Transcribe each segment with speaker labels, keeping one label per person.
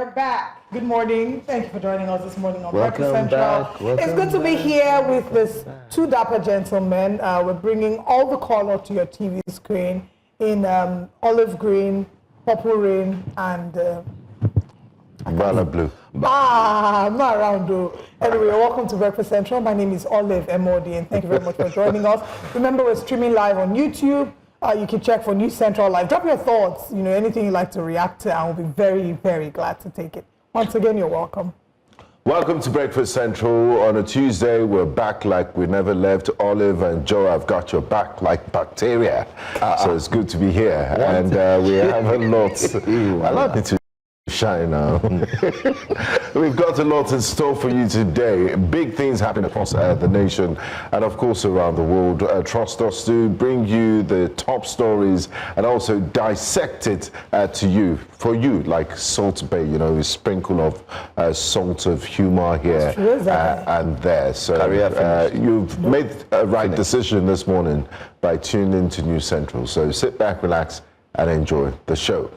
Speaker 1: We're back. Good morning. Thank you for joining us this morning on
Speaker 2: Welcome
Speaker 1: Breakfast Central.
Speaker 2: back.
Speaker 1: It's good to be here with this two dapper gentlemen. We're bringing all the color to your TV screen in olive green, purple rain, and
Speaker 3: Valor blue.
Speaker 1: I'm not around though. Anyway, welcome to Breakfast Central. My name is Olive Emodi, and thank you very much for joining us. Remember, we're streaming live on YouTube. You can check for News Central Live. Drop your thoughts, anything you'd like to react to, and we'll be very, very glad to take it. Once again, you're welcome.
Speaker 3: Welcome to Breakfast Central. On a Tuesday, we're back like we never left. Olive and Joe, I've got your back like bacteria. So it's good to be here. And we have a lot. I love it to shine now. We've got a lot in store for you today. Big things happening across the nation and of course around the world. Trust us to bring you the top stories and also dissect it to you, for you, like Salt Bay, a sprinkle of salt of humor here and there. So you've made a right decision this morning by tuning into News Central. So sit back, relax and enjoy the show.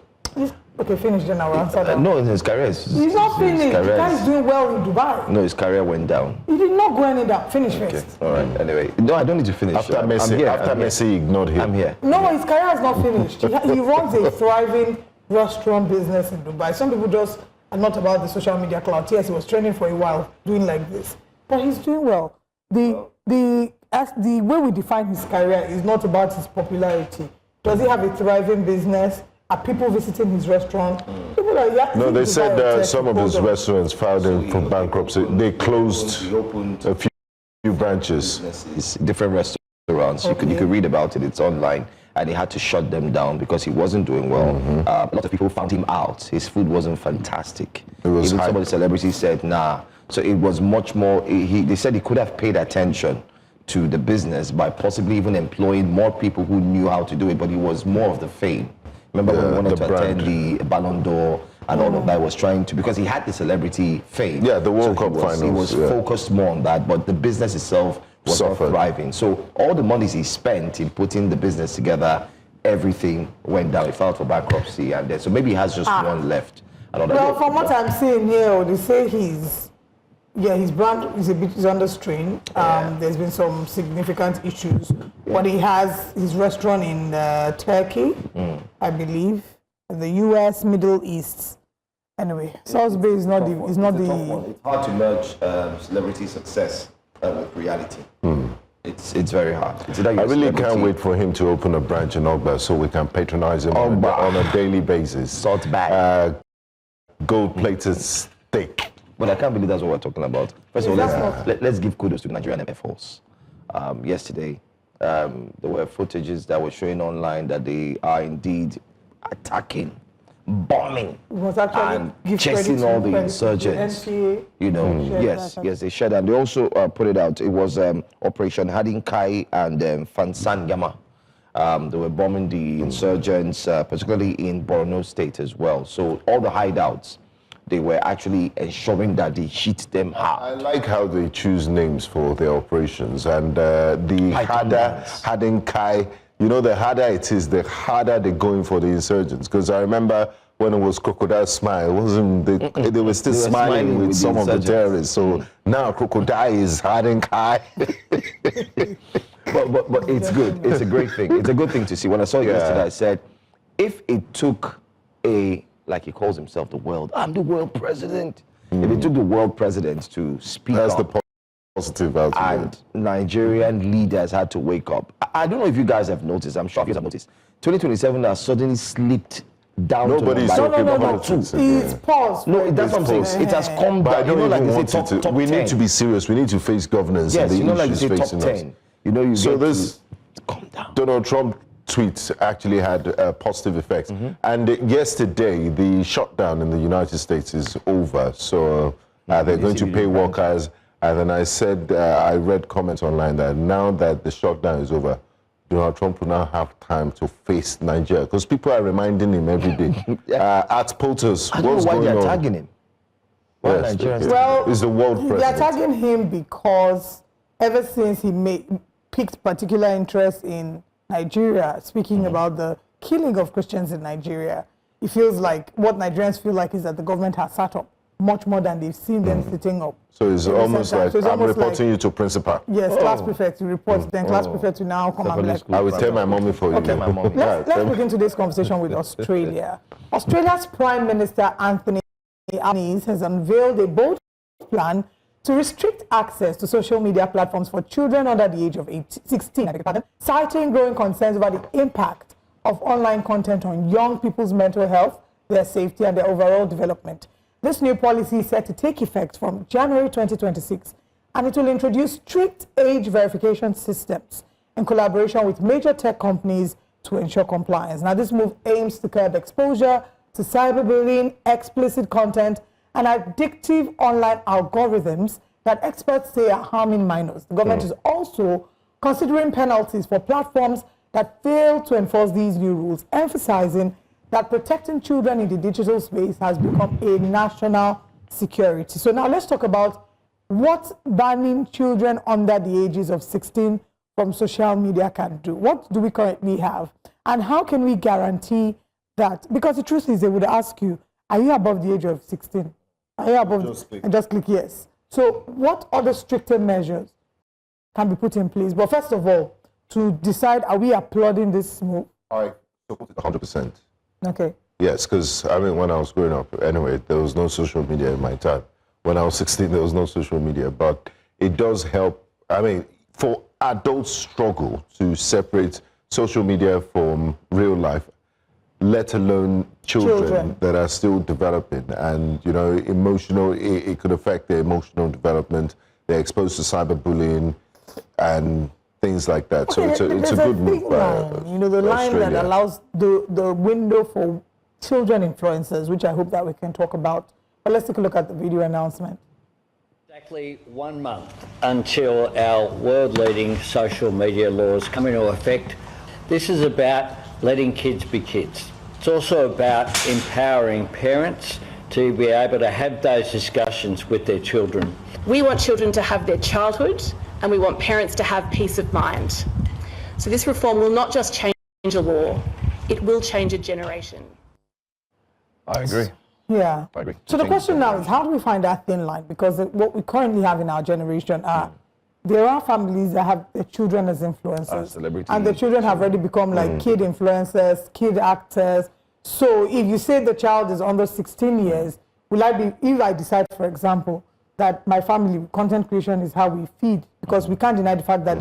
Speaker 1: Okay, finish then I'll answer that.
Speaker 2: No, his career is...
Speaker 1: He's not finished. The guy is doing well in Dubai.
Speaker 2: No, his career went down.
Speaker 1: He did not go any down. Finish
Speaker 2: Okay,
Speaker 1: first.
Speaker 2: all right. Anyway, no, I don't need to finish.
Speaker 3: After Messi ignored him.
Speaker 2: I'm here.
Speaker 1: No, his career is not finished. He runs a thriving restaurant business in Dubai. Some people just are not about the social media clout. Yes, he was training for a while, doing like this. But he's doing well. The way we define his career is not about his popularity. Does he have a thriving business? Are people visiting his restaurant?
Speaker 3: No, they said some of his restaurants filed in for bankruptcy. They closed a few branches.
Speaker 2: It's different restaurants. Okay. You could read about it. It's online. And he had to shut them down because he wasn't doing well. A lot of people found him out. His food wasn't fantastic. Even some of the celebrities said, nah. So it was much more, they said he could have paid attention to the business by possibly even employing more people who knew how to do it, but he was more of the fame. Remember when he wanted to attend the Ballon d'Or and all of that, was trying to, because he had the celebrity fame. Yeah,
Speaker 3: the World Cup finals.
Speaker 2: He was focused more on that, but the business itself was not thriving. So all the monies he spent in putting the business together, everything went down. He filed for bankruptcy, and then so maybe he has just one left.
Speaker 1: Well, from what I'm seeing here, they say his brand is under strain. There's been some significant issues. But he has his restaurant in Turkey, I believe, the U.S., Middle East. Anyway, South Bay is not the. It's
Speaker 2: hard to merge celebrity success with reality. It's very hard.
Speaker 3: I really can't wait for him to open a branch in Ogba so we can patronize him on a daily basis.
Speaker 2: Salt back.
Speaker 3: Gold-plated steak.
Speaker 2: But I can't believe that's what we're talking about. First of all, let's give kudos to the Nigerian Air Force. Yesterday, there were footages that were showing online that they are indeed attacking, bombing, and chasing all the insurgents. Yes, they shared, and they also put it out. It was Operation Hadinkai and Fansan Yama. They were bombing the insurgents, particularly in Borno State as well. So all the hideouts, they were actually ensuring that they hit them hard.
Speaker 3: I like how they choose names for their operations, and the Hadinkai, the harder it is, the harder they're going for the insurgents. Because I remember when it was Crocodile Smile, they were still smiling with some of the terrorists. So now Crocodile is Hadinkai.
Speaker 2: But it's good. It's a great thing. It's a good thing to see. When I saw it yesterday, I said, if it took like he calls himself the world, I'm the world president. If it took the world president to speak up,
Speaker 3: the positive outcome.
Speaker 2: And Nigerian leaders had to wake up. I don't know if you guys have noticed, I'm sure you guys have noticed, 2027 has suddenly slipped down.
Speaker 3: Nobody's talking about politics.
Speaker 1: It's paused.
Speaker 2: No, that's what I'm saying. It has come
Speaker 3: back.
Speaker 2: down.
Speaker 3: Like they say, top we 10. Need to be serious. We need to face governance.
Speaker 2: Yes,
Speaker 3: and the
Speaker 2: like they say, top 10. You
Speaker 3: so this
Speaker 2: calm down.
Speaker 3: Donald Trump tweets actually had a positive effect. And yesterday, the shutdown in the United States is over. So they're going to pay workers. And then I said, I read comments online that now that the shutdown is over, Donald Trump will now have time to face Nigeria. Because people are reminding him every day. At POTUS, what's going on?
Speaker 2: They're tagging him.
Speaker 1: Well,
Speaker 3: is the world president.
Speaker 1: They're tagging him because ever since he picked particular interest in Nigeria, speaking about the killing of Christians in Nigeria, it feels like what Nigerians feel like is that the government has sat up much more than they've seen them sitting up.
Speaker 3: So it's almost like I'm reporting you to principal.
Speaker 1: Yes, class prefect to report, then class prefect to now come and be like,
Speaker 3: I will tell my mommy for you.
Speaker 1: Okay, let's begin today's conversation with Australia. Australia's Prime Minister Anthony Albanese has unveiled a bold plan to restrict access to social media platforms for children under the age of 16, citing growing concerns about the impact of online content on young people's mental health, their safety, and their overall development. This new policy is set to take effect from January 2026, and it will introduce strict age verification systems in collaboration with major tech companies to ensure compliance. Now, this move aims to curb exposure to cyberbullying, explicit content, and addictive online algorithms that experts say are harming minors. The government is also considering penalties for platforms that fail to enforce these new rules, emphasizing that protecting children in the digital space has become a national security. So now let's talk about what banning children under the ages of 16 from social media can do. What do we currently have? And how can we guarantee that? Because the truth is, they would ask you, are you above the age of 16? Are you above? And just click yes. So what other stricter measures can be put in place? But first of all, to decide, are we applauding this move?
Speaker 3: I support it 100%.
Speaker 1: Okay.
Speaker 3: Yes, because I mean, when I was growing up, anyway, there was no social media in my time. When I was 16, there was no social media, but it does help. I mean, for adults struggle to separate social media from real life, let alone children that are still developing, and you know, emotional. It could affect their emotional development. They're exposed to cyberbullying and things like that.
Speaker 1: Okay,
Speaker 3: so it's a good move by
Speaker 1: you know, the line that allows the window for children influencers, which I hope that we can talk about. But let's take a look at the video announcement.
Speaker 4: Exactly 1 month until our world-leading social media laws come into effect. This is about letting kids be kids. It's also about empowering parents to be able to have those discussions with their children.
Speaker 5: We want children to have their childhood, and we want parents to have peace of mind. So this reform will not just change a law, it will change a generation.
Speaker 2: I agree.
Speaker 1: Yeah.
Speaker 2: I agree.
Speaker 1: So the question now is, how do we find that thin line? Because what we currently have in our generation are, there are families that have their children as influencers. And the children have already become like kid influencers, kid actors. So if you say the child is under 16 years, will I be, if I decide, for example, that my family content creation is how we feed, because we can't deny the fact that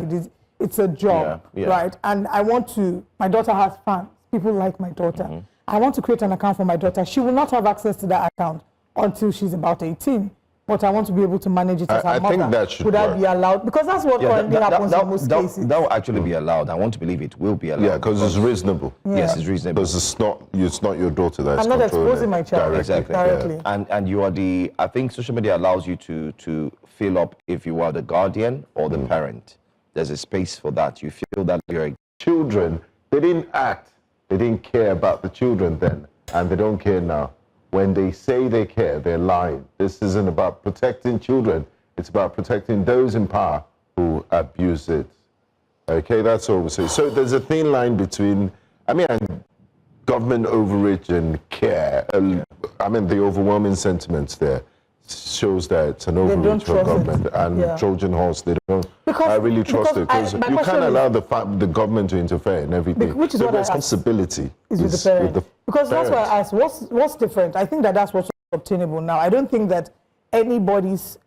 Speaker 1: it's a job, right? And I want to, my daughter has fans, people like my daughter. I want to create an account for my daughter. She will not have access to that account until she's about 18. But I want to be able to manage it as a mother.
Speaker 3: I think that should
Speaker 1: Would
Speaker 3: work.
Speaker 1: that be allowed? Because that's what currently happens in most cases.
Speaker 2: That will actually be allowed. I want to believe it will be allowed.
Speaker 3: Yeah, because it's reasonable.
Speaker 2: Yes, it's reasonable.
Speaker 3: Because it's not your daughter that's
Speaker 1: I'm not exposing my child directly.
Speaker 2: And you are I think social media allows you to fill up if you are the guardian or the parent. There's a space for that. You feel that you're
Speaker 3: children, they didn't act. They didn't care about the children then, and they don't care now. When they say they care, they're lying. This isn't about protecting children. It's about protecting those in power who abuse it. Okay, that's all we say. So there's a thin line between, I mean, government overreach and care. I mean, the overwhelming sentiments there shows that it's an overreach for government. And Trojan horse, they don't really trust it. Because you can't allow the government to interfere in everything.
Speaker 1: Which is
Speaker 3: the
Speaker 1: what
Speaker 3: responsibility
Speaker 1: is with the parent. Because that's why I asked, what's different? I think that's what's obtainable now. I don't think that anybody's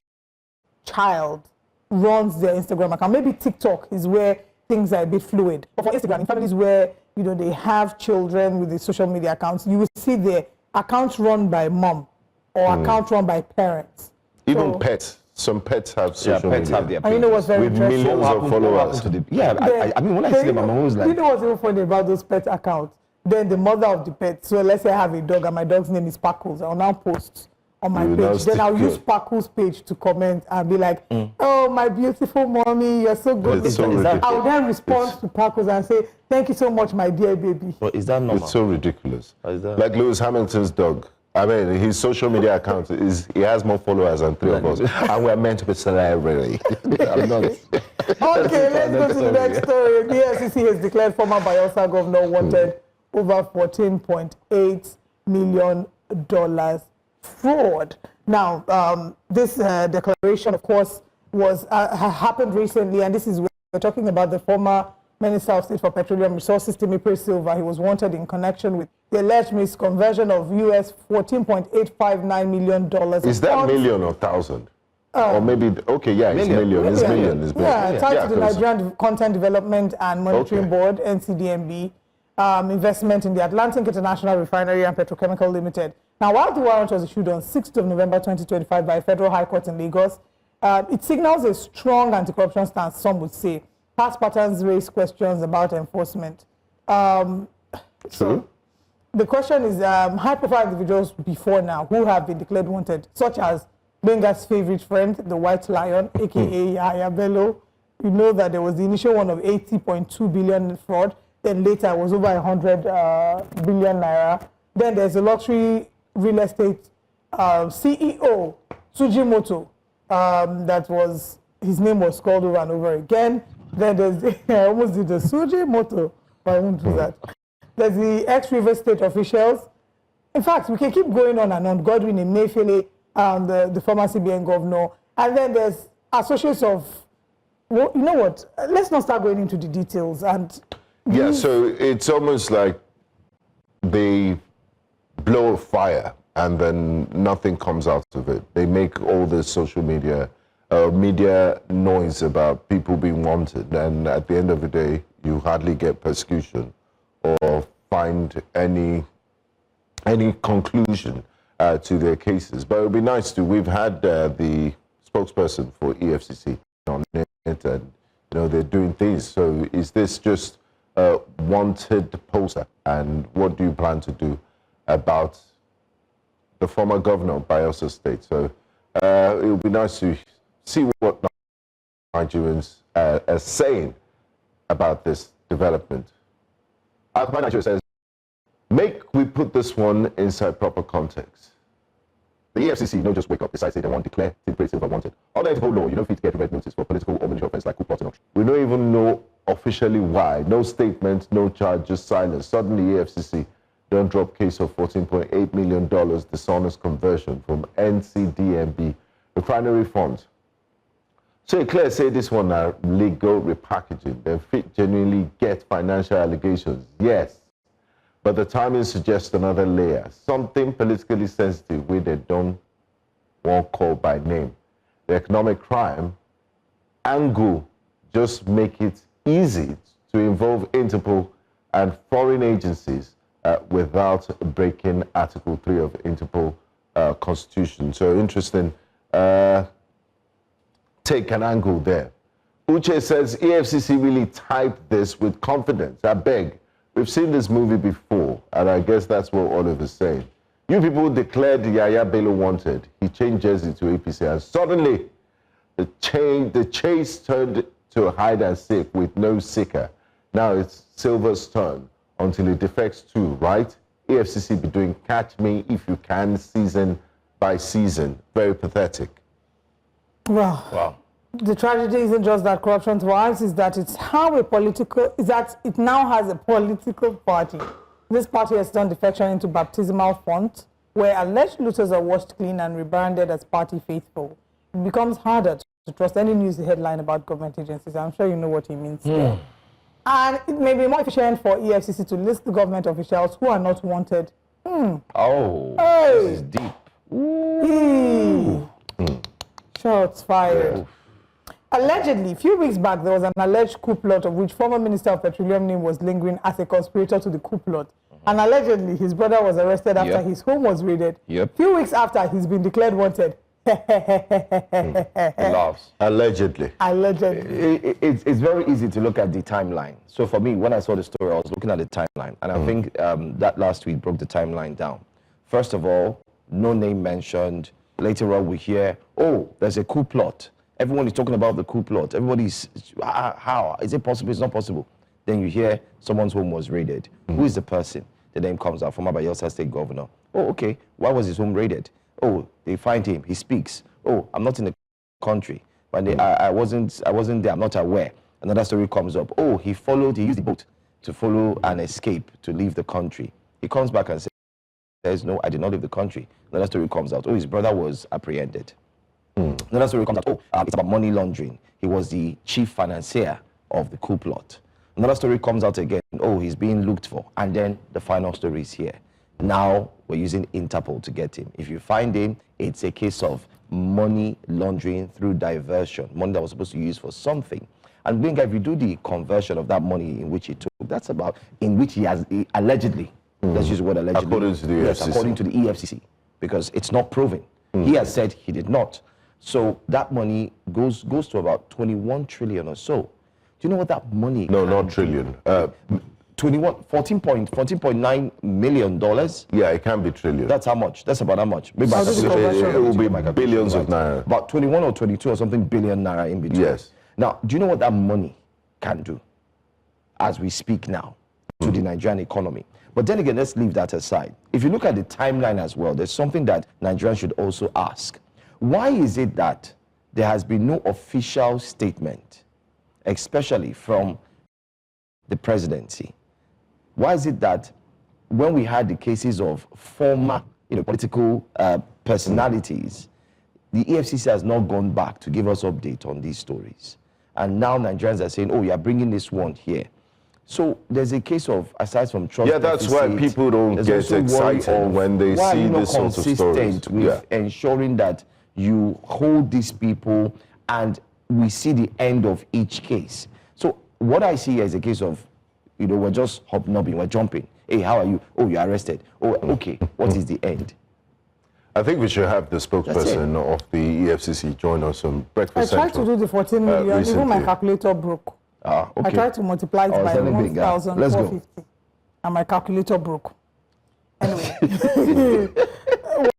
Speaker 1: child runs their Instagram account. Maybe TikTok is where things are a bit fluid. But for Instagram, in families where they have children with the social media accounts, you will see their accounts run by mom or accounts run by parents.
Speaker 3: Even pets. Some pets have social
Speaker 2: pets
Speaker 3: media.
Speaker 2: Have their
Speaker 1: and you know what's very
Speaker 3: with millions of followers.
Speaker 2: I mean, when I see them, I'm always like...
Speaker 1: You know what's even funny about those pet accounts? Then the mother of the pet, so let's say I have a dog and my dog's name is Sparkles, I'll now post on my page. Then I'll use Sparkles' page to comment and be like, oh, my beautiful mommy, you're so good. I'll then respond to Sparkles and say, thank you so much, my dear baby.
Speaker 2: But is that normal?
Speaker 3: It's so ridiculous. Like Lewis Hamilton's dog. I mean, his social media account he has more followers than 3 of us. And we're meant to be celebrity. I'm not.
Speaker 1: Okay, let's go to the next story. The EFCC has declared former Bayelsa Governor wanted over 14.8 million fraud. Now, this declaration, of course, was happened recently, and this is where we're talking about the former Minister of State for Petroleum Resources, Timipre Sylva. He was wanted in connection with the alleged misconversion of US $14.859 million.
Speaker 3: Is that million or thousand? Or maybe, okay, yeah, it's million. It's million.
Speaker 1: Yeah, tied to the Nigerian Content Development and Monitoring Board, NCDMB, investment in the Atlantic International Refinery and Petrochemical Limited. Now, while the warrant was issued on 6th of November 2025 by a federal high court in Lagos, it signals a strong anti-corruption stance, some would say. Past patterns raise questions about enforcement. So the question is, high-profile individuals before now who have been declared wanted, such as Benga's favorite friend, the White Lion, a.k.a. Yahaya Bello. You know that there was the initial one of 80.2 billion fraud. Then later it was over 100 billion naira. Then there's a luxury real estate CEO, Tsujimoto, that was, his name was called over and over again. Then there's, I almost did the Tsujimoto, but I won't do that. There's the ex-River State officials. In fact, we can keep going on and on. Godwin Emefiele, the former CBN governor. And then there's associates of, well, you know what, let's not start going into the details. And
Speaker 3: yeah, so it's almost like they blow a fire and then nothing comes out of it. They make all this social media noise about people being wanted, and at the end of the day, you hardly get persecution or find any conclusion to their cases. But it would be nice to, we've had the spokesperson for EFCC on it, and you know, they're doing things. So is this just a wanted poster? And what do you plan to do about the former governor of Bayelsa State? So it would be nice to see what Nigerians are saying about this development. Nigeria says, we put this one inside proper context. The EFCC don't just wake up, decide they want to declare Timipre Sylva wanted. Under Interpol law, you don't fit to get red notice for political or military offense like coup plotting. We don't even know officially why. No statement, no charge, just silence. Suddenly, EFCC don't drop case of $14.8 million dishonest conversion from NCDMB refinery funds. So Eclair say this one are legal repackaging. They fit genuinely get financial allegations. Yes. But the timing suggests another layer. Something politically sensitive where they don't want call by name. The economic crime angle just make it easy to involve Interpol and foreign agencies without breaking Article 3 of Interpol Constitution. So interesting. Take an angle there. Uche says EFCC really typed this with confidence. I beg. We've seen this movie before, and I guess that's what Olive is saying. You people declared Yahaya Bello wanted. He changed jersey to APC, and suddenly the chase turned to a hide and seek with no seeker. Now it's Sylva's turn until he defects too, right? EFCC be doing catch me if you can season by season. Very pathetic.
Speaker 1: Well, wow. The tragedy isn't just that corruption thrives, is that it's how a political, is that it now has a political party. This party has turned defection into baptismal font, where alleged looters are washed clean and rebranded as party faithful. It becomes harder to trust any news headline about government agencies. I'm sure you know what he means there. And it may be more efficient for EFCC to list the government officials who are not wanted.
Speaker 2: Oh,
Speaker 1: hey.
Speaker 2: This is deep.
Speaker 1: Shots fired. Allegedly, a few weeks back, there was an alleged coup plot of which former Minister of Petroleum name was lingering as a conspirator to the coup plot. And allegedly, his brother was arrested after his home was raided. A few weeks after, he's been declared wanted.
Speaker 2: Laughs.
Speaker 3: Allegedly.
Speaker 1: Allegedly.
Speaker 2: It's very easy to look at the timeline. So for me, when I saw the story, I was looking at the timeline. And I think that last week broke the timeline down. First of all, no name mentioned. Later on, we hear, oh, there's a coup plot. Everyone is talking about the coup plot. Everybody's, how? Is it possible? It's not possible. Then you hear someone's home was raided. Who is the person? The name comes out, former Bayelsa State Governor. Oh, okay. Why was his home raided? Oh, they find him. He speaks. Oh, I'm not in the country. But I wasn't there. I'm not aware. Another story comes up. Oh, he used the boat to follow and escape, to leave the country. He comes back and says, says, no, I did not leave the country. Another story comes out, oh, his brother was apprehended. Another story comes out, oh, it's about money laundering. He was the chief financier of the coup plot. Another story comes out again, oh, he's being looked for. And then the final story is here. Now we're using Interpol to get him. If you find him, it's a case of money laundering through diversion, money that was supposed to use for something. And Benga, if you do the conversion of that money in which he took, that's about in which he has allegedly, let's use the word allegedly.
Speaker 3: According to the
Speaker 2: yes,
Speaker 3: EFCC.
Speaker 2: according to the EFCC, because it's not proven. He has said he did not. So that money goes to about 21 trillion or so. Do you know what that money?
Speaker 3: No, not trillion.
Speaker 2: 14.9 million dollars.
Speaker 3: Yeah, it can be trillion.
Speaker 2: That's how much. That's about how much. Maybe
Speaker 1: How does it conversion?
Speaker 3: It will be billions of naira.
Speaker 2: About 21 or 22 or something billion naira in between.
Speaker 3: Yes.
Speaker 2: Now, do you know what that money can do as we speak now to the Nigerian economy? But then again, let's leave that aside. If you look at the timeline as well, there's something that Nigerians should also ask. Why is it that there has been no official statement, especially from the presidency? Why is it that when we had the cases of former political personalities, the EFCC has not gone back to give us update on these stories? And now Nigerians are saying, oh, you're bringing this one here. So there's a case of, aside from trust
Speaker 3: that's
Speaker 2: deficit,
Speaker 3: why people don't
Speaker 2: there's
Speaker 3: get
Speaker 2: also worry
Speaker 3: excited
Speaker 2: of
Speaker 3: when they
Speaker 2: why are
Speaker 3: see
Speaker 2: you not
Speaker 3: this sort of stories.
Speaker 2: consistent with ensuring that you hold these people and we see the end of each case. So what I see is a case of, we're just hobnobbing, we're jumping. Hey, how are you? Oh, you're arrested. Oh, okay. What is the end?
Speaker 3: I think we should have the spokesperson of the EFCC join us on Breakfast
Speaker 1: I tried
Speaker 3: Central.
Speaker 1: to do the 14 million, even my
Speaker 3: recently.
Speaker 1: calculator broke.
Speaker 2: Okay.
Speaker 1: I tried to multiply it by
Speaker 2: telling Benga. Let's go.
Speaker 1: 1,450, and my calculator broke. Anyway,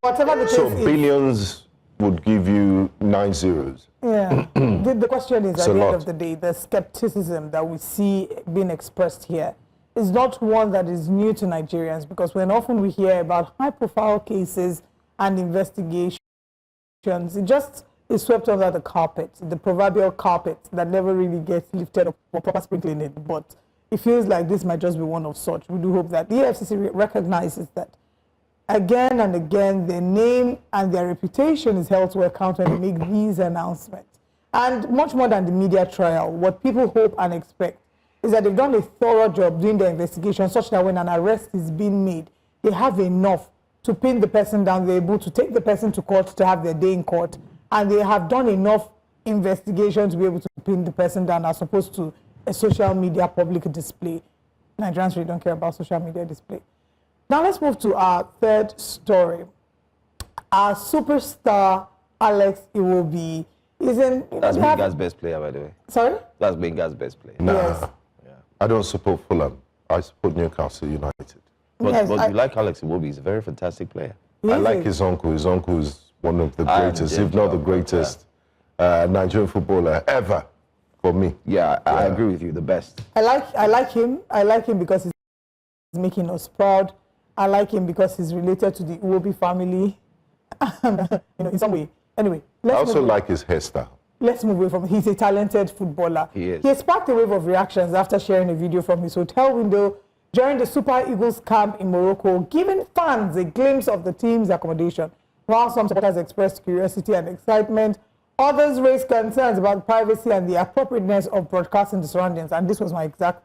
Speaker 1: whatever the case
Speaker 3: So
Speaker 1: is,
Speaker 3: billions would give you 9 zeros.
Speaker 1: yeah. The question is,
Speaker 3: It's
Speaker 1: at
Speaker 3: a
Speaker 1: the end
Speaker 3: lot.
Speaker 1: of the day, the skepticism that we see being expressed here is not one that is new to Nigerians, because when often we hear about high-profile cases and investigations, it just is swept under the carpet, the proverbial carpet that never really gets lifted up for proper sprinkling it. But it feels like this might just be one of such. We do hope that the EFCC recognizes that again and again their name and their reputation is held to account when they make these announcements. And much more than the media trial, what people hope and expect is that they've done a thorough job doing their investigation such that when an arrest is being made, they have enough to pin the person down, they're able to take the person to court to have their day in court, and they have done enough investigation to be able to pin the person down as opposed to a social media public display. Nigerians really don't care about social media display. Now let's move to our third story. Our superstar, Alex Iwobi, is in...
Speaker 2: That's Benga's best player, by the way.
Speaker 1: Sorry?
Speaker 2: That's Benga's best player.
Speaker 3: Nah,
Speaker 1: Yes.
Speaker 3: I don't support Fulham. I support Newcastle United.
Speaker 2: But,
Speaker 1: Yes,
Speaker 2: but you like Alex Iwobi, he's a very fantastic player.
Speaker 3: I
Speaker 1: Is
Speaker 3: like
Speaker 1: it?
Speaker 3: his uncle. His uncle is one of the
Speaker 2: I am
Speaker 3: greatest,
Speaker 2: Jim
Speaker 3: if not the
Speaker 2: Joe,
Speaker 3: greatest, Nigerian footballer ever for me.
Speaker 2: Yeah, I agree with you, the best.
Speaker 1: I like him. I like him because he's making us proud. I like him because he's related to the Iwobi family. In some way. Anyway,
Speaker 3: I also like his hairstyle.
Speaker 1: let's move away from him. He's a talented footballer.
Speaker 2: He is.
Speaker 1: He has sparked a wave of reactions after sharing a video from his hotel window during the Super Eagles camp in Morocco, giving fans a glimpse of the team's accommodation. While some supporters expressed curiosity and excitement, others raised concerns about privacy and the appropriateness of broadcasting the surroundings. And this was my exact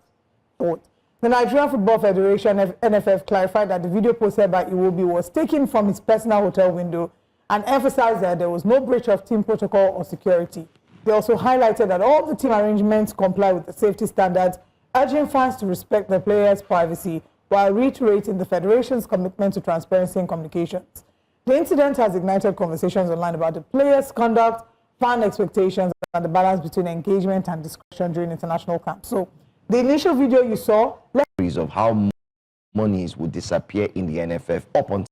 Speaker 1: thought. The Nigerian Football Federation, NFF, clarified that the video posted by Iwobi was taken from his personal hotel window and emphasized that there was no breach of team protocol or security. They also highlighted that all the team arrangements comply with the safety standards, urging fans to respect the players' privacy while reiterating the Federation's commitment to transparency and communications. The incident has ignited conversations online about the players' conduct, fan expectations, and the balance between engagement and discretion during international camps. So the initial video you saw...
Speaker 2: of how monies would disappear in the NFF up until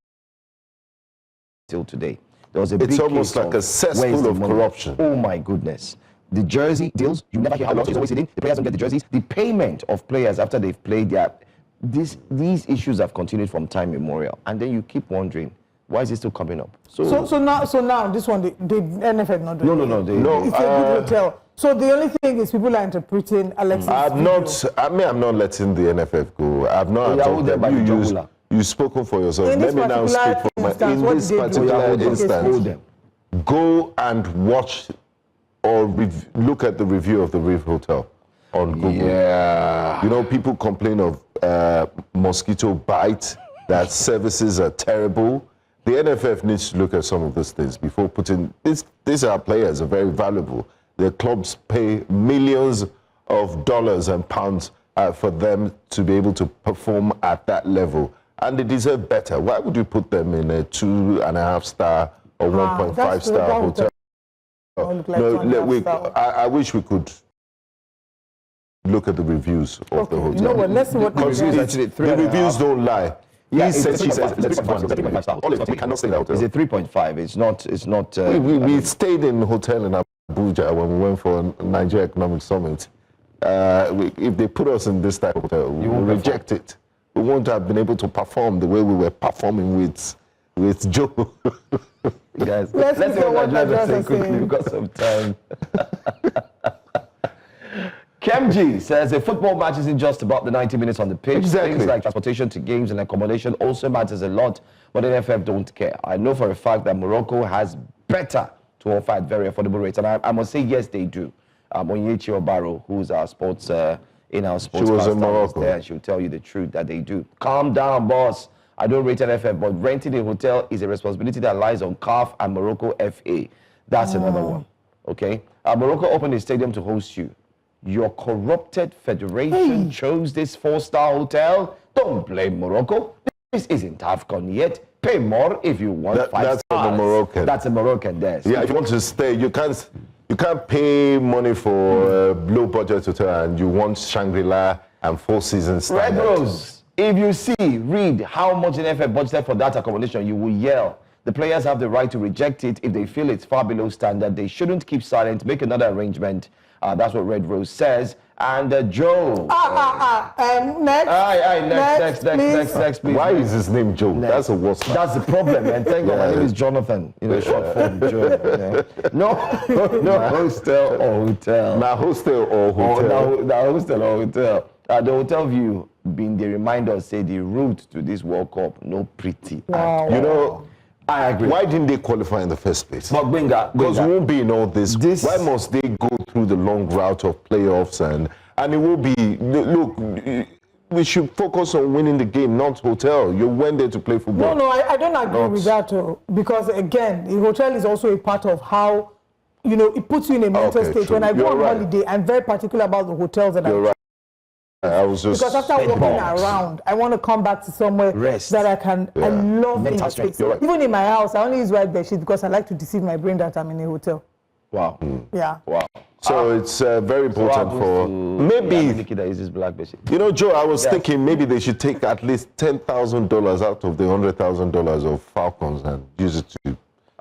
Speaker 2: today. There was a big
Speaker 3: It's almost
Speaker 2: case
Speaker 3: like a
Speaker 2: where's
Speaker 3: cesspool
Speaker 2: the
Speaker 3: of
Speaker 2: money?
Speaker 3: Corruption.
Speaker 2: Oh my goodness. The jersey deals, you never hear how much is always sitting. The players don't get the jerseys. The payment of players after they've played these issues have continued from time immemorial. And then you keep wondering, why is it still coming up?
Speaker 1: So now this one, the NFF not doing
Speaker 2: No.
Speaker 1: It's a good hotel. So the only thing is people are interpreting Alexis'
Speaker 3: I'm not letting the NFF go. I've not
Speaker 2: Yeah,
Speaker 3: told
Speaker 2: there by
Speaker 3: them
Speaker 2: the
Speaker 3: you use,
Speaker 2: jugular.
Speaker 3: You've spoken for yourself.
Speaker 1: In
Speaker 3: Let me now speak for
Speaker 1: instance,
Speaker 3: in
Speaker 1: what
Speaker 3: this
Speaker 1: did they do?
Speaker 3: particular instance. Go and watch or look at the review of the Reef Hotel on Google.
Speaker 2: Yeah.
Speaker 3: You know, people complain of mosquito bite, that services are terrible. The NFF needs to look at some of these things before putting... These are players, are very valuable. Their clubs pay millions of dollars and pounds for them to be able to perform at that level. And they deserve better. Why would you put them in a 2.5-star or 1.5-star hotel? I wish we could look at the reviews of the hotel.
Speaker 1: You know what? Let's see what
Speaker 3: the reviews don't lie.
Speaker 2: Yeah,
Speaker 3: He said,
Speaker 2: it's 3.5 star.
Speaker 3: we cannot stay in the hotel.
Speaker 2: Is it 3.5? It's not.
Speaker 3: We stayed in a hotel in Abuja when we went for a Nigeria Economic Summit. If they put us in this type of hotel, we will reject it. We won't have been able to perform the way we were performing with Joe.
Speaker 2: Guys,
Speaker 1: let's
Speaker 2: see what
Speaker 1: Nigerians
Speaker 2: say
Speaker 1: are
Speaker 2: quickly
Speaker 1: saying.
Speaker 2: because of time. Kemji says a football match isn't just about the 90 minutes on the pitch.
Speaker 3: Exactly.
Speaker 2: Things like transportation to games and accommodation also matters a lot, but the NFF don't care. I know for a fact that Morocco has better to offer at very affordable rates, and I must say, yes, they do. Onyechi Obaro, who's our sports, in-house sports
Speaker 3: She was in
Speaker 2: pastor,
Speaker 3: Morocco.
Speaker 2: there, and she'll tell you the truth that they do. Calm down, boss. I don't rate NFF, but renting a hotel is a responsibility that lies on CAF and Morocco FA. That's another one, okay? Morocco opened a stadium to host you. Your corrupted federation chose this 4-star hotel. Don't blame Morocco. This isn't AFCON yet. Pay more if you want 5
Speaker 3: that's
Speaker 2: stars.
Speaker 3: from the Moroccan.
Speaker 2: That's a Moroccan there.
Speaker 3: Yeah, if you want to stay, you can't pay money for a low-budget hotel and you want Shangri-La and Four Seasons
Speaker 2: Red
Speaker 3: standard.
Speaker 2: Rose, if you read how much the NFF budgeted for that accommodation, you will yell. The players have the right to reject it if they feel it's far below standard. They shouldn't keep silent, make another arrangement. That's what Red Rose says. And Joe. Next, please.
Speaker 3: Why is his name Joe? That's a worst.
Speaker 2: That's the problem, man. Thank God my name is Jonathan. Short form Joe. No hostel or hotel.
Speaker 3: Now hostel or hotel.
Speaker 2: Now hostel or hotel. The hotel view being the reminder, say the route to this World Cup, no pretty.
Speaker 1: Wow.
Speaker 3: You know,
Speaker 2: I agree.
Speaker 3: why didn't they qualify in the first place?
Speaker 2: But
Speaker 3: Because we won't be in all this. Why must they go through the long route of playoffs and it will be, look, we should focus on winning the game, not hotel. You went there to play football.
Speaker 1: No, I don't agree with that, because again, the hotel is also a part of how, it puts you in a mental state.
Speaker 3: True.
Speaker 1: When I go on holiday, I'm very particular about the hotels that
Speaker 3: You're right. I was just...
Speaker 1: Because after walking around, I want to come back to somewhere that I can, I love in space.
Speaker 3: Right.
Speaker 1: Even in my house, I only use white bedsheet because I like to deceive my brain that I'm in a hotel.
Speaker 2: Wow.
Speaker 1: Yeah.
Speaker 2: Wow.
Speaker 3: So it's very important for maybe,
Speaker 2: that uses black bedsheet.
Speaker 3: Joe, I was thinking maybe they should take at least $10,000 out of the $100,000 of Falcons and use it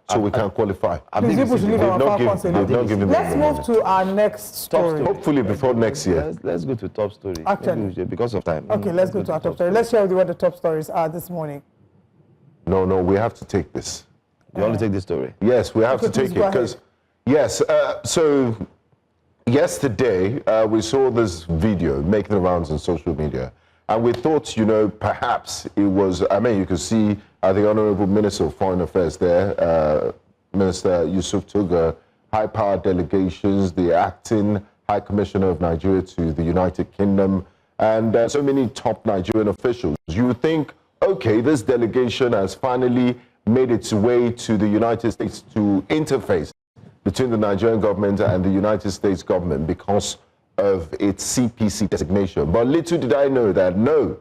Speaker 3: so we can qualify.
Speaker 1: These people should leave our Falcons alone. Let's move to our next story.
Speaker 3: Hopefully before next year.
Speaker 2: Let's go to top story.
Speaker 1: Actually.
Speaker 2: Because of time.
Speaker 1: Okay, let's go to our top story. Let's share with you what the top stories are this morning.
Speaker 3: No, we have to take this.
Speaker 2: You want to take this story?
Speaker 3: Yes, we have to take it because, yes, so yesterday we saw this video making the rounds on social media, and we thought, perhaps it was, you could see the Honorable Minister of Foreign Affairs there, Minister Yusuf Tuga, high-power delegations, the acting High Commissioner of Nigeria to the United Kingdom, and so many top Nigerian officials. You would think, okay, this delegation has finally made its way to the United States to interface between the Nigerian government and the United States government because of its CPC designation. But little did I know that, no,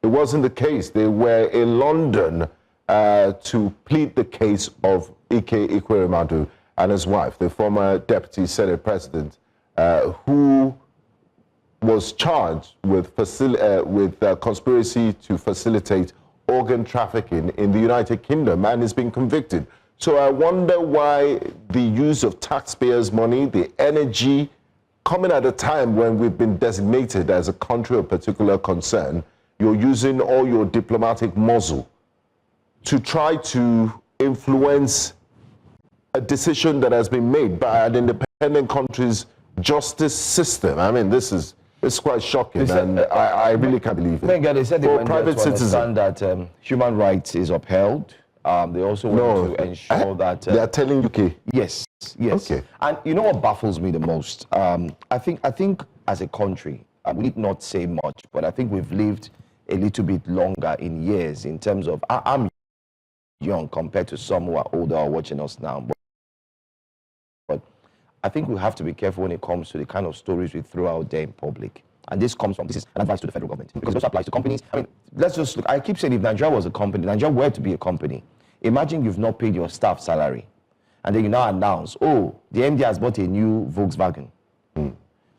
Speaker 3: it wasn't the case. They were in London to plead the case of Ekweremadu and his wife, the former Deputy Senate President, who was charged with conspiracy to facilitate organ trafficking in the United Kingdom and is being convicted. So I wonder why the use of taxpayers' money, the energy, coming at a time when we've been designated as a country of particular concern, you're using all your diplomatic muscle to try to influence a decision that has been made by an independent country's justice system. This is It's quite shocking, and I really can't believe it.
Speaker 2: They said they
Speaker 3: For
Speaker 2: went
Speaker 3: private
Speaker 2: there to
Speaker 3: citizen,
Speaker 2: understand that human rights is upheld. They also want to ensure that...
Speaker 3: they are telling UK.
Speaker 2: Yes, yes.
Speaker 3: Okay.
Speaker 2: And you know what baffles me the most? I think as a country, we need not say much, but I think we've lived a little bit longer in years in terms of... I'm young compared to some who are older or watching us now. But I think we have to be careful when it comes to the kind of stories we throw out there in public. And this is an advice to the federal government, because it also applies to companies. I mean, let's just look. I keep saying if Nigeria was a company, Nigeria were to be a company, imagine you've not paid your staff salary. And then you now announce, oh, the MD has bought a new Volkswagen.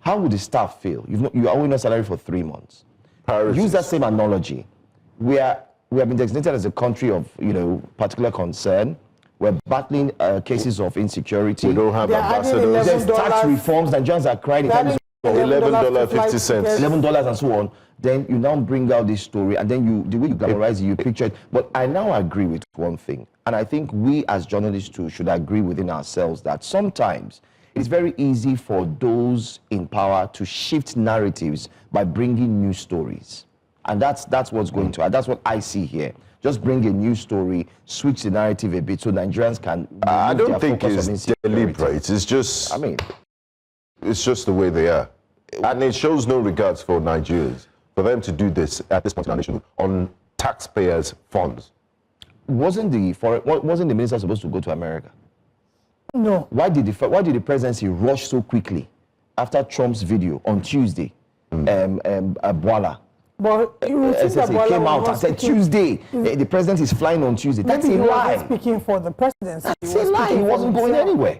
Speaker 2: How would the staff feel? You are owing a salary for 3 months. Use that same analogy. We have been designated as a country of, particular concern. We're battling cases of insecurity.
Speaker 3: We don't have ambassadors.
Speaker 2: There's tax reforms. Nigerians are crying in terms of
Speaker 3: $11.50.
Speaker 2: $11 and so on. Then you now bring out this story, and then the way you glamorize it, you picture it. But I now agree with one thing, and I think we as journalists too should agree within ourselves that sometimes it's very easy for those in power to shift narratives by bringing new stories. And that's what's going to, that's what I see here. Just bring a new story, switch the narrative a bit so Nigerians can...
Speaker 3: I don't think it's deliberate. It's just... it's just the way they are. And it shows no regards for Nigerians, for them to do this at this point in our nation on taxpayers' funds.
Speaker 2: Wasn't the minister supposed to go to America?
Speaker 1: No.
Speaker 2: Why did the presidency rush so quickly after Trump's video on Tuesday? Boala.
Speaker 1: But you think that
Speaker 2: he came out and said Tuesday. The president is flying on Tuesday. That's a lie. He wasn't
Speaker 1: speaking for the presidency.
Speaker 2: That's a lie. He wasn't going anywhere.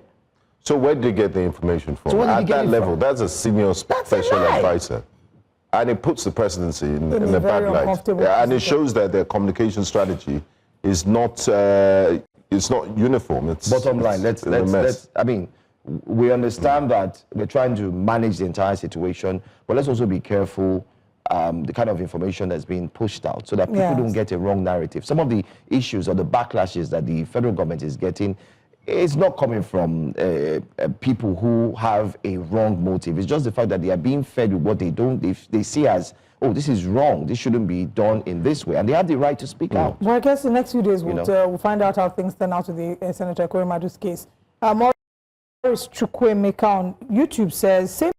Speaker 3: So where did they get the information from? At that level, that's a senior special advisor. And it puts the presidency in a bad light. And it shows that their communication strategy is not uniform. It's
Speaker 2: bottom line. Let's we understand that we're trying to manage the entire situation, but let's also be careful the kind of information that's being pushed out so that people don't get a wrong narrative. Some of the issues or the backlashes that the federal government is getting is not coming from people who have a wrong motive. It's just the fact that they are being fed with what they see as, oh, this is wrong, this shouldn't be done in this way, and they have the right to speak out.
Speaker 1: Well, I guess the next few days we'll find out how things turn out with the Senator Ekwerimadu's case. Morris Chukwuemeka on YouTube says, same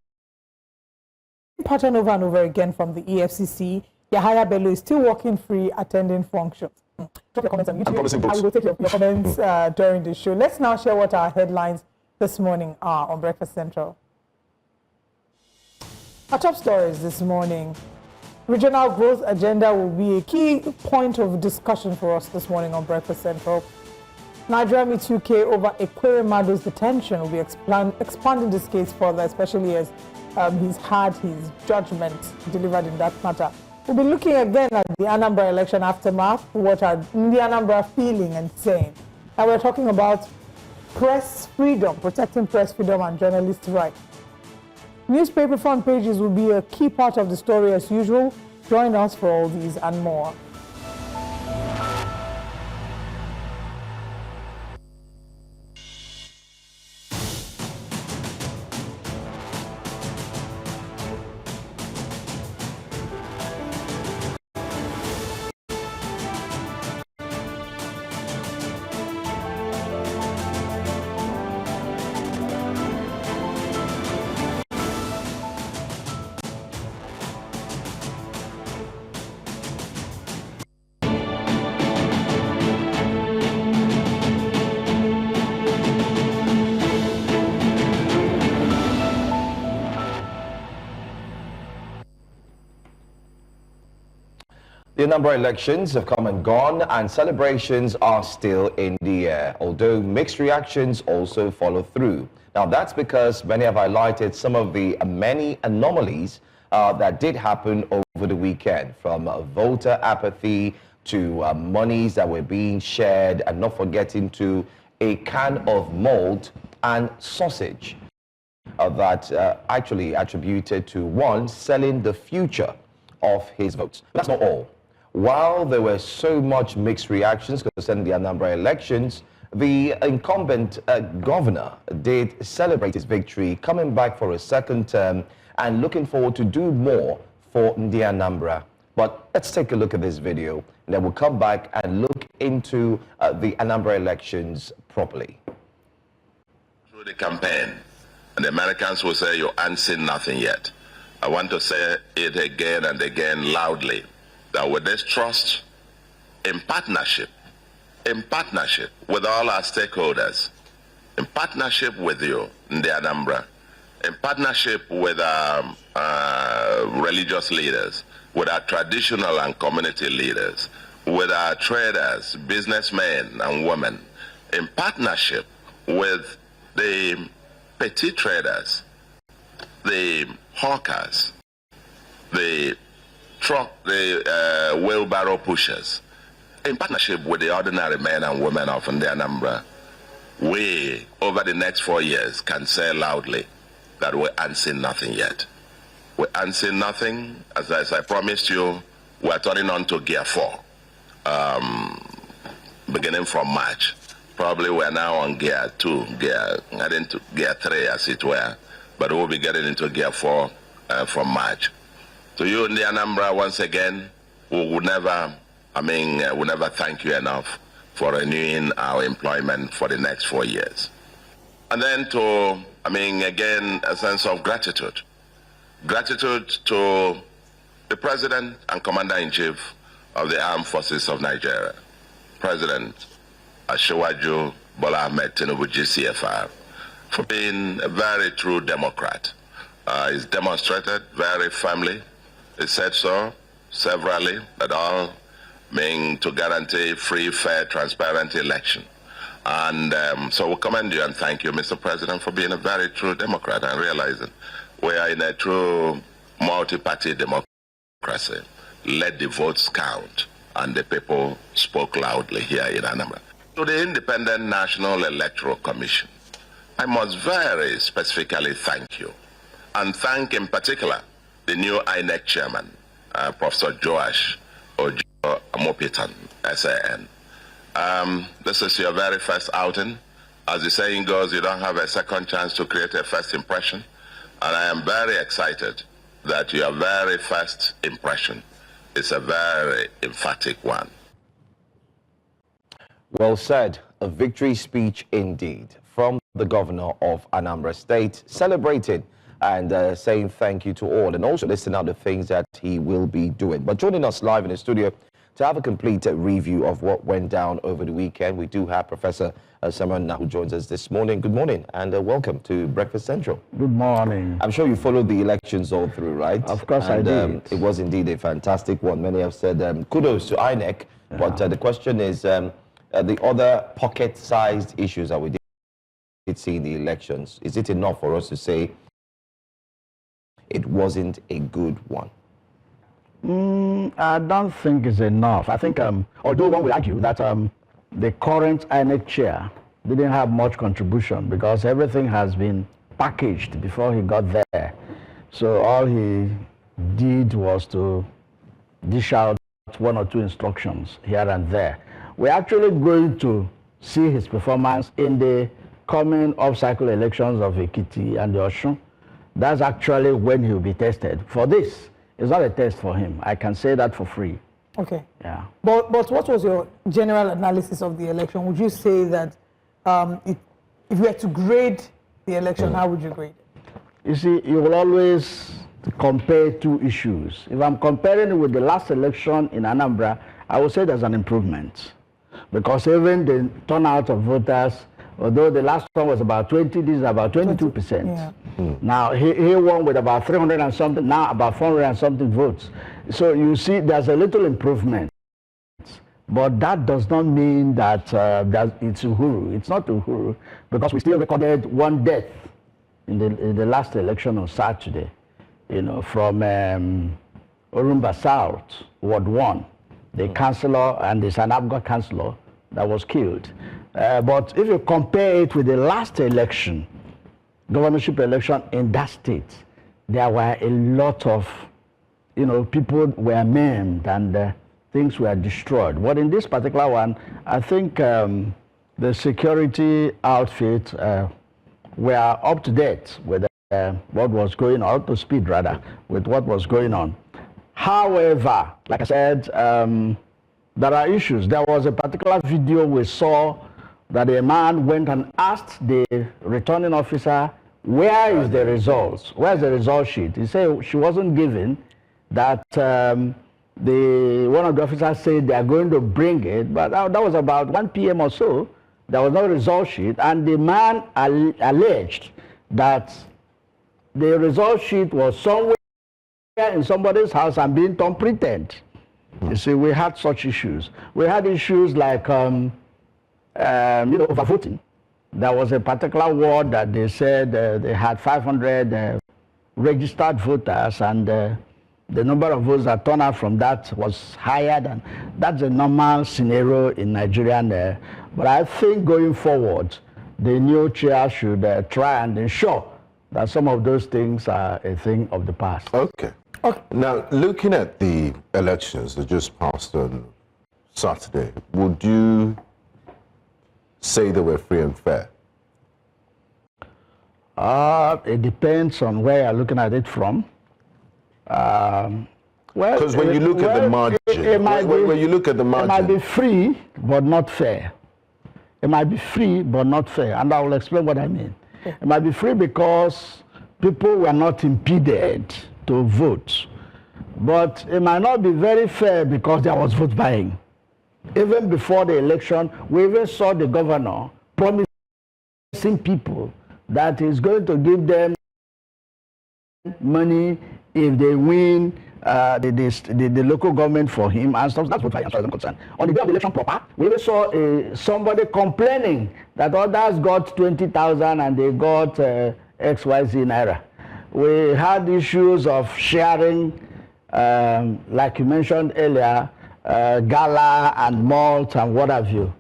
Speaker 1: pattern over and over again from the EFCC. Yahaya Bello is still working free, attending functions. Drop your comments on YouTube. I will take your comments during the show. Let's now share what our headlines this morning are on Breakfast Central. Our top stories this morning. Regional growth agenda will be a key point of discussion for us this morning on Breakfast Central. Nigeria meets UK over Ekweremadu's detention. Will be expanding this case further, especially as he's had his judgment delivered in that matter. We'll be looking again at the Anambra election aftermath, what are the Anambra feeling and saying. And we're talking about press freedom, protecting press freedom and journalists' rights. Newspaper front pages will be a key part of the story as usual. Join us for all these and more.
Speaker 2: The Anambra elections have come and gone, and celebrations are still in the air, although mixed reactions also follow through. Now, that's because many have highlighted some of the many anomalies that did happen over the weekend, from voter apathy to monies that were being shared, and not forgetting to a can of malt and sausage that actually attributed to one selling the future of his votes. But that's not all. While there were so much mixed reactions concerning the Anambra elections, the incumbent governor did celebrate his victory, coming back for a second term and looking forward to do more for the Anambra. But let's take a look at this video, and then we'll come back and look into the Anambra elections properly.
Speaker 6: Through the campaign, and the Americans will say, you ain't seen nothing yet. I want to say it again and again loudly, that with this trust, in partnership with all our stakeholders, in partnership with you in the Anambra, in partnership with religious leaders, with our traditional and community leaders, with our traders, businessmen and women, in partnership with the petty traders, the hawkers, the wheelbarrow pushers, in partnership with the ordinary men and women of the Anambra, we, over the next 4 years, can say loudly that we ain't seen nothing yet. We ain't seen nothing. As I promised you, we're turning on to Gear 4, beginning from March. Probably we're now on Gear 2, heading to Gear 3, as it were, but we'll be getting into Gear 4 from March. To you in the Anambra, once again, we will never thank you enough for renewing our employment for the next 4 years. And then again, a sense of gratitude. Gratitude to the President and Commander-in-Chief of the Armed Forces of Nigeria, President Asiwaju Bola Ahmed Tinubu GCFR, for being a very true Democrat. He's demonstrated very firmly, he said so severally, that all mean to guarantee free, fair, transparent election. And so we commend you and thank you, Mr. President, for being a very true Democrat and realizing we are in a true multi-party democracy. Let the votes count, and the people spoke loudly here in Anambra. To the Independent National Electoral Commission, I must very specifically thank you, and thank in particular the new INEC chairman, Professor Joash Ojo Amopitan, SAN. This is your very first outing. As the saying goes, you don't have a second chance to create a first impression. And I am very excited that your very first impression is a very emphatic one.
Speaker 2: Well said. A victory speech indeed from the governor of Anambra State, celebrating and saying thank you to all, and also listing out the things that he will be doing. But joining us live in the studio to have a complete review of what went down over the weekend, we do have Professor Samuel, who joins us this morning. Good morning and welcome to Breakfast Central.
Speaker 7: Good morning.
Speaker 2: I'm sure you followed the elections all through, right?
Speaker 7: Of course I did.
Speaker 2: It was indeed a fantastic one. Many have said kudos to INEC, but the question is the other pocket-sized issues that we did see in the elections. Is it enough for us to say it wasn't a good one?
Speaker 7: I don't think it's enough. I think, although one would argue that the current INEC chair didn't have much contribution because everything has been packaged before he got there. So all he did was to dish out one or two instructions here and there. We're actually going to see his performance in the coming off-cycle elections of Ekiti and the Osun. That's actually when he'll be tested. For this, it's not a test for him. I can say that for free.
Speaker 1: Okay.
Speaker 7: Yeah.
Speaker 1: But what was your general analysis of the election? Would you say that if you were to grade the election, how would you grade it?
Speaker 7: You see, you will always compare two issues. If I'm comparing it with the last election in Anambra, I would say there's an improvement. Because even the turnout of voters, although the last one was about 20, this is about 22%.
Speaker 1: Yeah.
Speaker 7: Now, he won with about 300 and something, now about 400 and something votes. So you see, there's a little improvement. But that does not mean that, that it's Uhuru. It's not Uhuru, because we still recorded one death in the last election on Saturday, you know, from Orumba South, Ward 1, the councillor and the Anambra councillor that was killed. But if you compare it with the last election, governorship election in that state, there were a lot of, you know, people were maimed and things were destroyed. But in this particular one, I think the security outfit were up to date with what was going on, up to speed rather, with what was going on. However, like I said, there are issues. There was a particular video we saw that a man went and asked the returning officer, where is the results? Where's the result sheet? He said she wasn't given, that one of the officers said they are going to bring it, but that was about 1 p.m. or so. There was no result sheet, and the man alleged that the result sheet was somewhere in somebody's house and being done pretend. You see, we had such issues. We had issues like, overvoting. There was a particular ward that they said they had 500 registered voters, and the number of votes that turned out from that was higher than, that's a normal scenario in Nigeria. But I think going forward, the new chair should try and ensure that some of those things are a thing of the past.
Speaker 3: Okay. Now, looking at the elections that just passed on Saturday, would you say they were free and fair?
Speaker 7: It depends on where you're looking at it from. Well,
Speaker 3: because when you look at the margin, when you look at the margin,
Speaker 7: it might be free but not fair. It might be free but not fair, and I will explain what I mean. It might be free because people were not impeded to vote, but it might not be very fair because there was vote buying. Even before the election, we even saw the governor promising people that he's going to give them money if they win the local government for him and stuff. That's what I am concerned. On the day of the election proper, we even saw somebody complaining that others got 20,000 and they got XYZ naira. We had issues of sharing, like you mentioned earlier, gala and malt and what have you.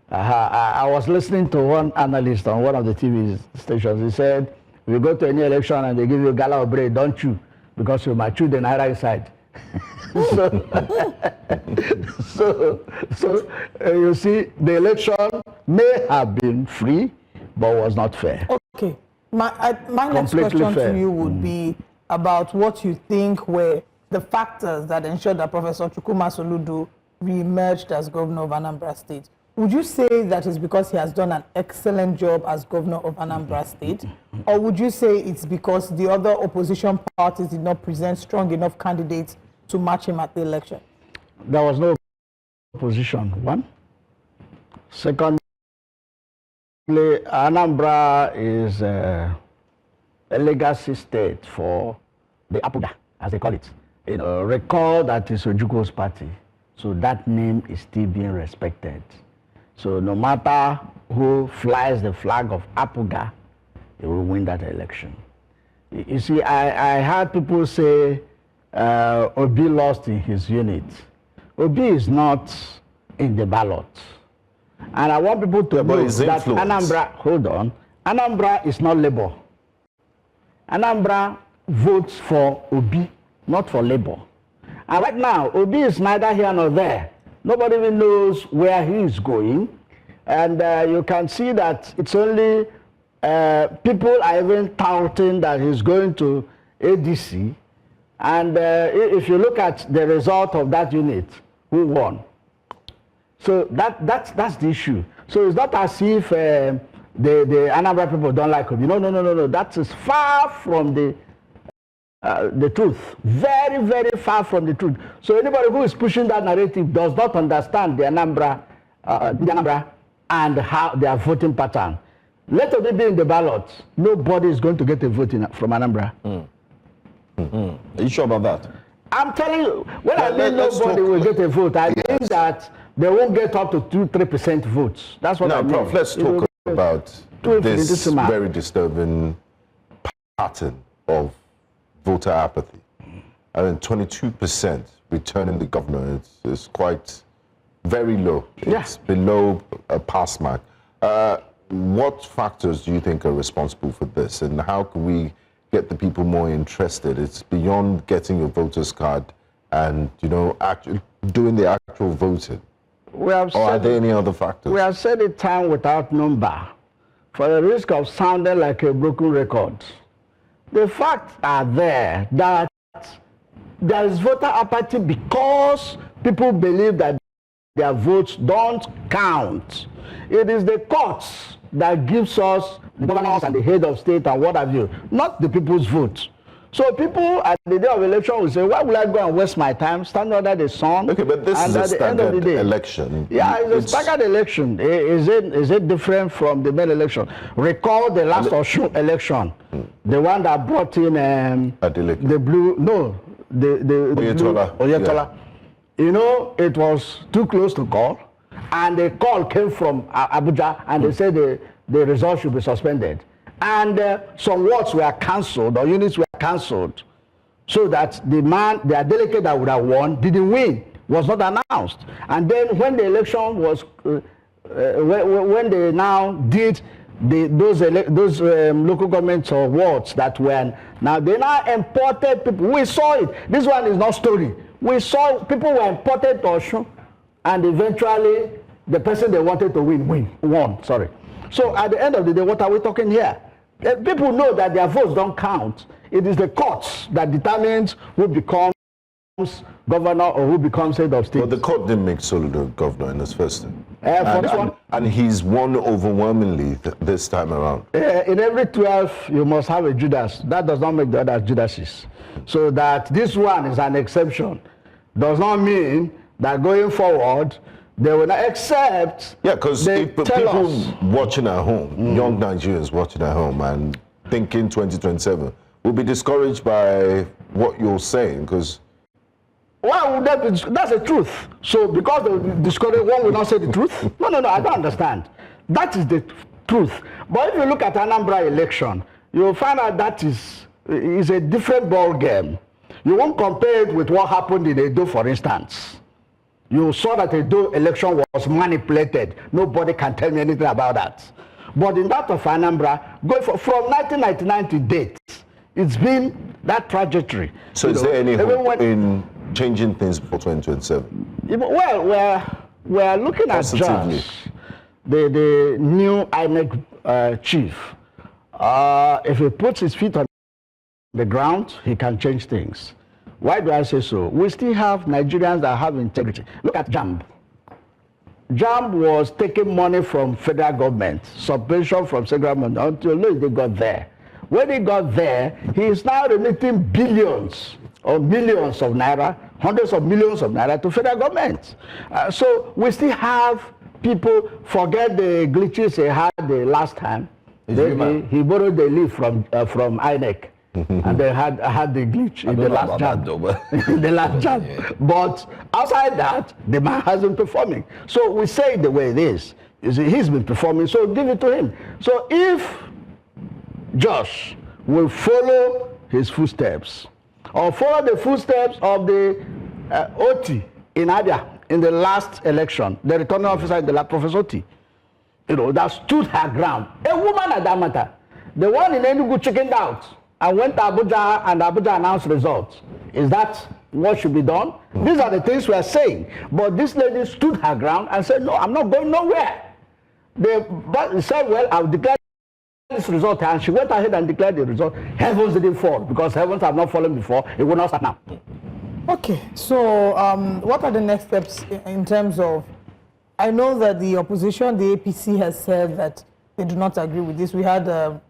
Speaker 7: I was listening to one analyst on one of the TV stations. He said, if you go to any election and they give you gala or bread, don't chew, because you might chew the naira inside. so you see, the election may have been free, but was not fair.
Speaker 1: Okay. My next question to you would be about what you think were the factors that ensured that Professor Chukwuma Soludo re-emerged as governor of Anambra State. Would you say that is because he has done an excellent job as governor of Anambra State? Or would you say it's because the other opposition parties did not present strong enough candidates to match him at the election?
Speaker 7: There was no opposition, one. Secondly, Anambra is a legacy state for the Apuga, as they call it. Recall that it's Ojukwo's party, so that name is still being respected. So no matter who flies the flag of Apuga, he will win that election. You see, I heard people say Obi lost in his unit. Obi is not in the ballot. And I want people to know that Anambra, hold on, Anambra is not Labour. Anambra votes for Obi, not for Labour. And right now, Obi is neither here nor there. Nobody even knows where he is going. And you can see that it's only people are even touting that he's going to ADC. And if you look at the result of that unit, who won? So that's the issue. So it's not as if the Anambra people don't like Obi. No. That is far from the truth. Very, very far from the truth. So anybody who is pushing that narrative does not understand the Anambra and how their voting pattern. Let Obi be in the ballot. Nobody is going to get a vote from Anambra.
Speaker 2: Are you sure about that?
Speaker 7: I'm telling you, when I mean nobody will get a vote, I mean that they won't get up to 2-3% votes. That's what I mean.
Speaker 3: Prof, let's talk about this very disturbing pattern of voter apathy. I mean, 22% returning the governor is quite very low. It's below a pass mark. What factors do you think are responsible for this, and how can we get the people more interested? It's beyond getting your voter's card and, actually doing the actual voting. Or are there any other factors?
Speaker 7: We have said it time without number, for the risk of sounding like a broken record, the facts are there that there is voter apathy because people believe that their votes don't count. It is the courts that gives us the governors and the head of state and what have you, not the people's vote. So people at the day of election will say, why will I go and waste my time, stand under the sun?
Speaker 3: Okay, but this is a staggered election.
Speaker 7: Yeah, it's a staggered election. Is it different from the main election? Recall the last Osun election, the one that brought in the blue, no, the Oyetola. Yeah. You know, it was too close to call, and the call came from Abuja, and they said the result should be suspended. And some wards were cancelled, or units were cancelled, so that their delegate that would have won didn't win, was not announced. And then when the election was, when they now did those local governments or wards that were, now they now imported people. We saw it. This one is not story. We saw people were imported to Osun, and eventually the person they wanted to won. Sorry. So at the end of the day, what are we talking here? People know that their votes don't count. It is the courts that determines who becomes governor or who becomes head of state.
Speaker 3: But the court didn't make Soludo governor in his first term.
Speaker 7: And
Speaker 3: he's won overwhelmingly this time around.
Speaker 7: In every 12, you must have a Judas. That does not make the other Judases. So that this one is an exception does not mean that going forward, they will not accept.
Speaker 3: Yeah, because people watching at home, young Nigerians watching at home and thinking 2027 will be discouraged by what you're saying, because...
Speaker 7: Well, that's the truth. So because they will be discouraged, one will not say the truth? No, I don't understand. That is the truth. But if you look at Anambra election, you'll find out that is a different ball game. You won't compare it with what happened in Edo, for instance. You saw that the election was manipulated. Nobody can tell me anything about that. But in that of Anambra, from 1999 to date, it's been that trajectory.
Speaker 3: So is there any hope in changing things for 2027?
Speaker 7: Well, we're looking at just the new INEC chief. If he puts his feet on the ground, he can change things. Why do I say so? We still have Nigerians that have integrity. Look at JAMB. JAMB was taking money from federal government, subvention from central government, until they got there. When he got there, he is now remitting billions or millions of naira, hundreds of millions of naira to federal government. So we still have people, forget the glitches he had the last time. He borrowed the leaf from INEC. And they had the glitch in the last jam. In the last jam. Yeah. But outside that, the man hasn't performing. So we say it the way it is. You see, he's been performing, so give it to him. So if Josh will follow his footsteps, or follow the footsteps of the OT in Abia in the last election, the returning officer in the last, Professor OT, that stood her ground. A woman at that matter. The one in Enugu chickened out and went to Abuja, and Abuja announced results. Is that what should be done? These are the things we are saying. But this lady stood her ground and said, no, I'm not going nowhere. But said, well, I'll declare this result. And she went ahead and declared the result. Heavens didn't fall, because heavens have not fallen before. It will not start now.
Speaker 1: Okay, so what are the next steps in terms of, I know that the opposition, the APC, has said that they do not agree with this. We had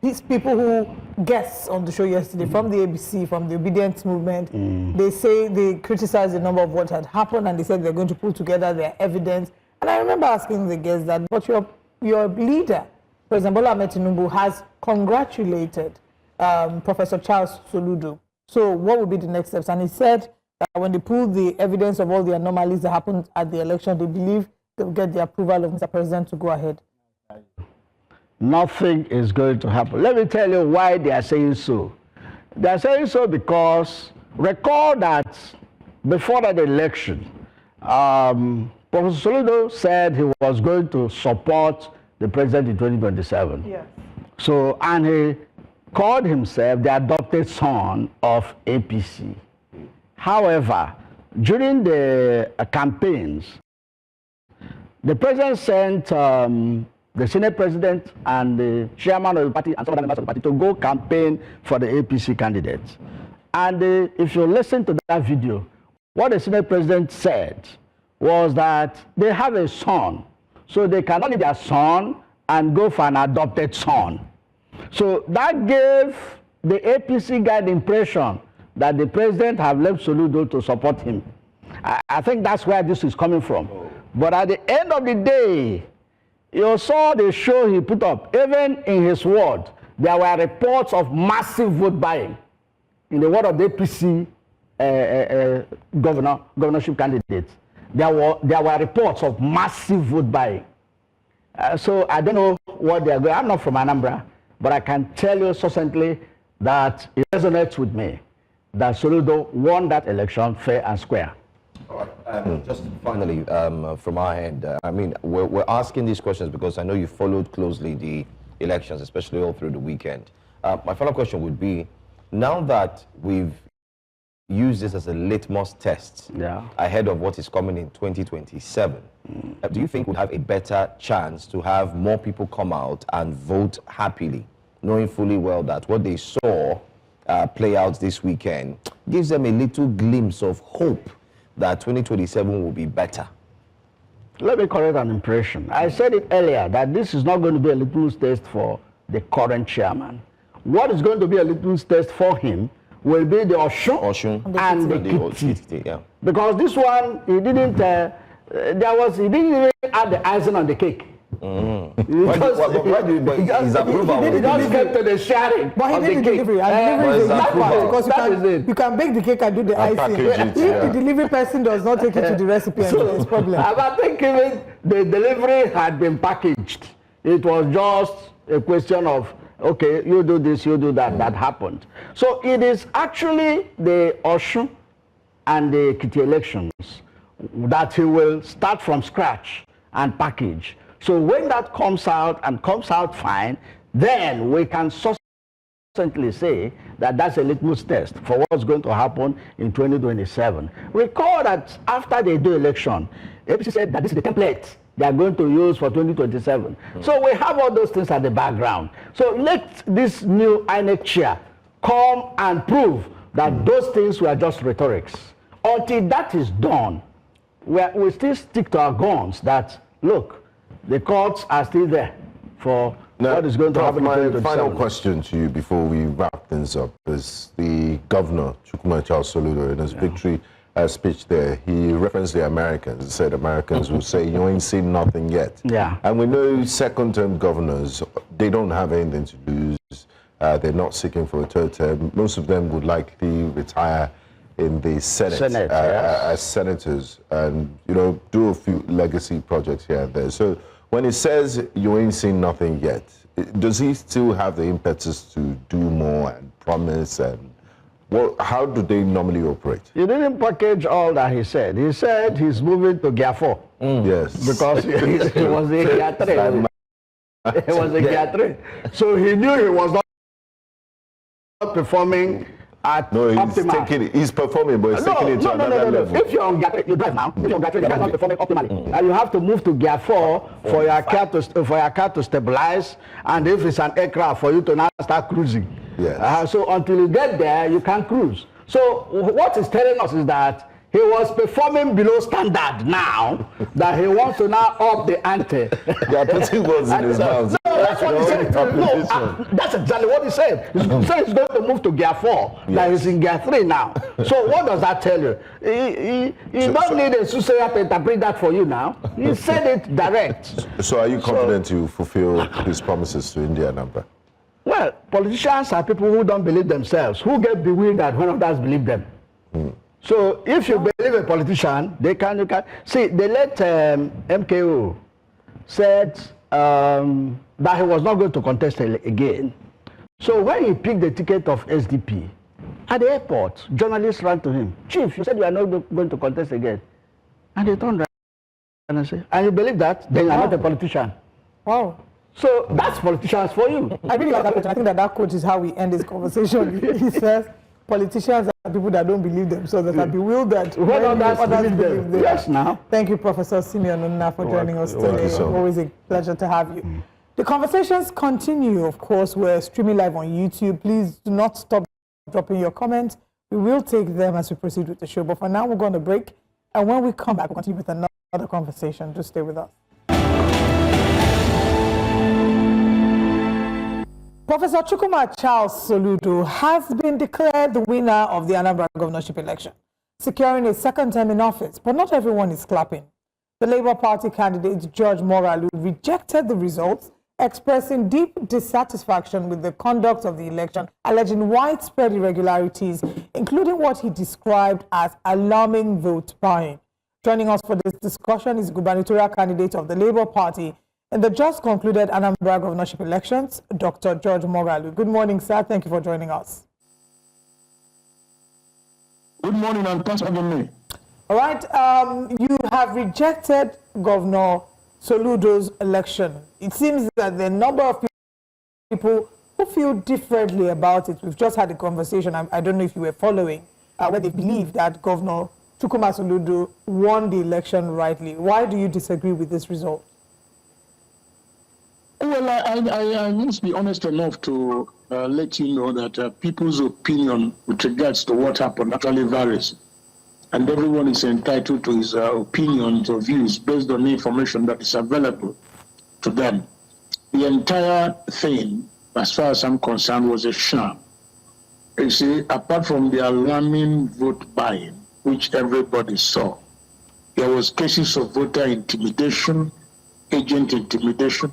Speaker 1: these people who guests on the show yesterday from the ABC, from the obedience movement. They say they criticized the number of what had happened, and they said they're going to pull together their evidence. And I remember asking the guests that, but your leader, President Bola Ahmed Tinubu, has congratulated Professor Charles Soludo. So what would be the next steps? And he said that when they pull the evidence of all the anomalies that happened at the election, they believe they'll get the approval of Mr. President to go ahead.
Speaker 7: Nothing is going to happen. Let me tell you why they are saying so. They are saying so because, recall that before that election, Professor Soludo said he was going to support the president in 2027. Yeah. So, and he called himself the adopted son of APC. However, during the campaigns, the president sent the Senate President and the chairman of the party and some other members of the party to go campaign for the APC candidates. And if you listen to that video, what the Senate President said was that they have a son, so they cannot leave their son and go for an adopted son. So that gave the APC guy the impression that the president have left Soludo to support him. I think that's where this is coming from. But at the end of the day, you saw the show he put up. Even in his ward, there were reports of massive vote buying. In the word of the APC governorship candidates, there were reports of massive vote buying. So I don't know what they are going. I'm not from Anambra, but I can tell you succinctly that it resonates with me that Soludo won that election fair and square.
Speaker 2: All right. Just finally, from our end, I mean, we're asking these questions because I know you followed closely the elections, especially all through the weekend. My follow-up question would be, now that we've used this as a litmus test ahead of what is coming in 2027, do you think we'll have a better chance to have more people come out and vote happily, knowing fully well that what they saw play out this weekend gives them a little glimpse of hope that 2027 will be better?
Speaker 7: Let me correct an impression. I said it earlier that this is not going to be a litmus test for the current chairman. What is going to be a litmus test for him will be the Osun and the Kiti. Because this one, he didn't, he didn't even add the icing on the cake.
Speaker 2: His approval.
Speaker 7: He just get to the sharing.
Speaker 1: But he did the delivery. And delivery is that part because you can bake the cake and do the icing. If the delivery person does not take it to the recipient, there's a problem.
Speaker 7: I think even the delivery had been packaged. It was just a question of, okay, you do this, you do that. That happened. So it is actually the Osun and the Ekiti elections that he will start from scratch and package. So when that comes out and comes out fine, then we can succinctly say that that's a litmus test for what's going to happen in 2027. Recall that after the do election, APC said that this is the template they are going to use for 2027. So we have all those things at the background. So let this new INEC chair come and prove that those things were just rhetorics. Until that is done, we still stick to our guns that, look, the courts are still there for what is going to happen.
Speaker 3: My final question to you before we wrap things up is the governor, Chukwuma Charles Soludo, in his victory speech there, he referenced the Americans. He said Americans will say, you ain't seen nothing yet. And we know second-term governors, they don't have anything to lose. They're not seeking for a third term. Most of them would likely retire in the Senate as senators and, you know, do a few legacy projects here and there. So when he says you ain't seen nothing yet, does he still have the impetus to do more and promise? And how do they normally operate?
Speaker 7: He didn't package all that he said. He said he's moving to Gear 4.
Speaker 3: Yes.
Speaker 7: Because he was in Gear 3. He was in Gear 3. So he knew he was not performing at optimal.
Speaker 3: He's performing, but he's taking it to another level.
Speaker 7: If you're on Gear 3, you drive now. If you're on Gear 3, you're not performing optimally. And you have to move to Gear 4 for your car to stabilize, and if it's an aircraft, for you to now start cruising.
Speaker 3: Yes.
Speaker 7: So until you get there, you can't cruise. So what he's telling us is that he was performing below standard now, that he wants to now up the ante.
Speaker 3: Yeah, putting words in his mouth.
Speaker 7: No, that's what he said. That's exactly what he said. He said he's going to move to Gear 4, that he's in Gear 3 now. So what does that tell you? You don't need a soothsayer to interpret that for you now. He said it direct.
Speaker 3: So are you confident to fulfill his promises to India and Anambra?
Speaker 7: Well, politicians are people who don't believe themselves, who get bewildered when others believe them. So if you believe a politician, you can. See, they let MKO said that he was not going to contest again. So when he picked the ticket of SDP, at the airport, journalists ran to him. Chief, you said you are not going to contest again. And he turned around and said, and you believe that? Then you are not a politician.
Speaker 1: Wow.
Speaker 7: So that's politicians for you.
Speaker 1: I really like that quote. I think that quote is how we end this conversation. He says, politicians are people that don't believe themselves, that are bewildered when others believe them.
Speaker 7: Yes, now.
Speaker 1: Thank you, Professor Simeon Onuna, for joining us today.
Speaker 3: Thank you, sir.
Speaker 1: Always a pleasure to have you. The conversations continue, of course. We're streaming live on YouTube. Please do not stop dropping your comments. We will take them as we proceed with the show. But for now, we're going to break. And when we come back, we'll continue with another conversation. Just stay with us. Professor Chukwuma Charles Soludo has been declared the winner of the Anambra governorship election, securing a second term in office. But not everyone is clapping. The Labour Party candidate, George Moralu, rejected the results, expressing deep dissatisfaction with the conduct of the election, alleging widespread irregularities, including what he described as alarming vote buying. Joining us for this discussion is gubernatorial candidate of the Labour Party in the just concluded Anambra governorship elections, Dr. George Moralu. Good morning, sir. Thank you for joining us.
Speaker 8: Good morning, and thanks for having me.
Speaker 1: All right. You have rejected Governor Soludo's election. It seems that the number of people who feel differently about it, we've just had a conversation, I don't know if you were following, where they believe that Governor Chukwuma Soludo won the election rightly. Why do you disagree with this result?
Speaker 8: Well, I must be honest enough to let you know that people's opinion with regards to what happened actually varies. And everyone is entitled to his opinions or views based on the information that is available to them. The entire thing, as far as I'm concerned, was a sham. You see, apart from the alarming vote buying, which everybody saw, there was cases of voter intimidation, agent intimidation.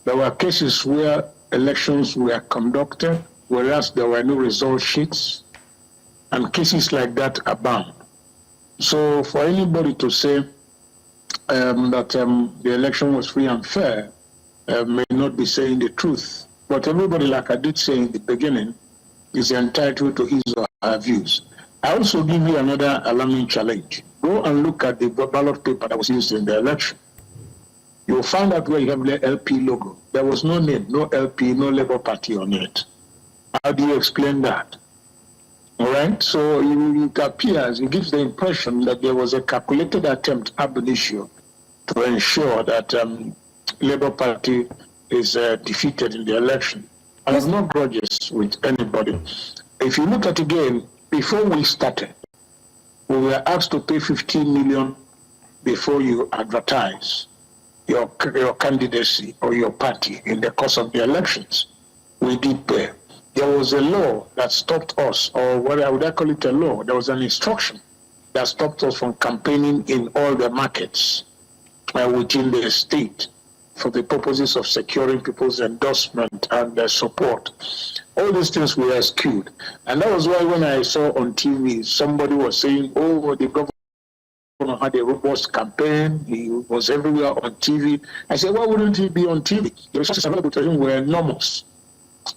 Speaker 8: There were cases where elections were conducted, whereas there were no result sheets, and cases like that abound. So for anybody to say that the election was free and fair may not be saying the truth. But everybody, like I did say in the beginning, is entitled to his or her views. I also give you another alarming challenge. Go and look at the ballot paper that was used in the election. You'll find out where you have the LP logo. There was no name, no LP, no Labour Party on it. How do you explain that? All right, so it appears, it gives the impression that there was a calculated attempt ab initio to ensure that Labour Party is defeated in the election. I have no grudges with anybody. If you look at it again, before we started, we were asked to pay 15 million before you advertise your candidacy or your party in the course of the elections. We did pay. There was a law that stopped us, or what would I call it a law? There was an instruction that stopped us from campaigning in all the markets within the state for the purposes of securing people's endorsement and their support. All these things were skewed. And that was why when I saw on TV, somebody was saying, oh, the government had a robust campaign, he was everywhere on TV. I said, why wouldn't he be on TV? The resources available to him were enormous.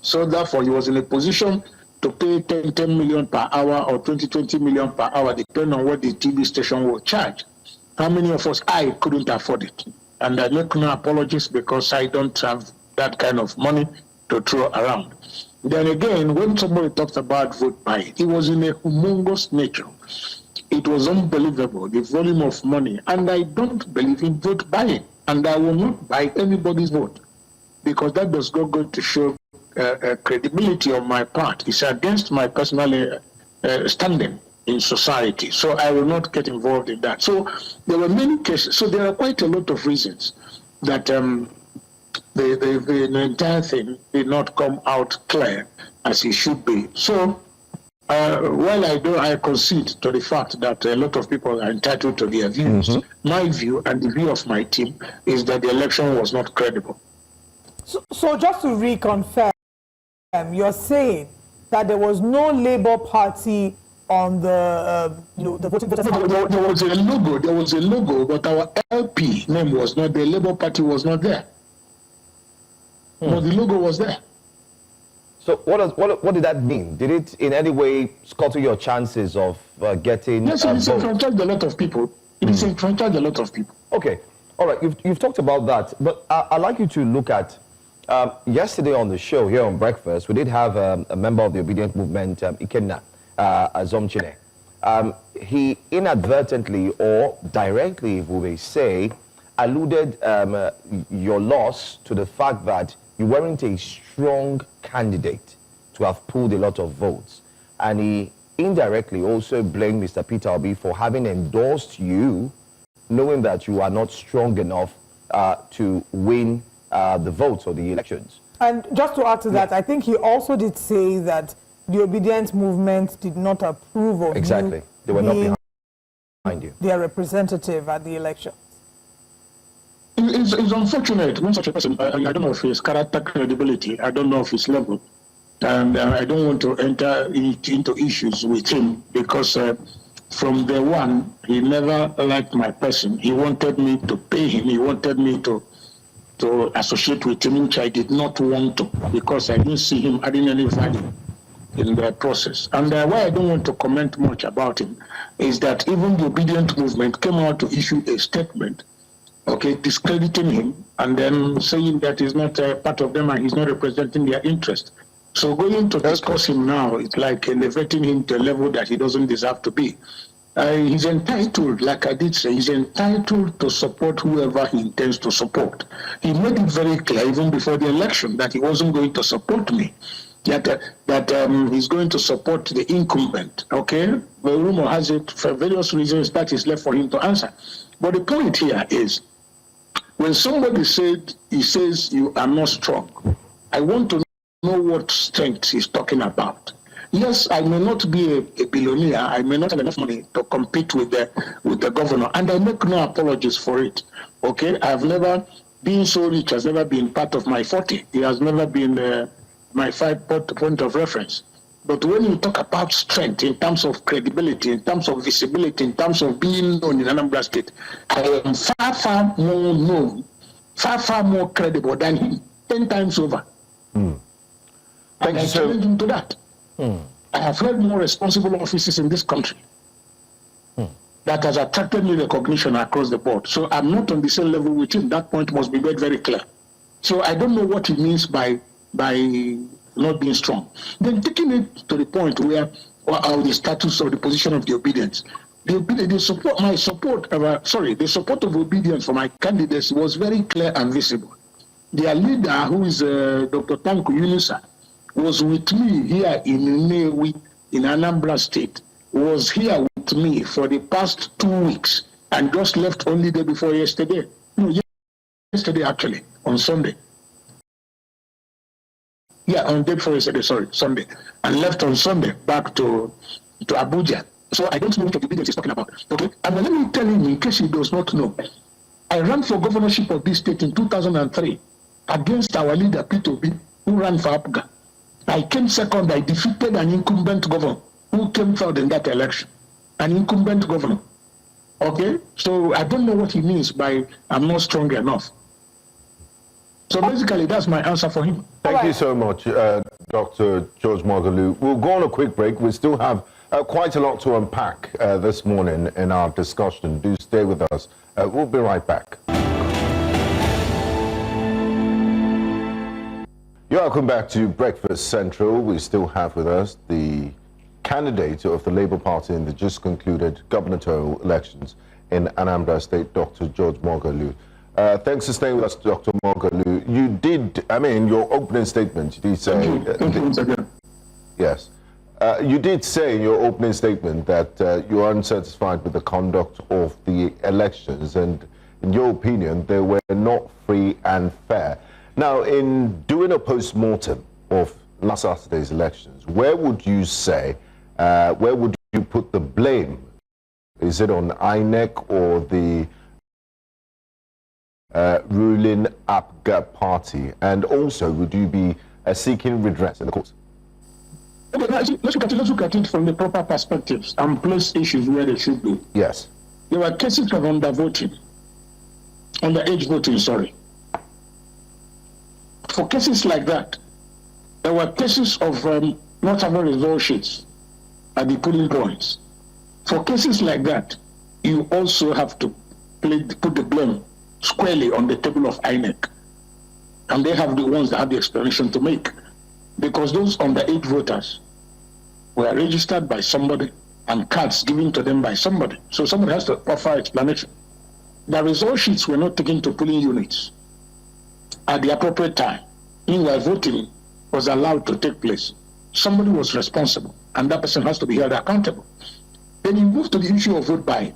Speaker 8: So therefore, he was in a position to pay 10 million per hour or 20 million per hour, depending on what the TV station will charge. How many of us, I couldn't afford it. And I make no apologies because I don't have that kind of money to throw around. Then again, when somebody talks about vote buying, it was in a humongous nature. It was unbelievable, the volume of money. And I don't believe in vote buying. And I will not buy anybody's vote, because that does not go to show credibility on my part. It's against my personal standing in society. So I will not get involved in that. So there were many cases. So there are quite a lot of reasons that the entire thing did not come out clear as it should be. So while I concede to the fact that a lot of people are entitled to their views, my view and the view of my team is that the election was not credible.
Speaker 1: So just to reconfirm, you're saying that there was no Labour Party on the voting voters.
Speaker 8: There was a logo, but our LP name was not there. Labour Party was not there. No, the logo was there.
Speaker 2: So what did that mean? Did it in any way scuttle your chances of getting
Speaker 8: Yes, it disenfranchised a lot of people. It disenfranchised a lot of people.
Speaker 2: Okay, all right, you've talked about that, but I'd like you to look at Yesterday on the show here on Breakfast, we did have a member of the Obedient Movement, Ekweremadu, Azomchine. He inadvertently or directly, we may say, alluded your loss to the fact that you weren't a strong candidate to have pulled a lot of votes. And he indirectly also blamed Mr. Peter Obi for having endorsed you, knowing that you are not strong enough to win the votes or the elections. And
Speaker 1: just to add to that, I think he also did say that the Obedient Movement did not approve of
Speaker 2: exactly. They were not behind you.
Speaker 1: Their representative at the election.
Speaker 8: It's unfortunate when such a person, I don't know if his character, credibility, I don't know if his level, and I don't want to enter into issues with him because from day one, he never liked my person. He wanted me to pay him. He wanted me to associate with him, which I did not want to because I didn't see him adding any value in the process. And why I don't want to comment much about him is that even the Obedient Movement came out to issue a statement, okay, discrediting him and then saying that he's not part of them and he's not representing their interest. So going to discuss him now, it's like elevating him to a level that he doesn't deserve to be. He's entitled, like I did say, he's entitled to support whoever he intends to support. He made it very clear even before the election that he wasn't going to support me, that he's going to support the incumbent, okay? The rumor has it for various reasons that is left for him to answer. But the point here is, when somebody says you are not strong, I want to know what strength he's talking about. Yes, I may not be a billionaire. I may not have enough money to compete with the governor, and I make no apologies for it. Okay, I've never been so rich. Has never been part of my forte. It has never been my point of reference. But when you talk about strength in terms of credibility, in terms of visibility, in terms of being known in Anambra State, I am far more known, far more credible than him, 10 times over.
Speaker 3: Thank
Speaker 8: you, sir. I challenge him to that. I have held more responsible offices in this country. That has attracted me recognition across the board. So I'm not on the same level with him. That point must be made very clear. So I don't know what he means by not being strong. Then taking it to the point where the status or the position of the obedience. The support of obedience for my candidates was very clear and visible. Their leader, who is Dr. Tanko Yunusa, was with me here in Nnewi, in Anambra State, was here with me for the past 2 weeks and just left only day before yesterday. No, yesterday actually, on Sunday. Yeah, on day before yesterday, Sunday. And left on Sunday back to Abuja. So I don't know what the obedience is talking about. Okay? And let me tell him, in case he does not know, I ran for governorship of this state in 2003 against our leader, Peter Obi, who ran for APGA. I came second. I defeated an incumbent governor who came third in that election. An incumbent governor. Okay? So I don't know what he means by I'm not strong enough. So basically, that's my answer for him.
Speaker 3: Thank you so much, Dr. George Moghalu. We'll go on a quick break. We still have quite a lot to unpack this morning in our discussion. Do stay with us. We'll be right back. You're welcome back to Breakfast Central. We still have with us the candidate of the Labour Party in the just concluded gubernatorial elections in Anambra State, Dr. George Moghalu. Thanks for staying with us, Dr. Moghalu. You did, your opening statement, you did say...
Speaker 8: Thank you once again.
Speaker 3: Yes. You did say in your opening statement that you are unsatisfied with the conduct of the elections, and in your opinion, they were not free and fair. Now, in doing a post-mortem of last Saturday's elections, where would you say, where would you put the blame? Is it on INEC or the ruling APGA party? And also, would you be seeking redress in the courts?
Speaker 8: Okay, let's look at it from the proper perspectives and place issues where they should be.
Speaker 3: Yes.
Speaker 8: There were cases of underage voting, sorry. For cases like that, there were cases of not having result sheets at the polling points. For cases like that, you also have to put the blame squarely on the table of INEC. And they have the ones that have the explanation to make. Because those underage voters were registered by somebody and cards given to them by somebody. So somebody has to offer explanation. The result sheets were not taken to polling units at the appropriate time. Meanwhile, voting was allowed to take place. Somebody was responsible, and that person has to be held accountable. Then you move to the issue of vote buying.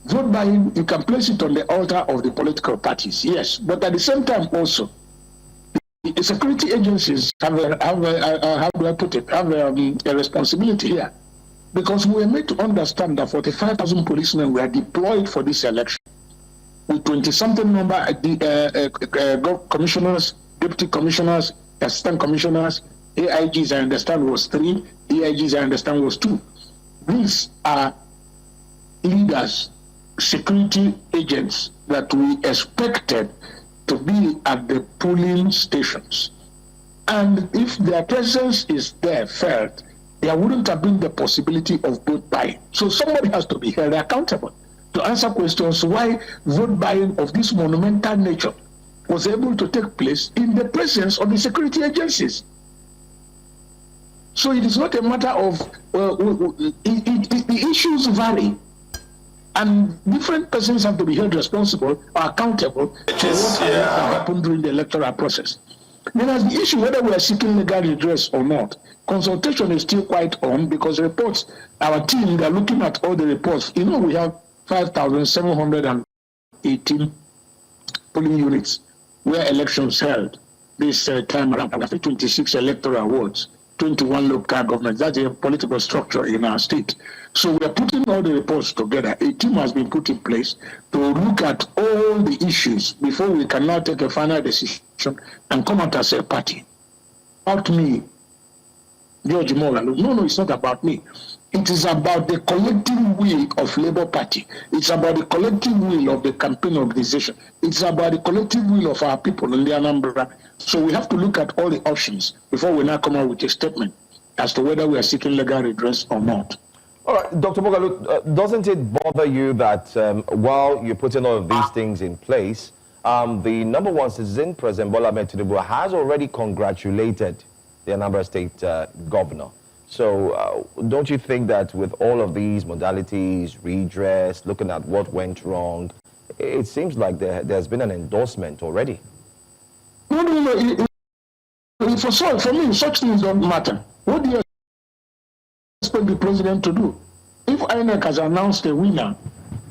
Speaker 8: Vote buying, you can place it on the altar of the political parties, yes, but at the same time also, the security agencies have a responsibility here, because we were made to understand that 45,000 policemen were deployed for this election, with 20-something number commissioners, deputy commissioners, assistant commissioners, AIGs I understand was 3, DIGs I understand was 2. These are leaders, security agents that we expected to be at the polling stations. And if their presence is there felt, there wouldn't have been the possibility of vote buying. So somebody has to be held accountable to answer questions why vote buying of this monumental nature was able to take place in the presence of the security agencies. So it is not a matter of, the issues vary, and different persons have to be held responsible or accountable for what happened during the electoral process. Then as the issue whether we are seeking legal redress or not, consultation is still quite on, because reports, our team, they're looking at all the reports. You know, we have 5,718 polling units where elections held this time around. We have 26 electoral wards, 21 local governments. That's a political structure in our state. So we are putting all the reports together. A team has been put in place to look at all the issues before we can now take a final decision and come out as a party. About me, George Morgan. No, it's not about me. It is about the collective will of Labour Party. It's about the collective will of the campaign organization. It's about the collective will of our people in the Anambra. So we have to look at all the options before we now come out with a statement as to whether we are seeking legal redress or not.
Speaker 2: All right, Dr. Mogalu, doesn't it bother you that while you're putting all of these things in place, the number one citizen, President Bola Ahmed Tinubu, has already congratulated the Anambra State governor? So don't you think that with all of these modalities, redress, looking at what went wrong, it seems like there's been an endorsement already?
Speaker 8: No. For me, such things don't matter. What do you expect the president to do? If INEC has announced a winner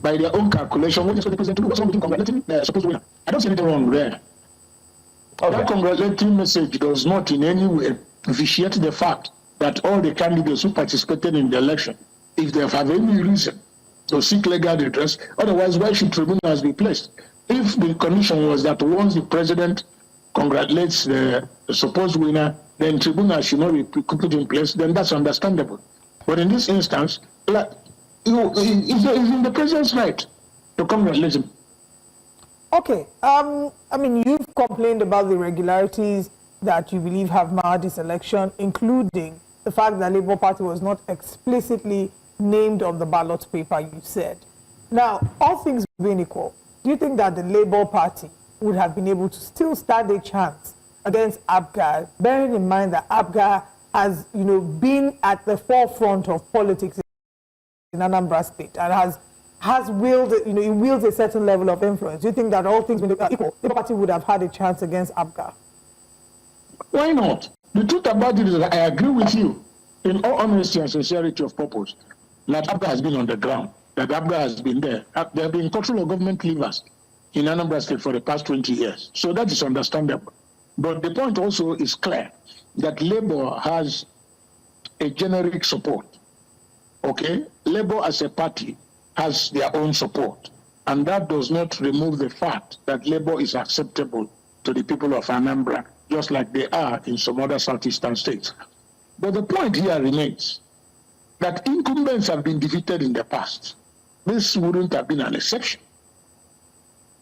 Speaker 8: by their own calculation, what do you expect the president to do? What's wrong with congratulating the supposed winner? I don't see anything wrong there. Okay. That congratulatory message does not in any way vitiate the fact that all the candidates who participated in the election, if they have any reason to seek legal redress, otherwise why should tribunals be placed? If the condition was that once the president congratulates the supposed winner, then tribunals should not be put in place, then that's understandable. But in this instance, it's in the president's right to congratulate him.
Speaker 1: Okay. I mean, you've complained about the irregularities that you believe have marred this election, including the fact that Labour Party was not explicitly named on the ballot paper, you said. Now, all things being equal, do you think that the Labour Party would have been able to still stand a chance against APGA, bearing in mind that APGA has, been at the forefront of politics in Anambra State and has wielded, it wields a certain level of influence? Do you think that all things being equal, the Labour Party would have had a chance against APGA?
Speaker 8: Why not? The truth about it is that I agree with you, in all honesty and sincerity of purpose, that APGA has been on the ground, that APGA has been there. There have been cultural government levers in Anambra State for the past 20 years. So that is understandable. But the point also is clear, that Labour has a generic support. Okay? Labour as a party has their own support. And that does not remove the fact that Labour is acceptable to the people of Anambra, just like they are in some other southeastern states. But the point here remains that incumbents have been defeated in the past. This wouldn't have been an exception.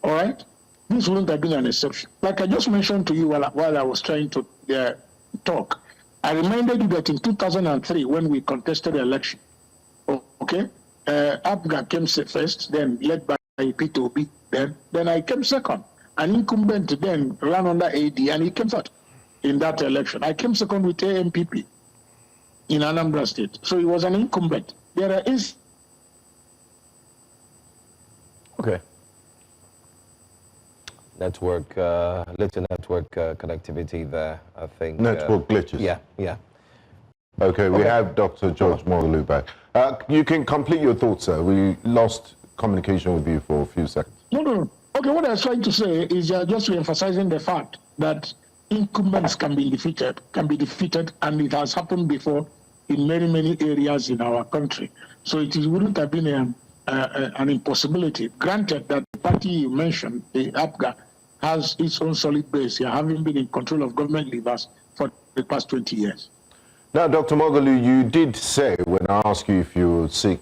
Speaker 8: All right? This wouldn't have been an exception. Like I just mentioned to you while I was trying to talk, I reminded you that in 2003, when we contested the election, okay, APGA came first, then led by P2B, then I came second. an incumbent then ran under AD, and he came out in that election. I came second with AMPP in Anambra State. So he was an incumbent. There are
Speaker 2: Okay. Network, little network connectivity there, I think.
Speaker 3: Network glitches.
Speaker 2: Yeah.
Speaker 3: Okay, we have Dr. George Moghalu back. You can complete your thoughts, sir. We lost communication with you for a few seconds.
Speaker 8: No. Okay, what I was trying to say is just emphasizing the fact that incumbents can be defeated, and it has happened before in many, many areas in our country. So it wouldn't have been an impossibility. Granted that the party you mentioned, the APGA, has its own solid base here, having been in control of government levers for the past 20 years.
Speaker 3: Now, Dr. Moghalu, you did say, when I asked you if you would seek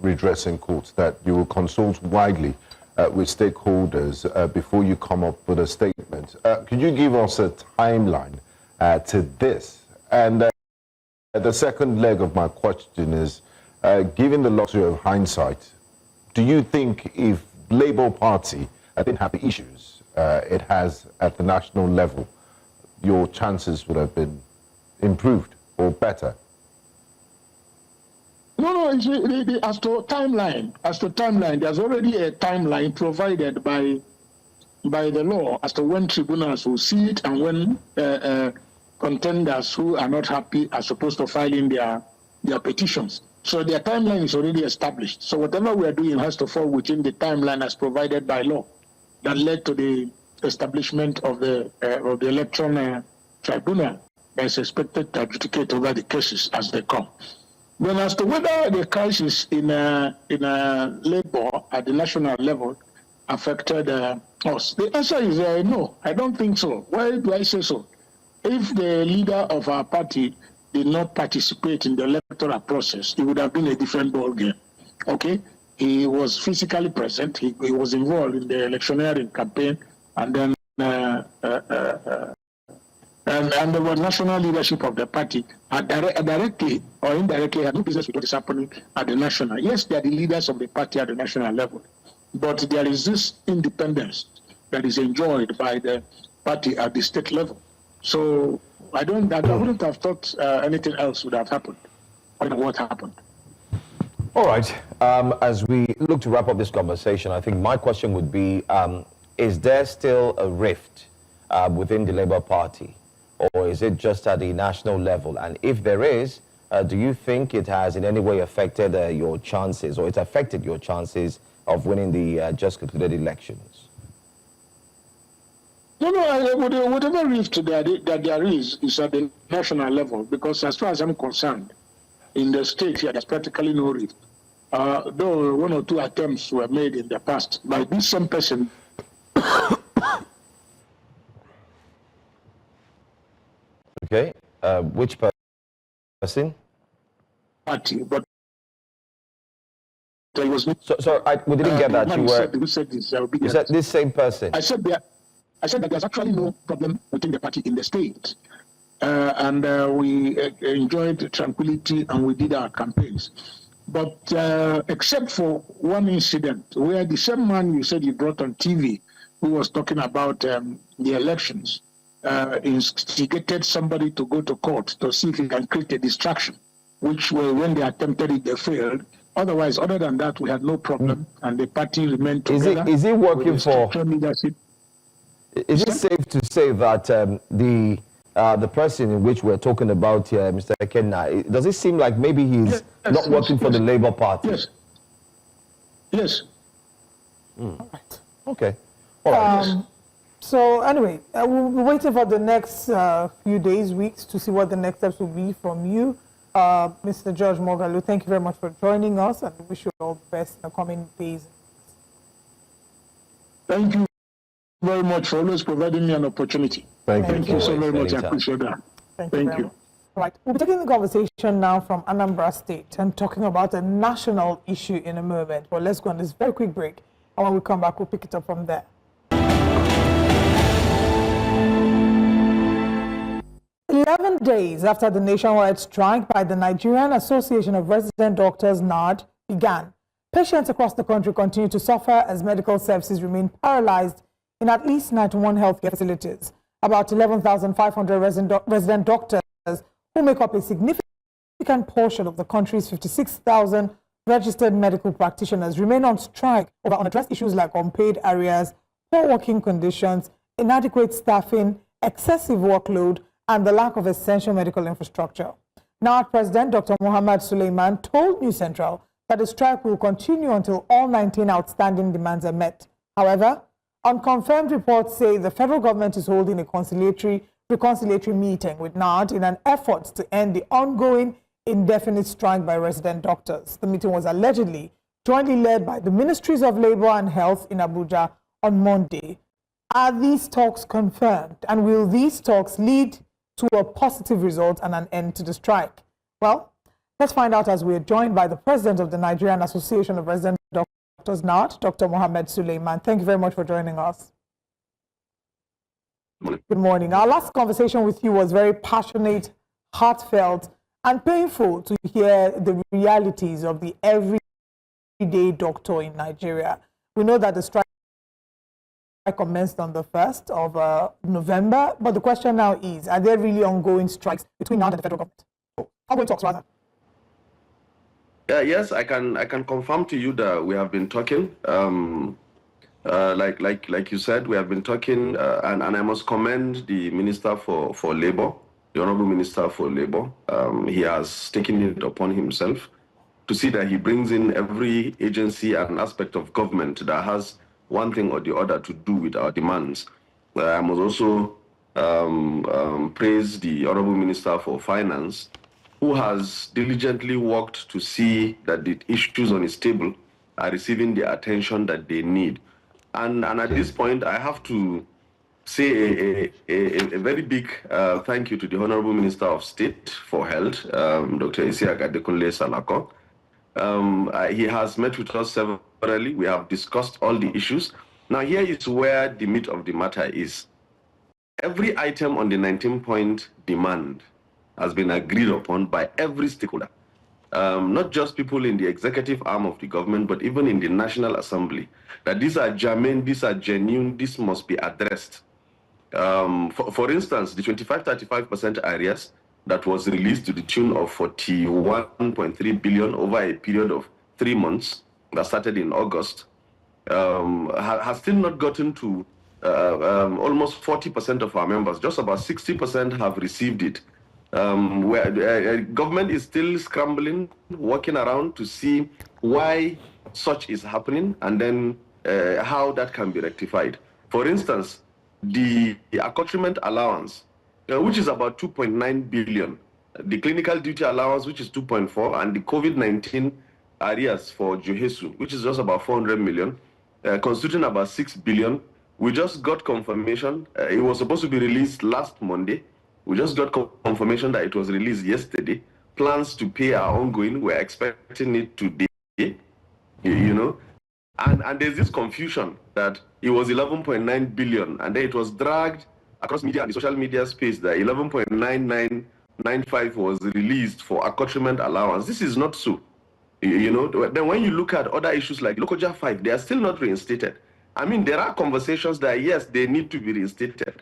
Speaker 3: redress in courts, that you will consult widely with stakeholders before you come up with a statement. Could you give us a timeline to this? And the second leg of my question is, given the luxury of hindsight, do you think if Labour Party didn't have the issues it has at the national level, your chances would have been improved or better?
Speaker 8: No, as to timeline, there's already a timeline provided by the law as to when tribunals will see it and when contenders who are not happy are supposed to file in their petitions. So their timeline is already established. So whatever we are doing has to fall within the timeline as provided by law that led to the establishment of the election tribunal that is expected to adjudicate over the cases as they come. Then as to whether the crisis in labor at the national level affected us, the answer is no, I don't think so. Why do I say so? If the leader of our party did not participate in the electoral process, it would have been a different ballgame. Okay? He was physically present, he was involved in the electioneering campaign, and then and the national leadership of the party directly or indirectly had no business with what is happening at the national. Yes, they are the leaders of the party at the national level, but there is this independence that is enjoyed by the party at the state level. So I wouldn't have thought anything else would have happened than what happened.
Speaker 2: All right. As we look to wrap up this conversation, I think my question would be, is there still a rift within the Labour Party? Or is it just at the national level? And if there is, do you think it has in any way affected your chances, or it affected your chances of winning the just concluded elections?
Speaker 8: No, whatever rift that there is at the national level, because as far as I'm concerned, in the state here, there's practically no rift. Though one or two attempts were made in the past by this same person.
Speaker 2: Okay, which person?
Speaker 8: Party, but there was no.
Speaker 2: So we didn't get that.
Speaker 8: Who said this?
Speaker 2: You said this same person.
Speaker 8: I said that there's actually no problem within the party in the state, and we enjoyed tranquility and we did our campaigns. But except for one incident where the same man you said you brought on TV, who was talking about the elections, instigated somebody to go to court to see if he can create a distraction, which when they attempted it, they failed. Otherwise, other than that, we had no problem, and the party remained together.
Speaker 2: Is it working for
Speaker 8: leadership?
Speaker 2: Is it safe to say that the person in which we're talking about here, Mr. Ekweremadu, does it seem like maybe he's not working for the Labour Party?
Speaker 8: Yes.
Speaker 2: All right. Okay. All right.
Speaker 1: So anyway, we'll be waiting for the next few days, weeks, to see what the next steps will be from you. Mr. George Moghalu, thank you very much for joining us, and we wish you all the best in the coming days.
Speaker 8: Thank you very much for always providing me an opportunity.
Speaker 3: Thank
Speaker 8: you so very much. I appreciate that. Thank you.
Speaker 1: Right. We'll be taking the conversation now from Anambra State and talking about a national issue in a moment. But let's go on this very quick break. And when we come back, we'll pick it up from there. 11 days after the nationwide strike by the Nigerian Association of Resident Doctors, NARD, began, patients across the country continue to suffer as medical services remain paralyzed in at least 91 healthcare facilities. About 11,500 resident doctors, who make up a significant portion of the country's 56,000 registered medical practitioners, remain on strike over unaddressed issues like unpaid arrears, poor working conditions, inadequate staffing, excessive workload, and the lack of essential medical infrastructure. Now, President Dr. Mohammed Suleiman told News Central that the strike will continue until all 19 outstanding demands are met. However, unconfirmed reports say the federal government is holding a reconciliatory meeting with NARD in an effort to end the ongoing indefinite strike by resident doctors. The meeting was allegedly jointly led by the Ministries of Labour and Health in Abuja on Monday. Are these talks confirmed, and will these talks lead to a positive result and an end to the strike? Well, let's find out as we are joined by the president of the Nigerian Association of Resident Doctors, NARD, Dr. Mohammed Suleiman. Thank you very much for joining us. Good morning. Our last conversation with you was very passionate, heartfelt, and painful to hear the realities of the everyday doctor in Nigeria. We know that the strike commenced on the 1st of November, but the question now is, are there really ongoing strikes between NARD and the federal government? Ongoing talks, rather.
Speaker 9: Yes, I can confirm to you that we have been talking. Like you said, we have been talking, and I must commend the Minister for Labour, the Honourable Minister for Labour. He has taken it upon himself to see that he brings in every agency and aspect of government that has one thing or the other to do with our demands. I must also praise the Honourable Minister for Finance, who has diligently worked to see that the issues on his table are receiving the attention that they need. And at this point, I have to say a very big thank you to the Honorable Minister of State for Health, Dr. Isiaka Adekunle Salako. He has met with us severally. We have discussed all the issues. Now, here is where the meat of the matter is. Every item on the 19-point demand has been agreed upon by every stakeholder, not just people in the executive arm of the government, but even in the National Assembly, that these are germane, these are genuine, this must be addressed. For instance, the 25-35% arrears that was released to the tune of 41.3 billion over a period of 3 months that started in August, has still not gotten to almost 40% of our members. Just about 60% have received it. Where government is still scrambling, working around to see why such is happening and then how that can be rectified. For instance, the accoutrement allowance, which is about 2.9 billion, the clinical duty allowance, which is 2.4, and the COVID-19 arrears for Juhesu, which is just about 400 million, constituting about 6 billion. We just got confirmation. It was supposed to be released last Monday. We just got confirmation that it was released yesterday. Plans to pay are ongoing. We're expecting it today, you know. And there's this confusion that it was 11.9 billion, and then it was dragged across media and the social media space that 11.9995 was released for accoutrement allowance. This is not so. You know, then when you look at other issues like Lokoja 5, they are still not reinstated. I mean, there are conversations that, yes, they need to be reinstated.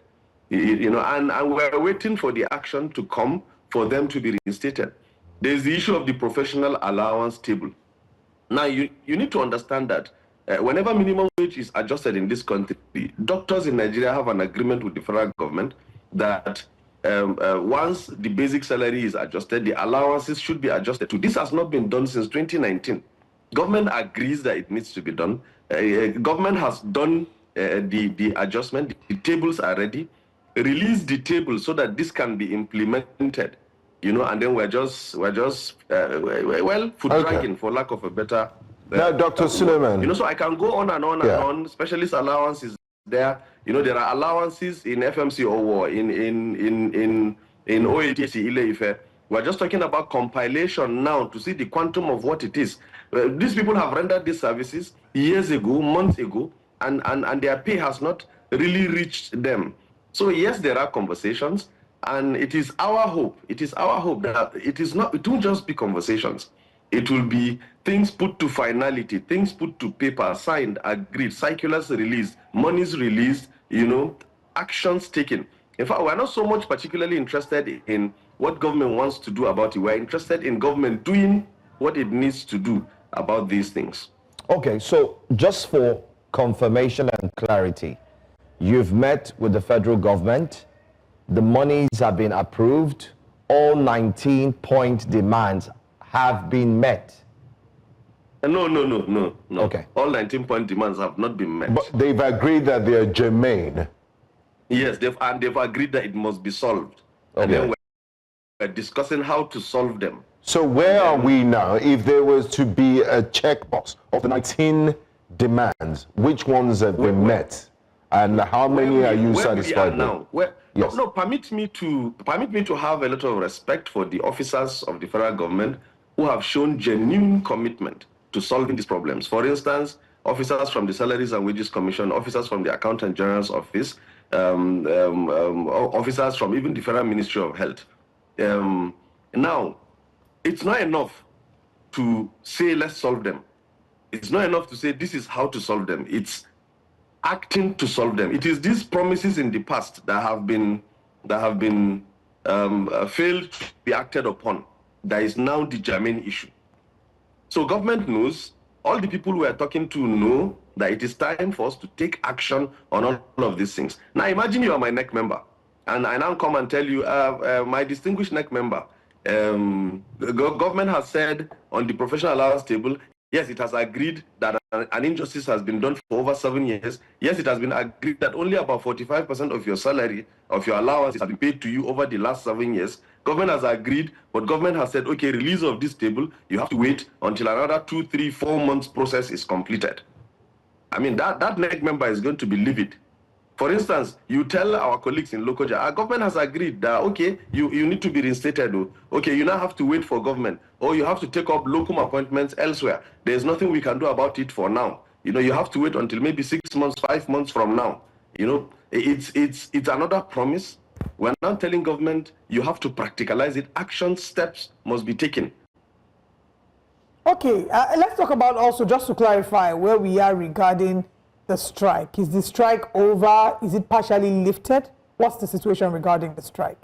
Speaker 9: You know, and we're waiting for the action to come for them to be reinstated. There's the issue of the professional allowance table. Now, you need to understand that whenever minimum wage is adjusted in this country, doctors in Nigeria have an agreement with the federal government that once the basic salary is adjusted, the allowances should be adjusted to. This has not been done since 2019. Government agrees that it needs to be done. Government has done the adjustment. The tables are ready. Release the table so that this can be implemented, you know, and then we're just foot dragging, for lack of a better.
Speaker 3: Now, Dr. Suleiman,
Speaker 9: you know, so I can go on and on and on. Specialist allowances there. You know, there are allowances in FMC or in OATC Ile-Ife. We're just talking about compilation now to see the quantum of what it is. These people have rendered these services years ago, months ago, and their pay has not really reached them. So yes, there are conversations, and it is our hope. It is our hope that it won't just be conversations. It will be things put to finality, things put to paper, signed, agreed, circulars released, monies released, actions taken. In fact, we're not so much particularly interested in what government wants to do about it. We're interested in government doing what it needs to do about these things.
Speaker 2: Okay, so just for confirmation and clarity, you've met with the federal government, the monies have been approved, all 19-point demands have been met.
Speaker 9: No.
Speaker 2: Okay.
Speaker 9: All 19-point demands have not been met.
Speaker 3: But they've agreed that they are germane.
Speaker 9: Yes, they've agreed that it must be solved.
Speaker 2: Okay.
Speaker 9: And then we're discussing how to solve them.
Speaker 3: So where are we now? If there was to be a checkbox of the 19 demands, which ones have been met? And how many are you satisfied with?
Speaker 9: Yes. No, permit me to have a little respect for the officers of the federal government who have shown genuine commitment to solving these problems. For instance, officers from the Salaries and Wages Commission, officers from the Accountant General's Office, officers from even the Federal Ministry of Health. Now, it's not enough to say, let's solve them. It's not enough to say, this is how to solve them. It's acting to solve them. It is these promises in the past that have been failed to be acted upon that is now the germane issue. So government knows, all the people we are talking to know that it is time for us to take action on all of these things. Now imagine you are my NEC member, and I now come and tell you, my distinguished NEC member, the government has said on the professional allowance table, yes, it has agreed that an injustice has been done for over 7 years. Yes, it has been agreed that only about 45% of your salary, of your allowance, has been paid to you over the last 7 years. Government has agreed, but government has said, okay, release of this table, you have to wait until another 2, 3, 4 months process is completed. I mean, that NEC member is going to be livid. For instance, you tell our colleagues in Lokoja, our government has agreed that, okay, you need to be reinstated. Okay, you now have to wait for government, or you have to take up locum appointments elsewhere. There's nothing we can do about it for now. You have to wait until maybe 6 months, 5 months from now. It's another promise. We're now telling government, you have to practicalize it. Action steps must be taken.
Speaker 1: Okay, let's talk about also, just to clarify, where we are regarding the strike. Is the strike over? Is it partially lifted? What's the situation regarding the strike?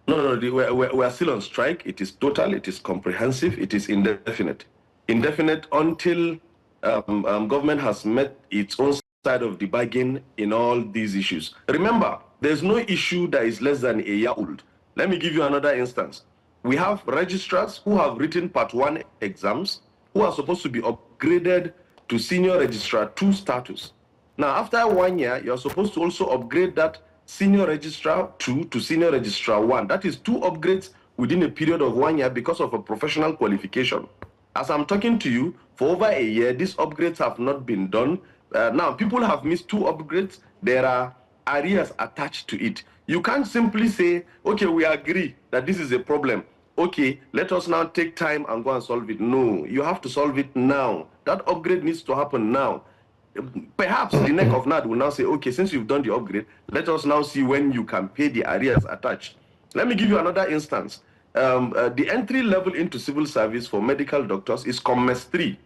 Speaker 9: No, we're still on strike. It is total, it is comprehensive, it is indefinite. Indefinite until government has met its own side of the bargain in all these issues. Remember, there's no issue that is less than a year old. Let me give you another instance. We have registrars who have written Part 1 exams who are supposed to be upgraded to Senior Registrar 2 status. Now, after 1 year, you're supposed to also upgrade that Senior Registrar 2 to Senior Registrar 1. That is 2 upgrades within a period of 1 year because of a professional qualification. As I'm talking to you, for over a year, these upgrades have not been done. Now, people have missed 2 upgrades. There are arrears attached to it. You can't simply say, okay, we agree that this is a problem. Okay, let us now take time and go and solve it. No, you have to solve it now. That upgrade needs to happen now. Perhaps the neck of NAD will now say, okay, since you've done the upgrade, let us now see when you can pay the arrears attached. Let me give you another instance. The entry level into civil service for medical doctors is COMMES 3.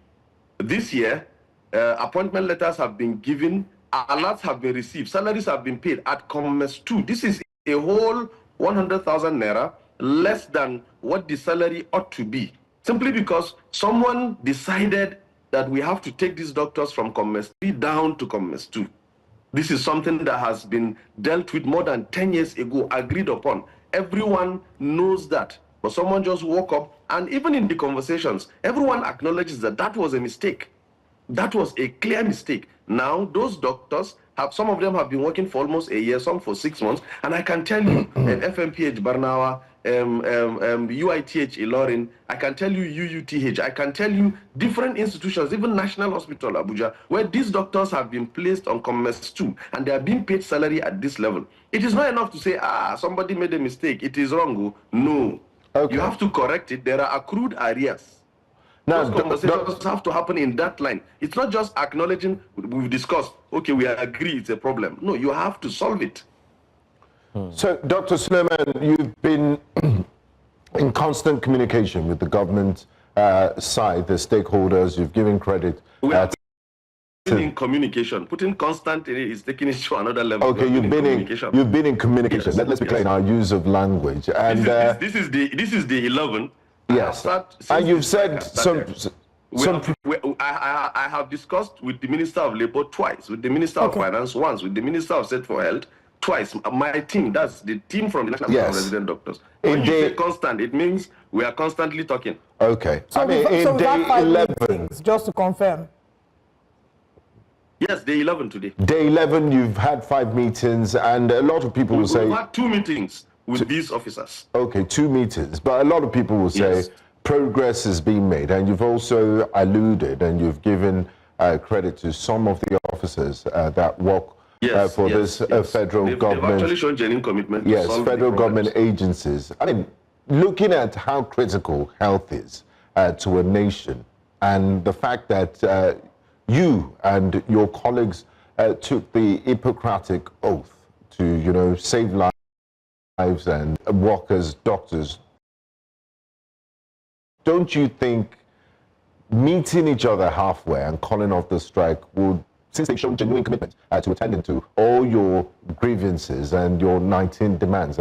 Speaker 9: This year, appointment letters have been given, alerts have been received, salaries have been paid at COMMES 2. This is a whole 100,000 naira less than what the salary ought to be, simply because someone decided that we have to take these doctors from COMMES 3 down to COMMES 2. This is something that has been dealt with more than 10 years ago, agreed upon. Everyone knows that, but someone just woke up, and even in the conversations, everyone acknowledges that that was a mistake. That was a clear mistake. Now, those doctors, some of them have been working for almost a year, some for 6 months, and I can tell you, FMPH Barnawa, UITH Ilorin, I can tell you UUTH, I can tell you different institutions, even National Hospital Abuja, where these doctors have been placed on COMMES 2 and they are being paid salary at this level. It is not enough to say, somebody made a mistake, it is wrong. No. Okay. You have to correct it. There are accrued arrears. Now, those conversations have to happen in that line. It's not just acknowledging, we've discussed, okay, we agree it's a problem. No, you have to solve it.
Speaker 3: So, Dr. Suleiman, you've been in constant communication with the government side, the stakeholders. You've given credit.
Speaker 9: We are in communication. Putting constant in it is taking it to another level.
Speaker 3: Okay, you've been in communication.
Speaker 9: Yes,
Speaker 3: Let's be clear in our use of language. And
Speaker 9: this is the 11.
Speaker 3: Yes, and you've said
Speaker 9: I have discussed with the Minister of Labour twice, with the Minister of Finance once, with the Minister of State for Health twice. My team, that's the team from the National Council of Resident Doctors. When you say constant, it means we are constantly talking.
Speaker 3: Okay.
Speaker 1: So,
Speaker 3: in day 11,
Speaker 1: meetings, just to confirm.
Speaker 9: Yes, day 11 today.
Speaker 3: Day 11, you've had 5 meetings, and a lot of people will say...
Speaker 9: We've had 2 meetings with these officers.
Speaker 3: Okay, 2 meetings. But a lot of people will say progress is being made, and you've also alluded and you've given credit to some of the officers that work for this federal government.
Speaker 9: They've actually shown genuine commitment to solve
Speaker 3: federal
Speaker 9: the
Speaker 3: government agencies. I mean, looking at how critical health is to a nation, and the fact that you and your colleagues took the Hippocratic oath to, save lives and workers, doctors, don't you think meeting each other halfway and calling off the strike would, since they've shown genuine commitment to attending to all your grievances and your 19 demands,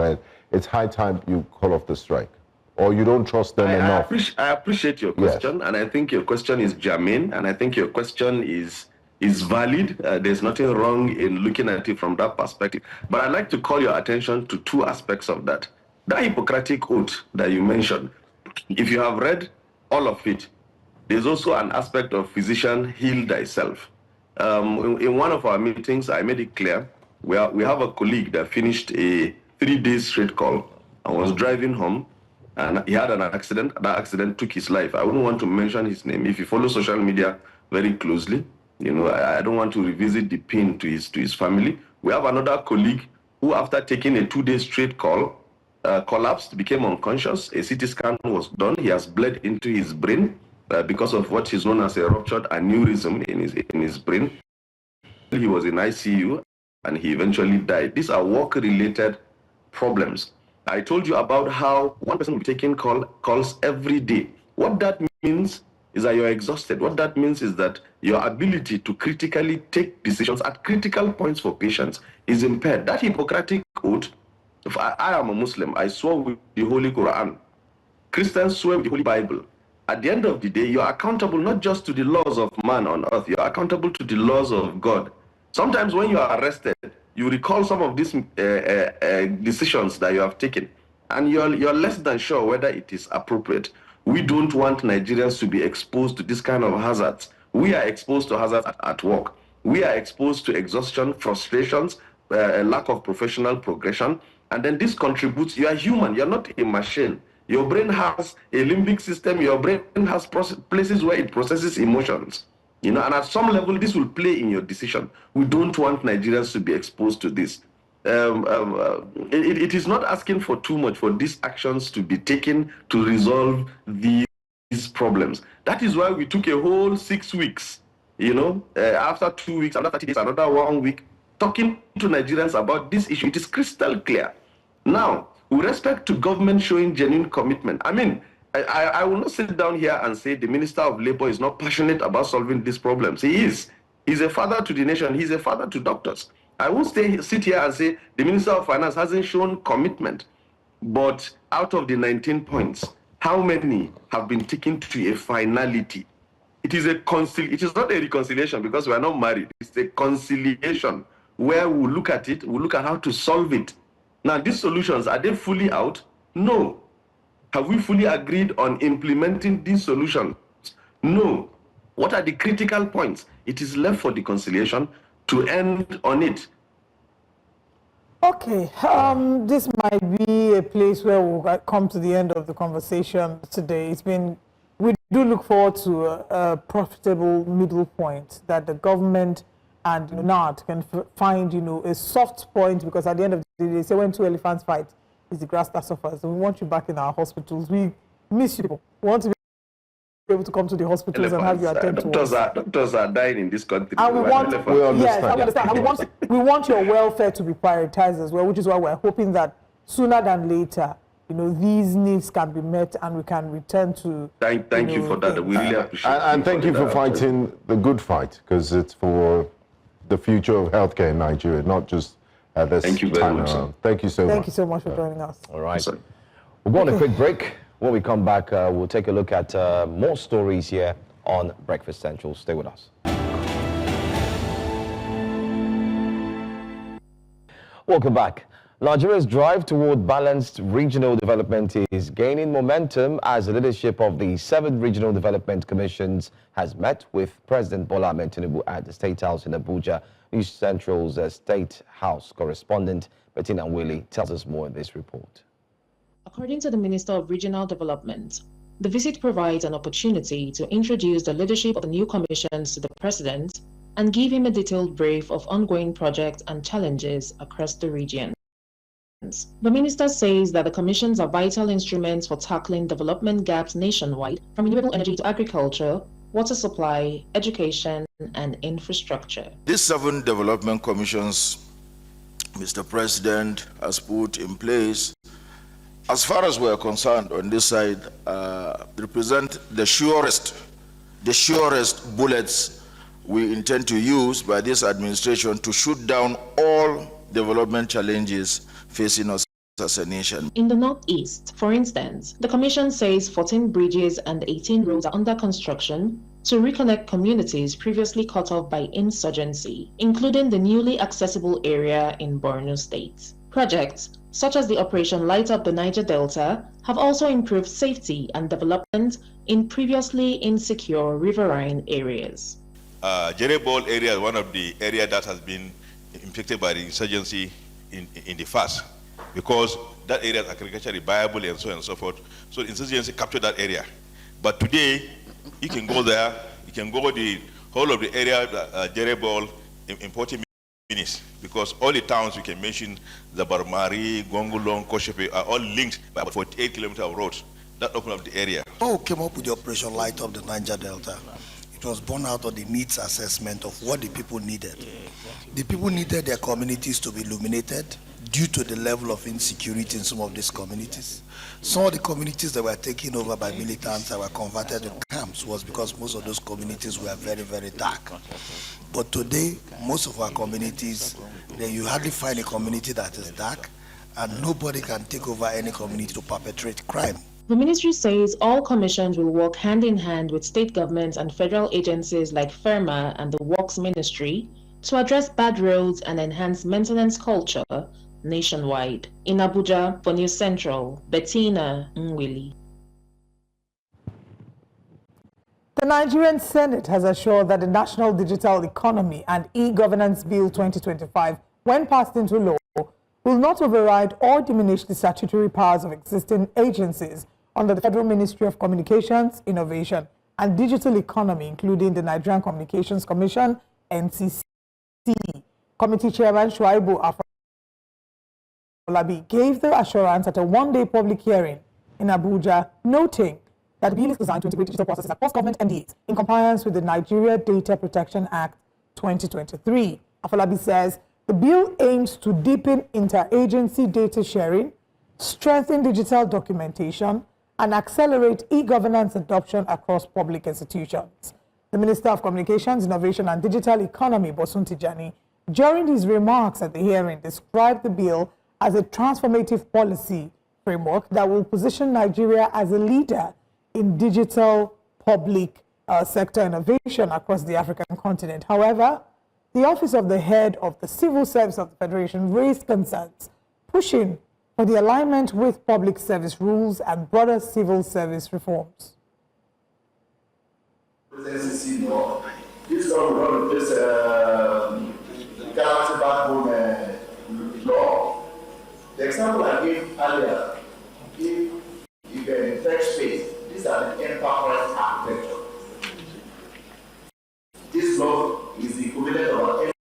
Speaker 3: it's high time you call off the strike? Or you don't trust them enough?
Speaker 9: I appreciate your question, and I think your question is germane, and I think your question is valid. There's nothing wrong in looking at it from that perspective. But I'd like to call your attention to 2 aspects of that. That Hippocratic oath that you mentioned, if you have read all of it, there's also an aspect of physician heal thyself. In one of our meetings, I made it clear, we have a colleague that finished a 3-day straight call and was driving home, and he had an accident. That accident took his life. I wouldn't want to mention his name. If you follow social media very closely, I don't want to revisit the pain to his family. We have another colleague who, after taking a 2-day straight call, collapsed, became unconscious. A CT scan was done. He has bled into his brain because of what is known as a ruptured aneurysm in his brain. He was in ICU and he eventually died. These are work-related problems. I told you about how one person will be taking calls every day. What that means is that you're exhausted. What that means is that your ability to critically take decisions at critical points for patients is impaired. That Hippocratic oath, if I am a Muslim, I swore with the Holy Quran. Christians swear with the Holy Bible. At the end of the day, you're accountable not just to the laws of man on earth, you're accountable to the laws of God. Sometimes when you are arrested, you recall some of these decisions that you have taken, and you're less than sure whether it is appropriate. We don't want Nigerians to be exposed to this kind of hazards. We are exposed to hazards at work. We are exposed to exhaustion, frustrations, a lack of professional progression, and then this contributes. You are human, you're not a machine. Your brain has a limbic system, your brain has places where it processes emotions. And at some level, this will play in your decision. We don't want Nigerians to be exposed to this. It is not asking for too much for these actions to be taken to resolve these problems. That is why we took a whole 6 weeks, after 2 weeks, another 30 days, another 1 week, talking to Nigerians about this issue. It is crystal clear. Now, with respect to government showing genuine commitment, I will not sit down here and say the Minister of Labour is not passionate about solving these problems. He is. He's a father to the nation. He's a father to doctors. I won't sit here and say the Minister of Finance hasn't shown commitment. But out of the 19 points, how many have been taken to a finality? It is not a reconciliation because we are not married. It's a conciliation where we look at it, we look at how to solve it. Now, these solutions, are they fully out? No. Have we fully agreed on implementing these solutions? No. What are the critical points? It is left for the conciliation to end on it.
Speaker 1: Okay, this might be a place where we'll come to the end of the conversation today. We do look forward to a profitable middle point that the government and NARD can find, a soft point, because at the end of the day, they say when 2 elephants fight, it's the grass that suffers. So we want you back in our hospitals. We miss you people. We want to be able to come to the hospitals and have you attend to us.
Speaker 9: Doctors are dying in this country.
Speaker 1: And we understand. And we want your welfare to be prioritized as well, which is why we're hoping that sooner than later, these needs can be met and we can return to.
Speaker 9: Thank you for that. We really appreciate it.
Speaker 3: And thank you for fighting the good fight, because it's for the future of healthcare in Nigeria, not just this
Speaker 9: Thank you very
Speaker 3: time
Speaker 9: much,
Speaker 3: around. Thank you so much.
Speaker 1: Thank you so much for joining us.
Speaker 2: All right.
Speaker 9: Sorry.
Speaker 2: We'll go on a quick break. When we come back, we'll take a look at more stories here on Breakfast Central. Stay with us. Welcome back. Nigeria's drive toward balanced regional development is gaining momentum as the leadership of the 7 regional development commissions has met with President Bola Ahmed Tinubu at the State House in Abuja. News Central's State House correspondent Bettina Willie tells us more in this report.
Speaker 10: According to the Minister of Regional Development, the visit provides an opportunity to introduce the leadership of the new commissions to the President and give him a detailed brief of ongoing projects and challenges across the region. The Minister says that the commissions are vital instruments for tackling development gaps nationwide, from renewable energy to agriculture, water supply, education, and infrastructure.
Speaker 11: These 7 development commissions Mr. President has put in place, as far as we're concerned on this side, represent the surest bullets we intend to use by this administration to shoot down all development challenges facing us as a nation.
Speaker 10: In the Northeast, for instance, the Commission says 14 bridges and 18 roads are under construction to reconnect communities previously cut off by insurgency, including the newly accessible area in Borno State. Projects such as the Operation Light Up the Niger Delta have also improved safety and development in previously insecure riverine areas.
Speaker 12: Jerebol area is one of the areas that has been infected by the insurgency in the past, because that area is agriculturally viable and so on and so forth. So the insurgency captured that area. But today, you can go there, you can go the whole of the area, Jerebol, in 40 minutes, because all the towns you can mention, Zabarmari, Gongulong, Koshepe, are all linked by about 48 kilometers of roads. That opened up the area.
Speaker 13: Who came up with the Operation Light Up the Niger Delta? It was born out of the needs assessment of what the people needed. The people needed their communities to be illuminated due to the level of insecurity in some of these communities. Some of the communities that were taken over by militants that were converted to camps was because most of those communities were very, very dark. But today, most of our communities, you hardly find a community that is dark, and nobody can take over any community to perpetrate crime.
Speaker 10: The ministry says all commissions will work hand in hand with state governments and federal agencies like FERMA and the Works Ministry to address bad roads and enhance maintenance culture nationwide. In Abuja, for News Central, Bettina Nwili.
Speaker 1: The Nigerian Senate has assured that the National Digital Economy and E-Governance Bill 2025, when passed into law, will not override or diminish the statutory powers of existing agencies under the Federal Ministry of Communications, Innovation and Digital Economy, including the Nigerian Communications Commission, NCC. Committee Chairman Shuaibu Afolabi gave the assurance at a one-day public hearing in Abuja, noting that the bill is designed to integrate digital processes across government MDAs in compliance with the Nigeria Data Protection Act 2023. Afolabi says the bill aims to deepen interagency data sharing, strengthen digital documentation, and accelerate e-governance adoption across public institutions. The Minister of Communications, Innovation and Digital Economy, Bosun Tijani, during his remarks at the hearing, described the bill as a transformative policy framework that will position Nigeria as a leader in digital public sector innovation across the African continent. However, the Office of the Head of the Civil Service of the Federation raised concerns, pushing for the alignment with public service rules and broader civil service reforms.
Speaker 14: This law, this galaxy backbone law. The example I gave earlier, if you can text space, these are the enterprise architecture. This law is the equivalent of an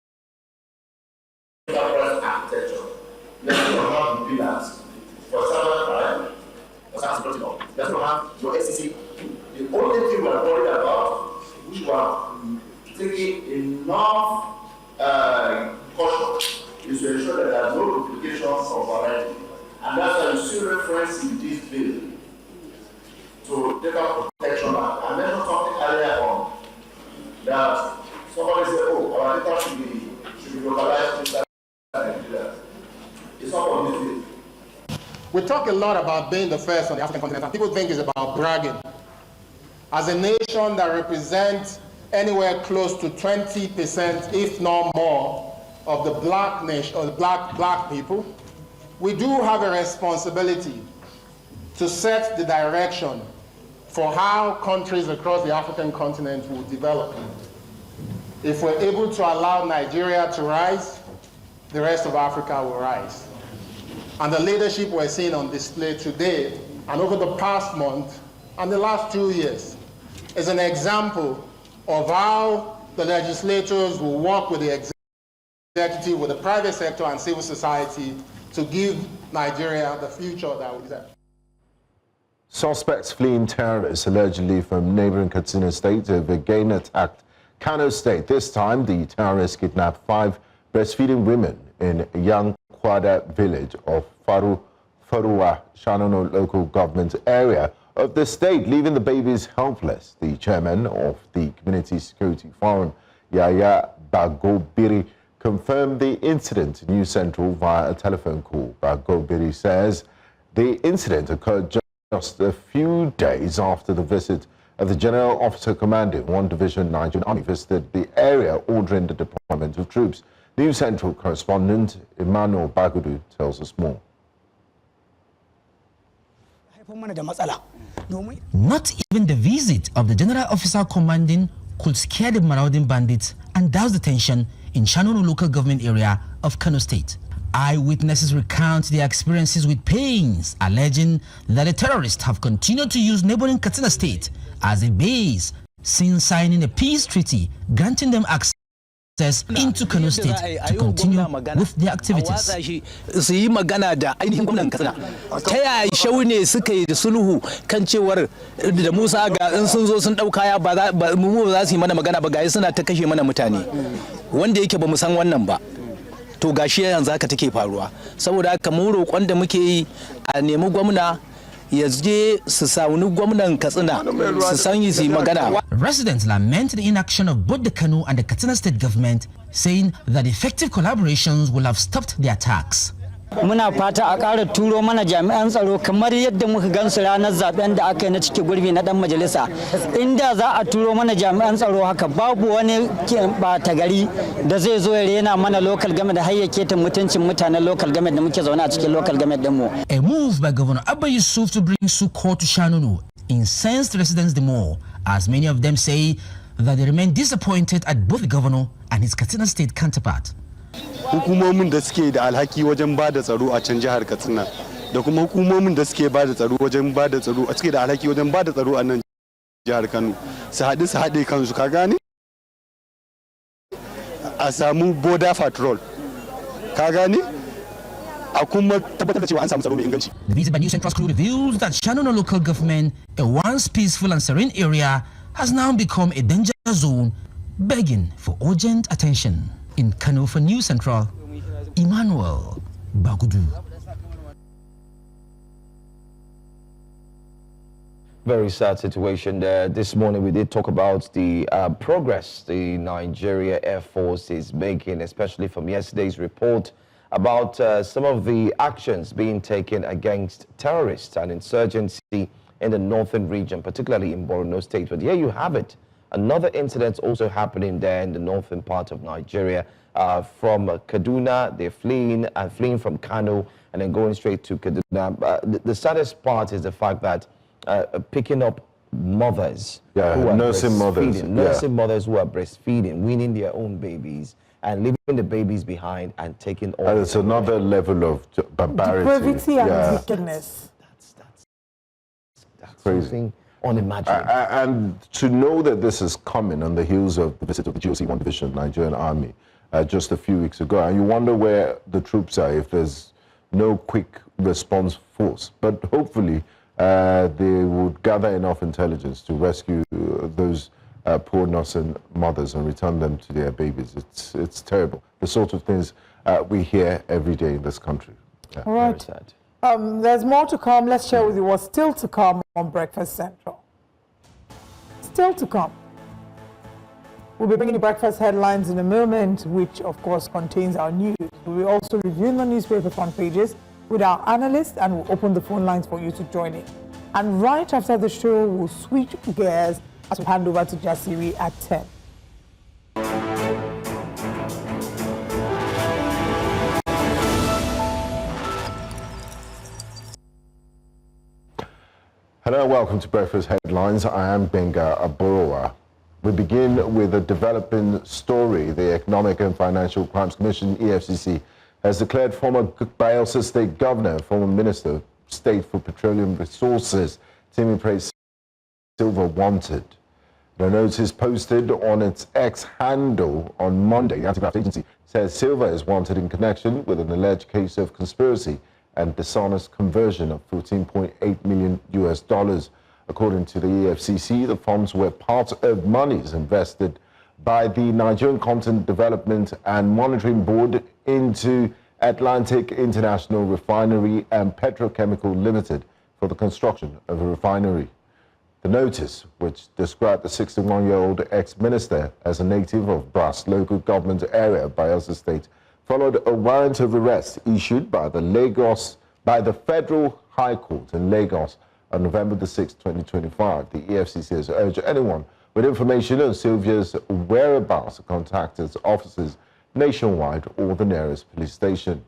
Speaker 14: enterprise architecture. Let's not have the pillars for cyber crime, for cyber security law. Let's not have your EFCC. The only thing we are worried about, which we are taking enough caution, is to ensure that there are no duplications of variety. And that's why you see reference in
Speaker 15: We talk a lot about being the first on the African continent, and people think it's about bragging. As a nation that represents anywhere close to 20%, if not more, of the black nation, or the black people, we do have a responsibility to set the direction for how countries across the African continent will develop. If we're able to allow Nigeria to rise, the rest of Africa will rise. And the leadership we're seeing on display today and over the past month and the last 2 years is an example of how the legislators will work with the executive, with the private sector and civil society to give Nigeria the future that we deserve.
Speaker 3: Suspects fleeing terrorists allegedly from neighboring Katsina State have again attacked Kano State. This time, the terrorists kidnapped 5 breastfeeding women in Yankwada village of Faruwa, Shanono local government area of the state, leaving the babies helpless. The chairman of the Community Security Forum, Yaya Bagobiri, confirmed the incident to News Central via a telephone call. Bagobiri says the incident occurred just a few days after the visit of the General Officer commanding 1 Division Nigerian Army visited the area, ordering the deployment of troops. News Central correspondent Emmanuel Bagudu tells us more.
Speaker 16: Not even the visit of the General Officer commanding could scare the marauding bandits and douse the tension in Shanono local government area of Kano State. Eyewitnesses recount their experiences with pains, alleging that the terrorists have continued to use neighboring Katsina State as a base since signing a peace treaty granting them access into Kano State to continue with their activities.
Speaker 17: To gashi yanzu haka take faruwa saboda haka mu roƙon da muke yi a nemi gwamna ya je su sauni gwamnan Katsina su san yi magana.
Speaker 16: Residents lament the inaction of both the Kano and the Katsina state government, saying that effective collaborations will have stopped the attacks.
Speaker 18: Muna fata a ƙara turo mana jami'an tsaro kamar yadda muka gansu ranar zaben da aka yi na cike gurbi na dan majalisa. Inda za a turo mana jami'an tsaro haka babu wani ɓata gari da zai zo ya rena mana local government da hayyake ta mutuncin mutanen local government da muke zaune a cikin local government din mu.
Speaker 16: A move by Governor Abba Yusuf to bring Sukkot to Shanono incensed residents the more, as many of them say that they remain disappointed at both the governor and his Katsina state counterpart.
Speaker 19: Hukumomin da suke da alhaki wajen ba da tsaro a can jihar Katsina da kuma hukumomin da suke ba da tsaro wajen ba da tsaro suke da alhaki wajen ba da tsaro a nan jihar Kano su haɗe kansu, ka gane, a samu border patrol, ka gane, a kuma tabbatar da cewa an samu tsaro mai inganci.
Speaker 16: The visit by News Central crew reveals that Shanono local government, a once peaceful and serene area, has now become a danger zone, begging for urgent attention. In Kano for News Central, Emmanuel Bagudu.
Speaker 2: Very sad situation there. This morning we did talk about the progress the Nigeria Air Force is making, especially from yesterday's report about some of the actions being taken against terrorists and insurgency in the northern region, particularly in Borno State. But here you have it. Another incident also happening there in the northern part of Nigeria. From Kaduna, they're fleeing from Kano and then going straight to Kaduna. The saddest part is the fact that picking up mothers who are nursing mothers who are breastfeeding, weaning their own babies, and leaving the babies behind and taking all.
Speaker 3: And it's another level of barbarity.
Speaker 1: Depravity and wickedness.
Speaker 2: That's crazy. Unimaginable.
Speaker 3: And to know that this is coming on the heels of the visit of the GOC 1 Division Nigerian Army just a few weeks ago, and you wonder where the troops are if there's no quick response force. But hopefully they would gather enough intelligence to rescue those poor nursing mothers and return them to their babies. It's terrible. The sort of things we hear every day in this country.
Speaker 1: Yeah. All right. Very sad. There's more to come. Let's share with you what's still to come on Breakfast Central. Still to come. We'll be bringing you breakfast headlines in a moment, which of course contains our news. We'll be also reviewing the newspaper front pages with our analysts, and we'll open the phone lines for you to join in. And right after the show, we'll switch gears as we hand over to Jasiri at 10.
Speaker 3: Hello, welcome to Breakfast Headlines. I am Benga Aborowa. We begin with a developing story. The Economic and Financial Crimes Commission, EFCC, has declared former Bayelsa State Governor, former Minister of State for Petroleum Resources, Timipre Sylva, wanted. The notice posted on its X handle on Monday, the anti-graft agency says Sylva is wanted in connection with an alleged case of conspiracy and dishonest conversion of $14.8 million. According to the EFCC, the funds were part of monies invested by the Nigerian Content Development and Monitoring Board into Atlantic International Refinery and Petrochemical Limited for the construction of a refinery. The notice, which described the 61-year-old ex-minister as a native of Brass local government area, Bayelsa State, followed a warrant of arrest issued by the Federal High Court in Lagos on November the 6th, 2025. The EFCC has urged anyone with information on Sylvia's whereabouts to contact its offices nationwide or the nearest police station.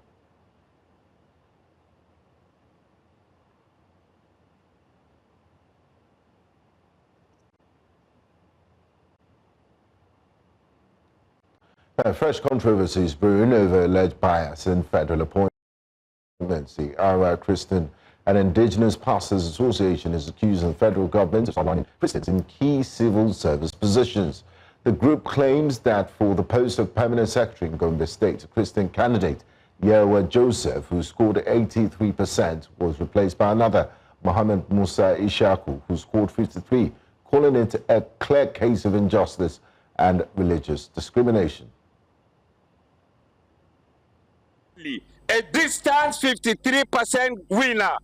Speaker 3: Fresh controversies brewing over alleged bias in federal appointments. The Ara Christian and Indigenous Pastors Association is accusing the federal government of sidelining Christians in key civil service positions. The group claims that for the post of permanent secretary in Gombe State, a Christian candidate, Yewa Joseph, who scored 83%, was replaced by another, Mohammed Musa Ishaku, who scored 53%, calling it a clear case of injustice and religious discrimination.
Speaker 20: A distant 53% winner,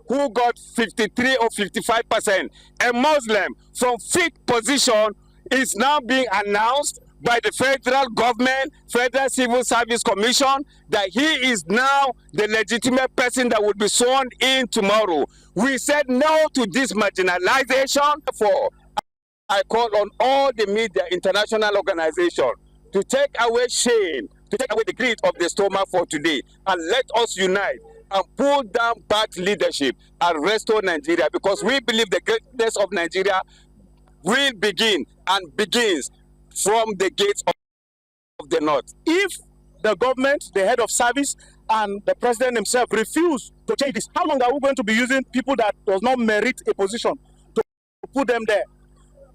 Speaker 20: who got 53 or 55%, a Muslim from 5th position is now being announced by the federal government, Federal Civil Service Commission, that he is now the legitimate person that will be sworn in tomorrow. We said no to this marginalization. I call on all the media, international organizations, to take away shame, to take away the greed of the stomach for today, and let us unite and pull down bad leadership and restore Nigeria, because we believe the greatness of Nigeria will begin and begins from the gates of the north.
Speaker 21: If the government, the head of service, and the president himself refuse to change this, how long are we going to be using people that does not merit a position to put them there?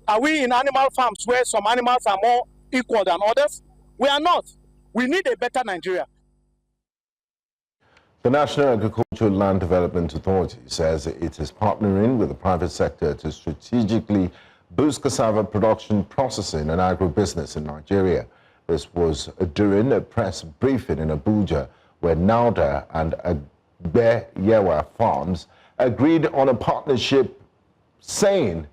Speaker 21: Are we in animal farms where some animals are more equal than others? We are not. We need a better Nigeria.
Speaker 3: The National Agricultural Land Development Authority says it is partnering with the private sector to strategically boost cassava production, processing and agribusiness in Nigeria. This was during a press briefing in Abuja, where NALDA and Agbe Yewa Farms agreed on a partnership, saying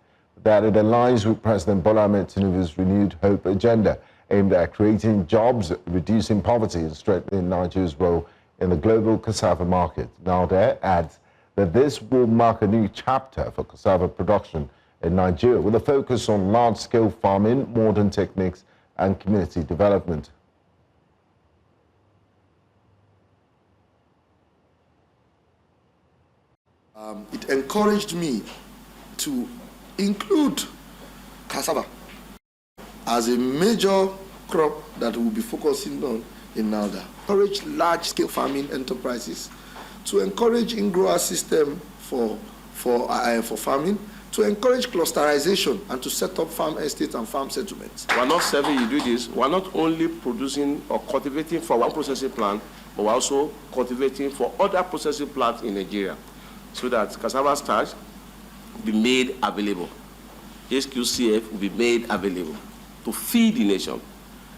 Speaker 3: that it aligns with President Bola Ahmed Tinubu's renewed hope agenda aimed at creating jobs, reducing poverty and strengthening Nigeria's role in the global cassava market. NALDA adds that this will mark a new chapter for cassava production in Nigeria, with a focus on large-scale farming, modern techniques and community development.
Speaker 13: It encouraged me to include cassava as a major crop that we'll be focusing on in NALDA. Encourage large-scale farming enterprises, to encourage in-grower system for farming, to encourage clusterization and to set up farm estates and farm settlements.
Speaker 9: We're not serving you do this. We're not only producing or cultivating for one processing plant, but we're also cultivating for other processing plants in Nigeria, so that cassava starch will be made available. HQCF will be made available to feed the nation,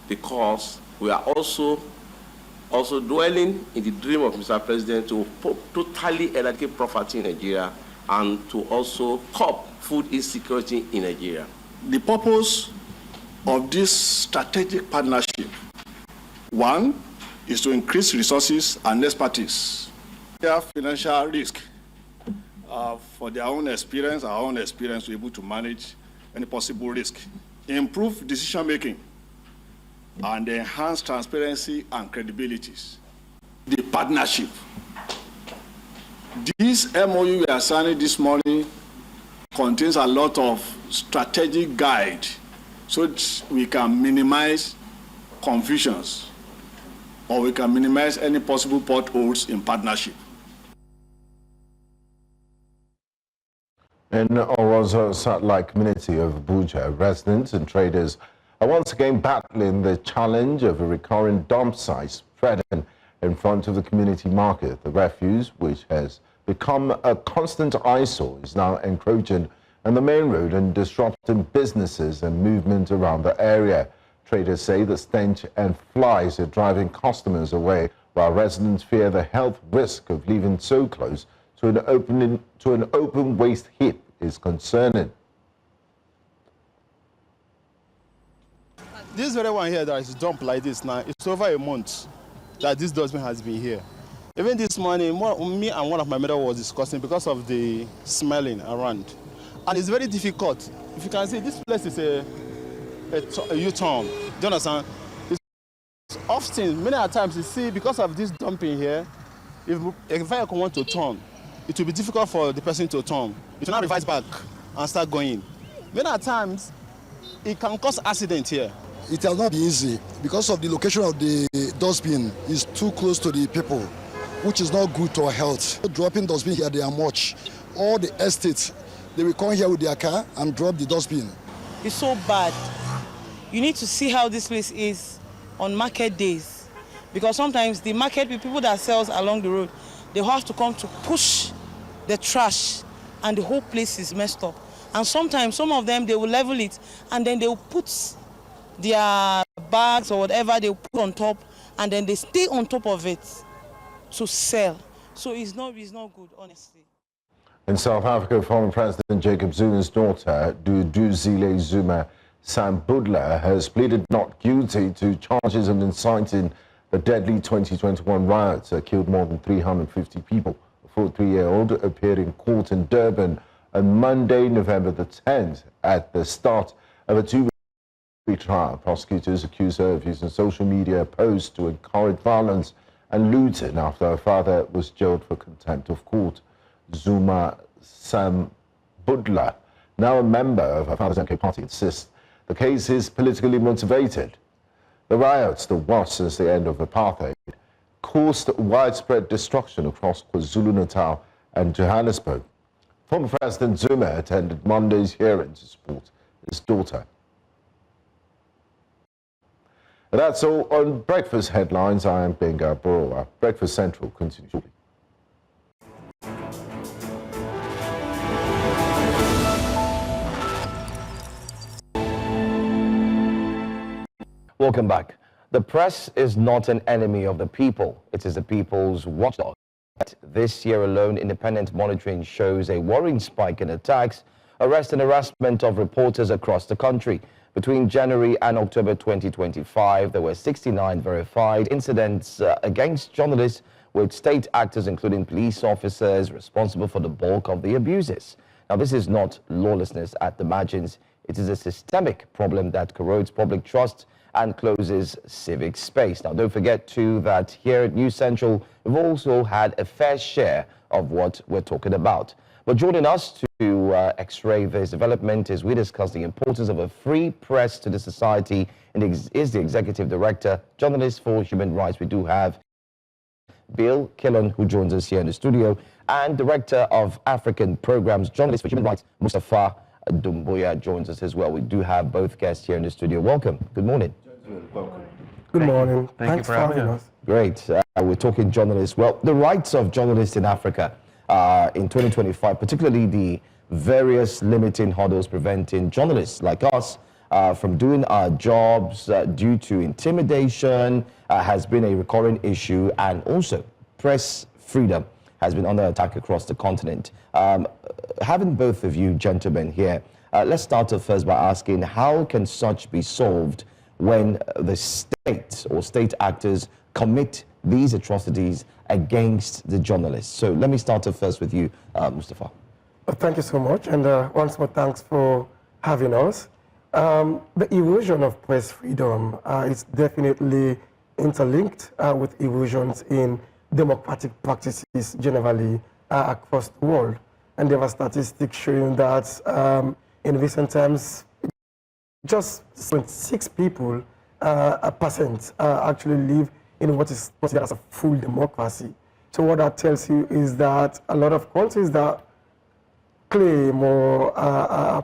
Speaker 9: because we are also dwelling in the dream of Mr. President to totally eradicate poverty in Nigeria and to also curb food insecurity in Nigeria.
Speaker 22: The purpose of this strategic partnership, one, is to increase resources and expertise their financial risk. For their own experience, our own experience, we're able to manage any possible risk, improve decision-making, and enhance transparency and credibilities. The partnership. This MOU we are signing this morning contains a lot of strategic guide so that we can minimize confusions or we can minimize any possible potholes in partnership.
Speaker 3: In Orozo satellite community of Abuja, residents and traders are once again battling the challenge of a recurring dump site spreading in front of the community market. The refuse, which has become a constant eyesore, is now encroaching on the main road and disrupting businesses and movement around the area. Traders say the stench and flies are driving customers away, while residents fear the health risk of living so close to an open waste heap is concerning.
Speaker 4: This very one here that is dumped like this now, it's over a month that this dustbin has been here. Even this morning, me and one of my mother was discussing because of the smelling around. And it's very difficult. If you can see, this place is a U-turn. Do you understand? It's often, many times you see, because of this dumping here, if a vehicle wants to turn, it will be difficult for the person to turn. It will not revise back and start going. Many times, it can cause accident here.
Speaker 5: It has not been easy because of the location of the dustbin is too close to the people, which is not good to our health. Dropping dustbin here, they are much. All the estates, they will come here with their car and drop the dustbin.
Speaker 23: It's so bad. You need to see how this place is on market days, because sometimes the market people that sells along the road, they have to come to push the trash and the whole place is messed up. And sometimes some of them, they will level it and then they will put their bags or whatever they will put on top and then they stay on top of it to sell. So it's not good, honestly.
Speaker 3: In South Africa, former President Jacob Zuma's daughter, Duduzile Zuma Sambudla, has pleaded not guilty to charges of inciting the deadly 2021 riots that killed more than 350 people. The 43-year-old appeared in court in Durban on Monday, November the 10th, at the start of a two-week trial. Prosecutors accused her of using social media posts to encourage violence and looting after her father was jailed for contempt of court. Zuma Sambudla, now a member of her father's MK party, insists the case is politically motivated. The riots, the worst since the end of apartheid, caused widespread destruction across KwaZulu-Natal and Johannesburg. Former President Zuma attended Monday's hearing to support his daughter. That's all on Breakfast Headlines. I am Benga Borowa. Breakfast Central continues shortly.
Speaker 2: Welcome back. The press is not an enemy of the people. It is the people's watchdog. This year alone, independent monitoring shows a worrying spike in attacks, arrest and harassment of reporters across the country. Between January and October 2025, there were 69 verified incidents against journalists, with state actors, including police officers, responsible for the bulk of the abuses. Now, this is not lawlessness at the margins. It is a systemic problem that corrodes public trust and closes civic space. Now, don't forget, too, that here at News Central, we've also had a fair share of what we're talking about. But joining us to x-ray this development as we discuss the importance of a free press to the society is the Executive Director, Journalists for Human Rights. We do have Bill Killen, who joins us here in the studio, and Director of African Programs, Journalists for Human Rights, Mustafa Dumbuya, joins us as well. We do have both guests here in the studio. Welcome. Good morning.
Speaker 24: Welcome. Good morning. Thanks for having us.
Speaker 2: Great. We're talking journalists. Well, the rights of journalists in Africa in 2025, particularly the various limiting hurdles preventing journalists like us from doing our jobs due to intimidation has been a recurring issue, and also press freedom has been under attack across the continent. Having both of you gentlemen here, let's start off first by asking, how can such be solved when the state or state actors commit these atrocities against the journalists. So let me start off first with you, Mustafa.
Speaker 24: Thank you so much, and once more, thanks for having us. The erosion of press freedom is definitely interlinked with erosions in democratic practices generally across the world. And there are statistics showing that in recent times, just 6 people percent actually live in what is considered as a full democracy. So what that tells you is that a lot of countries that claim or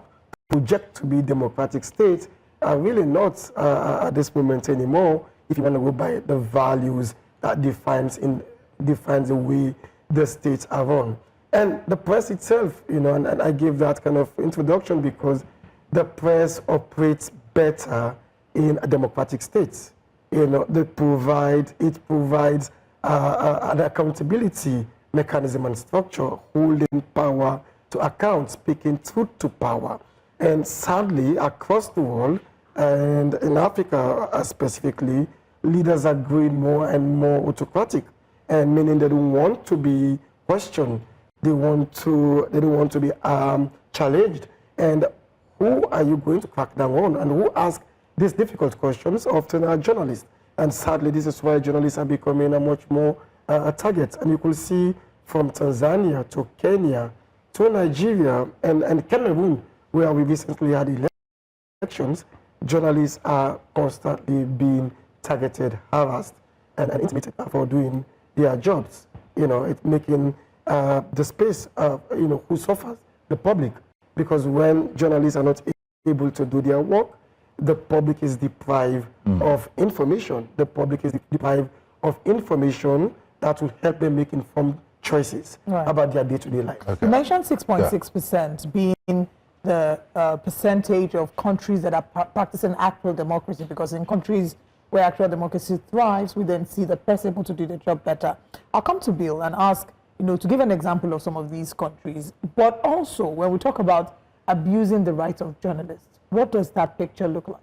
Speaker 24: project to be democratic states are really not at this moment anymore, if you want to go by the values that defines the way the states are run. And the press itself, you know, and I gave that kind of introduction because the press operates better in a democratic states. You know, it provides an accountability mechanism and structure, holding power to account, speaking truth to power. And sadly, across the world, and in Africa specifically, leaders are growing more and more autocratic, and meaning they don't want to be questioned, they don't want to be challenged. And who are you going to crack down on? And who asks these difficult questions often are journalists. And sadly, this is why journalists are becoming a much more a target. And you could see from Tanzania to Kenya to Nigeria and Cameroon, where we recently had elections, journalists are constantly being targeted, harassed, and intimidated for doing their jobs. You know, it's making the space, you know, who suffers? The public. Because when journalists are not able to do their work, the public is deprived of information. The public is deprived of information that will help them make informed choices about their day-to-day life.
Speaker 1: You mentioned 6.6% being the percentage of countries that are practicing actual democracy, because in countries where actual democracy thrives, we then see the press able to do the job better. I'll come to Bill and ask, you know, to give an example of some of these countries, but also when we talk about abusing the rights of journalists, what does that picture look like?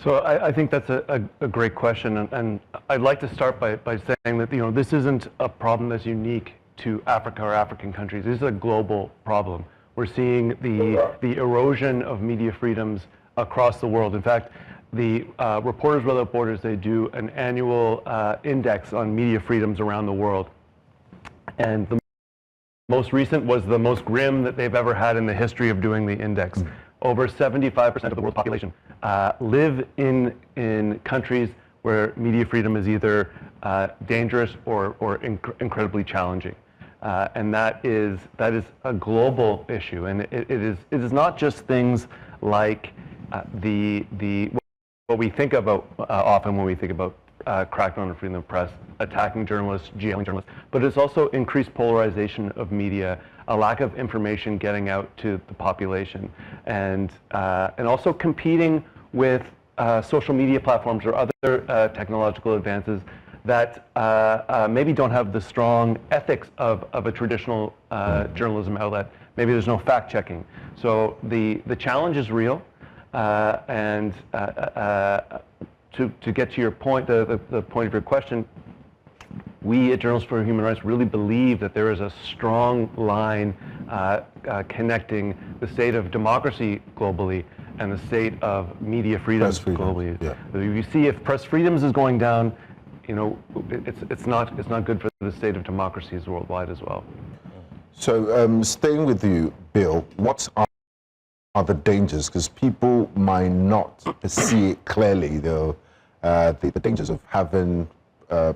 Speaker 6: So I think that's a great question, and I'd like to start by saying that, you know, this isn't a problem that's unique to Africa or African countries. This is a global problem. We're seeing the erosion of media freedoms across the world. In fact, the Reporters Without Borders, they do an annual index on media freedoms around the world. And the most recent was the most grim that they've ever had in the history of doing the index. Over 75% of the world's population live in countries where media freedom is either dangerous or incredibly challenging. And that is a global issue. And it is not just things like what we think about often when we think about crackdown on freedom of press, attacking journalists, jailing journalists, but it's also increased polarization of media, a lack of information getting out to the population, and also competing with social media platforms or other technological advances that maybe don't have the strong ethics of a traditional journalism outlet. Maybe there's no fact checking. So the challenge is real, and to get to your point, the point of your question, we at Journalists for Human Rights really believe that there is a strong line connecting the state of democracy globally and the state of media freedoms globally. Yeah. You see, if press freedoms is going down, you know, it's not good for the state of democracies worldwide as well.
Speaker 3: So staying with you, Bill, what are the dangers? Because people might not see it clearly, though, the dangers of having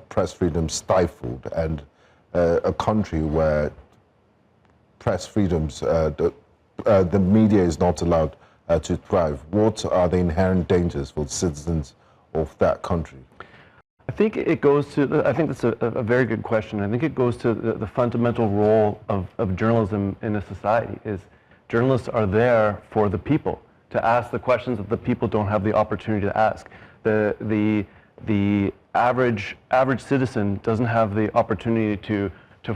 Speaker 3: press freedom stifled, and a country where press freedoms, the media is not allowed to thrive. What are the inherent dangers for citizens of that country?
Speaker 6: I think it goes to, I think that's a very good question. I think it goes to the fundamental role of journalism in a society. Is journalists are there for the people, to ask the questions that the people don't have the opportunity to ask. The average citizen doesn't have the opportunity to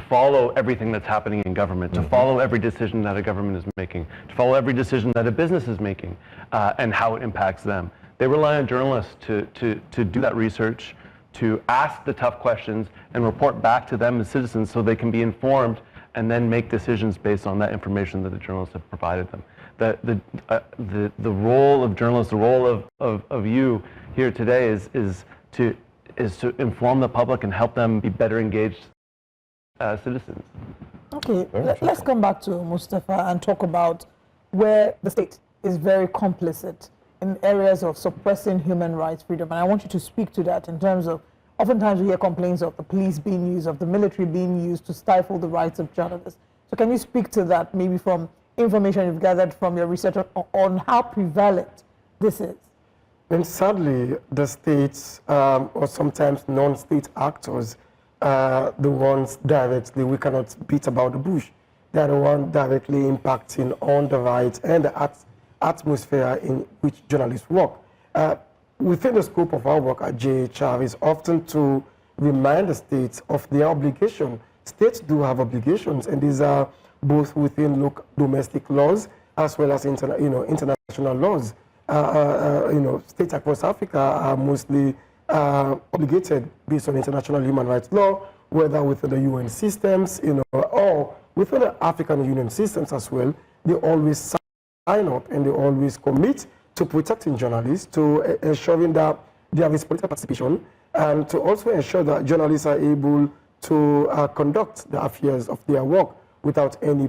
Speaker 6: follow everything that's happening in government, to follow every decision that a government is making, to follow every decision that a business is making, and how it impacts them. They rely on journalists to do that research, to ask the tough questions and report back to them as citizens so they can be informed and then make decisions based on that information that the journalists have provided them. The role of journalists, the role of you here today is to inform the public and help them be better engaged citizens.
Speaker 1: Okay, let's come back to Mustafa and talk about where the state is very complicit in areas of suppressing human rights freedom. And I want you to speak to that in terms of, oftentimes we hear complaints of the police being used, of the military being used to stifle the rights of journalists. So can you speak to that, maybe from information you've gathered from your research on how prevalent this is?
Speaker 24: And sadly, the states, or sometimes non-state actors, the ones directly, we cannot beat about the bush. They are the ones directly impacting on the rights and the atmosphere in which journalists work. Within the scope of our work at JHR is often to remind the states of their obligation. States do have obligations, and these are both within domestic laws as well as international laws. States across Africa are mostly obligated based on international human rights law, whether within the UN systems, or within the African Union systems as well. They always sign up and they always commit to protecting journalists, to ensuring that there is political participation, and to also ensure that journalists are able to conduct the affairs of their work without any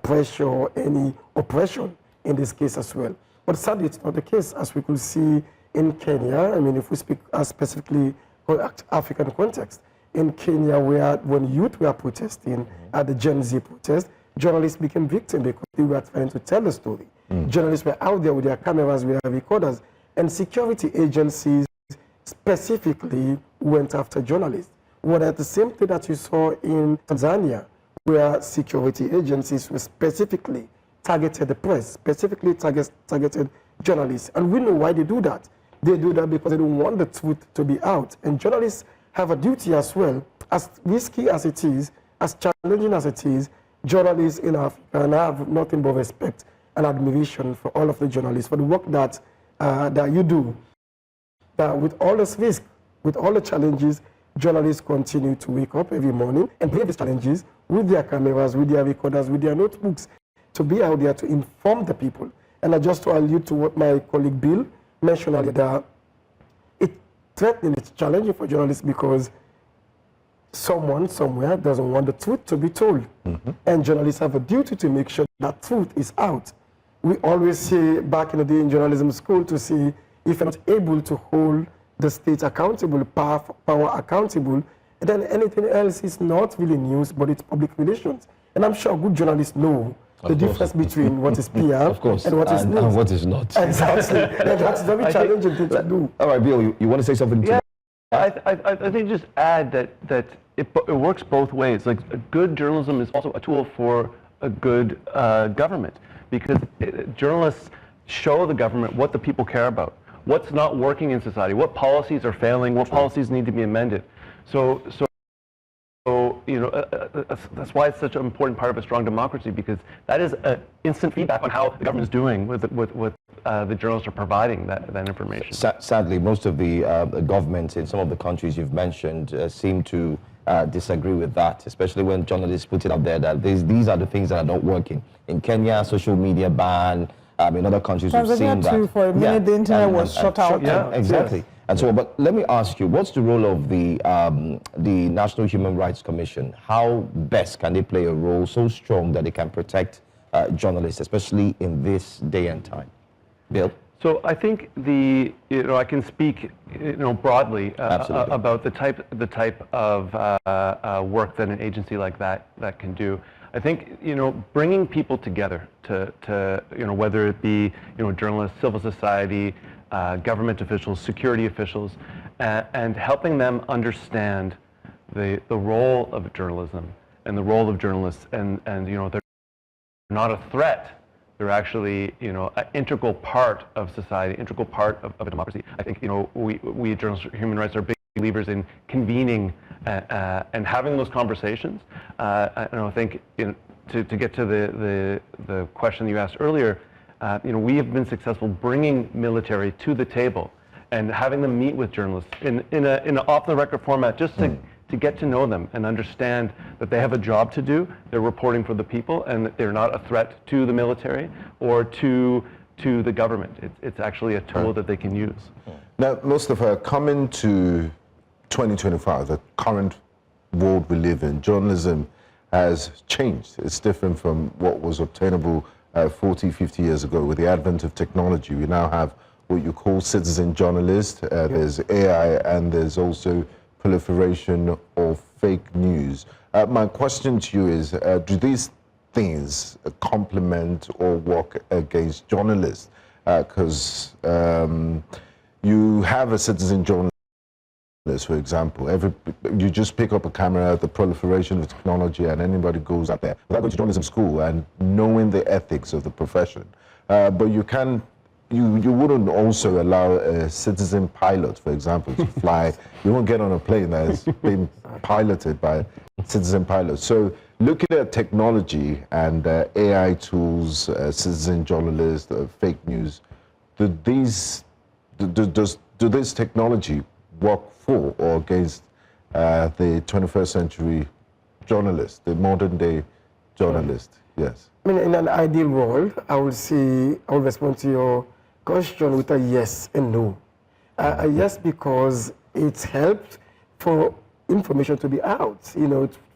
Speaker 24: pressure or any oppression in this case as well. But sadly, it's not the case, as we could see in Kenya. I mean, if we speak specifically for African context, in Kenya, where when youth were protesting at the Gen Z protest, journalists became victims because they were trying to tell the story. Journalists were out there with their cameras, with their recorders, and security agencies specifically went after journalists. What at the same thing that you saw in Tanzania, where security agencies were specifically targeted the press, specifically targeted journalists. And we know why they do that. They do that because they don't want the truth to be out. And journalists have a duty as well, as risky as it is, as challenging as it is. Journalists in Africa, and I have nothing but respect and admiration for all of the journalists, for the work that you do. With all this risk, with all the challenges, journalists continue to wake up every morning and play these challenges with their cameras, with their recorders, with their notebooks, to be out there to inform the people. And just to allude to what my colleague Bill mentioned earlier, that it's threatening, it's challenging for journalists because someone somewhere doesn't want the truth to be told. And journalists have a duty to make sure that truth is out. We always say back in the day in journalism school to see if you're not able to hold the state accountable, power accountable, then anything else is not really news, but it's public relations. And I'm sure good journalists know the difference between what is PR and what is news.
Speaker 2: And what is not.
Speaker 24: Exactly. And that's a very challenging thing to do.
Speaker 2: All right, Bill, you want to say something?
Speaker 6: Yeah, I think just add that it works both ways. Like, good journalism is also a tool for a good government, because journalists show the government what the people care about, what's not working in society, what policies are failing, what policies need to be amended. So that's why it's such an important part of a strong democracy, because that is instant feedback on how the government is doing with the journalists are providing that information.
Speaker 2: Sadly, most of the governments in some of the countries you've mentioned seem to disagree with that, especially when journalists put it out there that these are the things that are not working. In Kenya, social media ban. In other countries, we've seen that.
Speaker 1: Too, for a minute, the internet was shut out.
Speaker 2: Yeah, exactly. Yes. And so, but let me ask you, what's the role of the National Human Rights Commission? How best can they play a role so strong that they can protect journalists, especially in this day and time? Bill?
Speaker 6: So I think I can speak broadly about the type of work that an agency like that can do. I think bringing people together to whether it be journalists, civil society, government officials, security officials, and helping them understand the role of journalism and the role of journalists, and they're not a threat. They're actually an integral part of society, integral part of a democracy. I think we journalists, human rights, are big believers in convening and having those conversations. I think to get to the question you asked earlier, we have been successful bringing military to the table and having them meet with journalists in an off-the-record format, just to get to know them and understand that they have a job to do. They're reporting for the people, and that they're not a threat to the military or to the government. It's actually a tool that they can use.
Speaker 3: Now, Mustafa, coming to 2025, the current world we live in, journalism has changed. It's different from what was obtainable 40, 50 years ago. With the advent of technology, we now have what you call citizen journalists. There's AI, and there's also proliferation of fake news. My question to you is, do these things complement or work against journalists? Because you have a citizen journalist, for example, you just pick up a camera, the proliferation of technology, and anybody goes out there without going to journalism school and knowing the ethics of the profession. But you wouldn't also allow a citizen pilot, for example, to fly. You won't get on a plane that is being piloted by citizen pilots. So looking at technology and AI tools, citizen journalists, fake news, does this technology work for or against the 21st century journalist, the modern day journalist? Yes.
Speaker 24: I mean, in an ideal world, I will respond to your question with a yes and no. A yes, because it's helped for information to be out,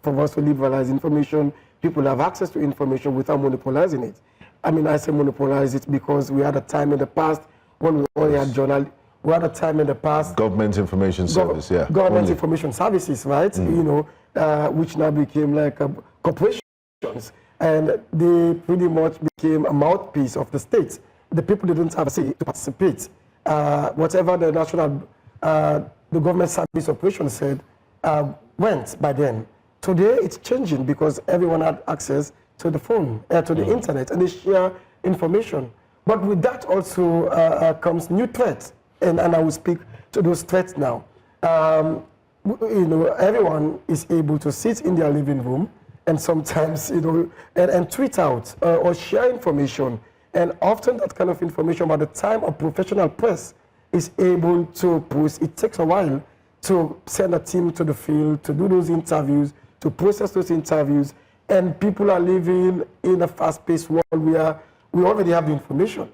Speaker 24: for us to liberalize information. People have access to information without monopolizing it. I mean, I say monopolize it because we had a time in the past when we only had we had a time in the past.
Speaker 3: Government information service,
Speaker 24: Government information services, right? Which now became like corporations. And they pretty much became a mouthpiece of the state. The people didn't have a say to participate. Whatever the the government service operation said went by then. Today it's changing because everyone had access to the phone, to the internet, and they share information. But with that also comes new threats, and I will speak to those threats now. Everyone is able to sit in their living room and sometimes, and tweet out or share information. And often that kind of information, by the time a professional press is able to post, it takes a while to send a team to the field, to do those interviews, to process those interviews. And people are living in a fast-paced world where we already have the information.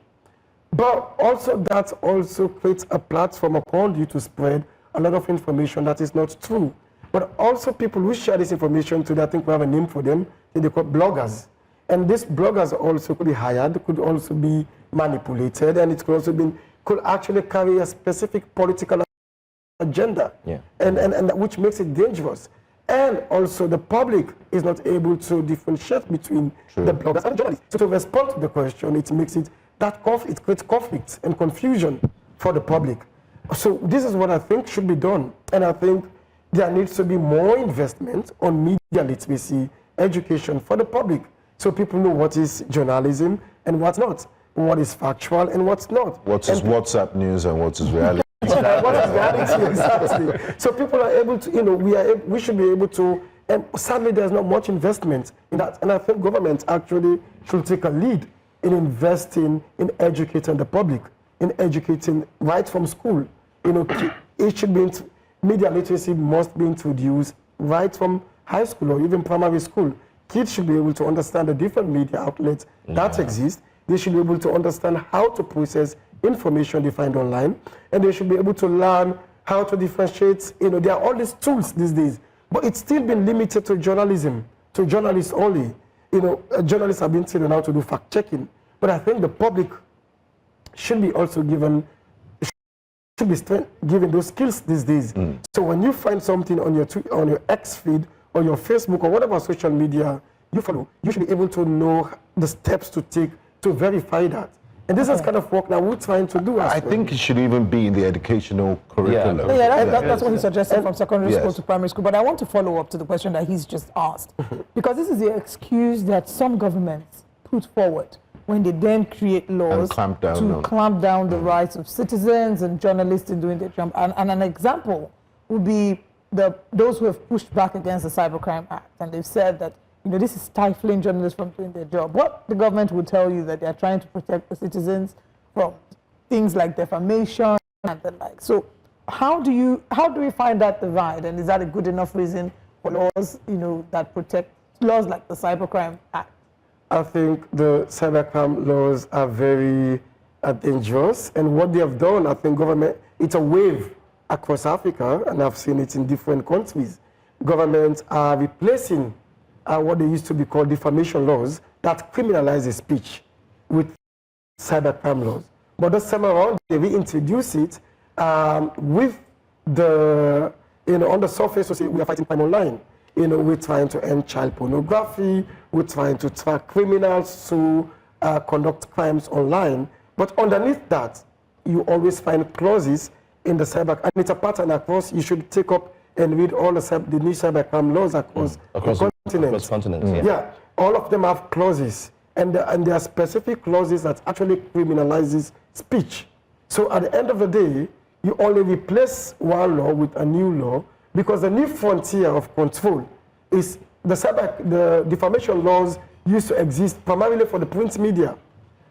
Speaker 24: But also that also creates a platform upon you to spread a lot of information that is not true. But also people who share this information today, I think we have a name for them, they're called bloggers. And these bloggers also could be hired, could also be manipulated, and it could actually carry a specific political agenda, and which makes it dangerous. And also the public is not able to differentiate between the bloggers and the journalists. So to respond to the question, it makes it creates conflict and confusion for the public. So this is what I think should be done. And I think there needs to be more investment on media literacy, education for the public, so people know what is journalism and what's not, what is factual and what's not.
Speaker 3: What is WhatsApp news and what is reality?
Speaker 24: What is reality, exactly. So people are able to, we should be able to, and sadly there's not much investment in that. And I think government actually should take a lead in investing in educating the public, in educating right from school. It should be, media literacy must be introduced right from high school or even primary school. Kids should be able to understand the different media outlets that exist. They should be able to understand how to process information they find online, and they should be able to learn how to differentiate. There are all these tools these days, but it's still been limited to journalism, to journalists only. Journalists have been trained how to do fact-checking, but I think the public should be also given those skills these days. So when you find something on your X feed or your Facebook or whatever social media you follow, you should be able to know the steps to take to verify that. And this is kind of work that we're trying to do.
Speaker 3: I think it should even be in the educational curriculum.
Speaker 1: That's what he suggested from secondary school to primary school. But I want to follow up to the question that he's just asked. Because this is the excuse that some governments put forward when they then create laws
Speaker 3: clamp
Speaker 1: down the rights of citizens and journalists in doing their job. And an example would be those who have pushed back against the Cybercrime Act. And they've said that this is stifling journalists from doing their job. What the government will tell you that they are trying to protect the citizens from things like defamation and the like. So how do we find that divide, and is that a good enough reason for laws, that protect laws like the Cybercrime Act?
Speaker 24: I think the cybercrime laws are very dangerous, and what they have done, I think government, it's a wave across Africa, and I've seen it in different countries. Governments are replacing what they used to be called defamation laws that criminalize speech with cybercrime laws. But this time around, they reintroduce it with the, on the surface, we are fighting crime online. We're trying to end child pornography, we're trying to track criminals who conduct crimes online. But underneath that, you always find clauses in the cyber, and it's a pattern across. You should take up and read all the new cybercrime laws across the continent.
Speaker 2: Across continents,
Speaker 24: yeah, all of them have clauses, and there are specific clauses that actually criminalizes speech. So at the end of the day, you only replace one law with a new law, because the new frontier of control is the defamation laws used to exist primarily for the print media,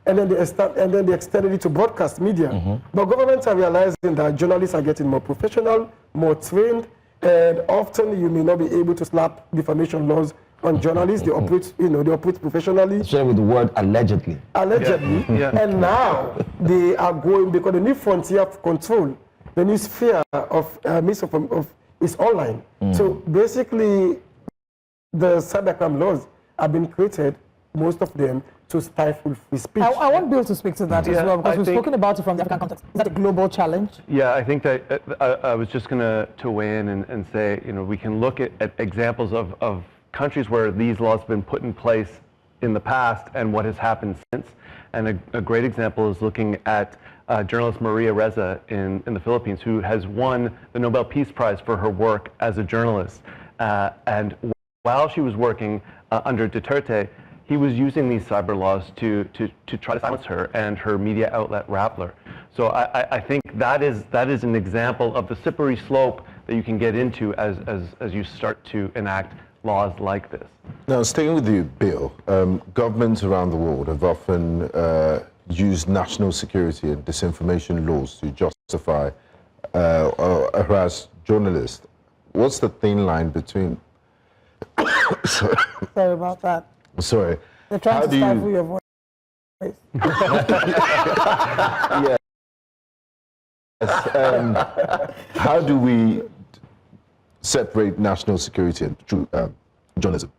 Speaker 24: and then they extended it to broadcast media. But governments are realizing that journalists are getting more professional, more trained, and often you may not be able to slap defamation laws on journalists. They operate, they operate professionally.
Speaker 2: Especially with the word allegedly.
Speaker 24: Allegedly. Yeah. And now they are going, because the new frontier of control, the new sphere of is online. So basically, the cybercrime laws have been created, most of them, to stifle free speech.
Speaker 1: I want Bill to speak to that as well, because we've spoken about it from the African context. Is that a global challenge?
Speaker 6: Yeah, I think that I was just going to weigh in and say, we can look at examples of countries where these laws have been put in place in the past and what has happened since. And a great example is looking at journalist Maria Reza in the Philippines, who has won the Nobel Peace Prize for her work as a journalist. And while she was working under Duterte, he was using these cyber laws to try to silence her and her media outlet Rappler. So I think that is an example of the slippery slope that you can get into as you start to enact laws like this.
Speaker 3: Now, staying with you, Bill, governments around the world have often used national security and disinformation laws to justify or harass journalists. What's the thin line between...
Speaker 1: Sorry about that.
Speaker 3: Sorry.
Speaker 1: They're trying to stifle your voice.
Speaker 3: Yes. How do we separate national security and true journalism?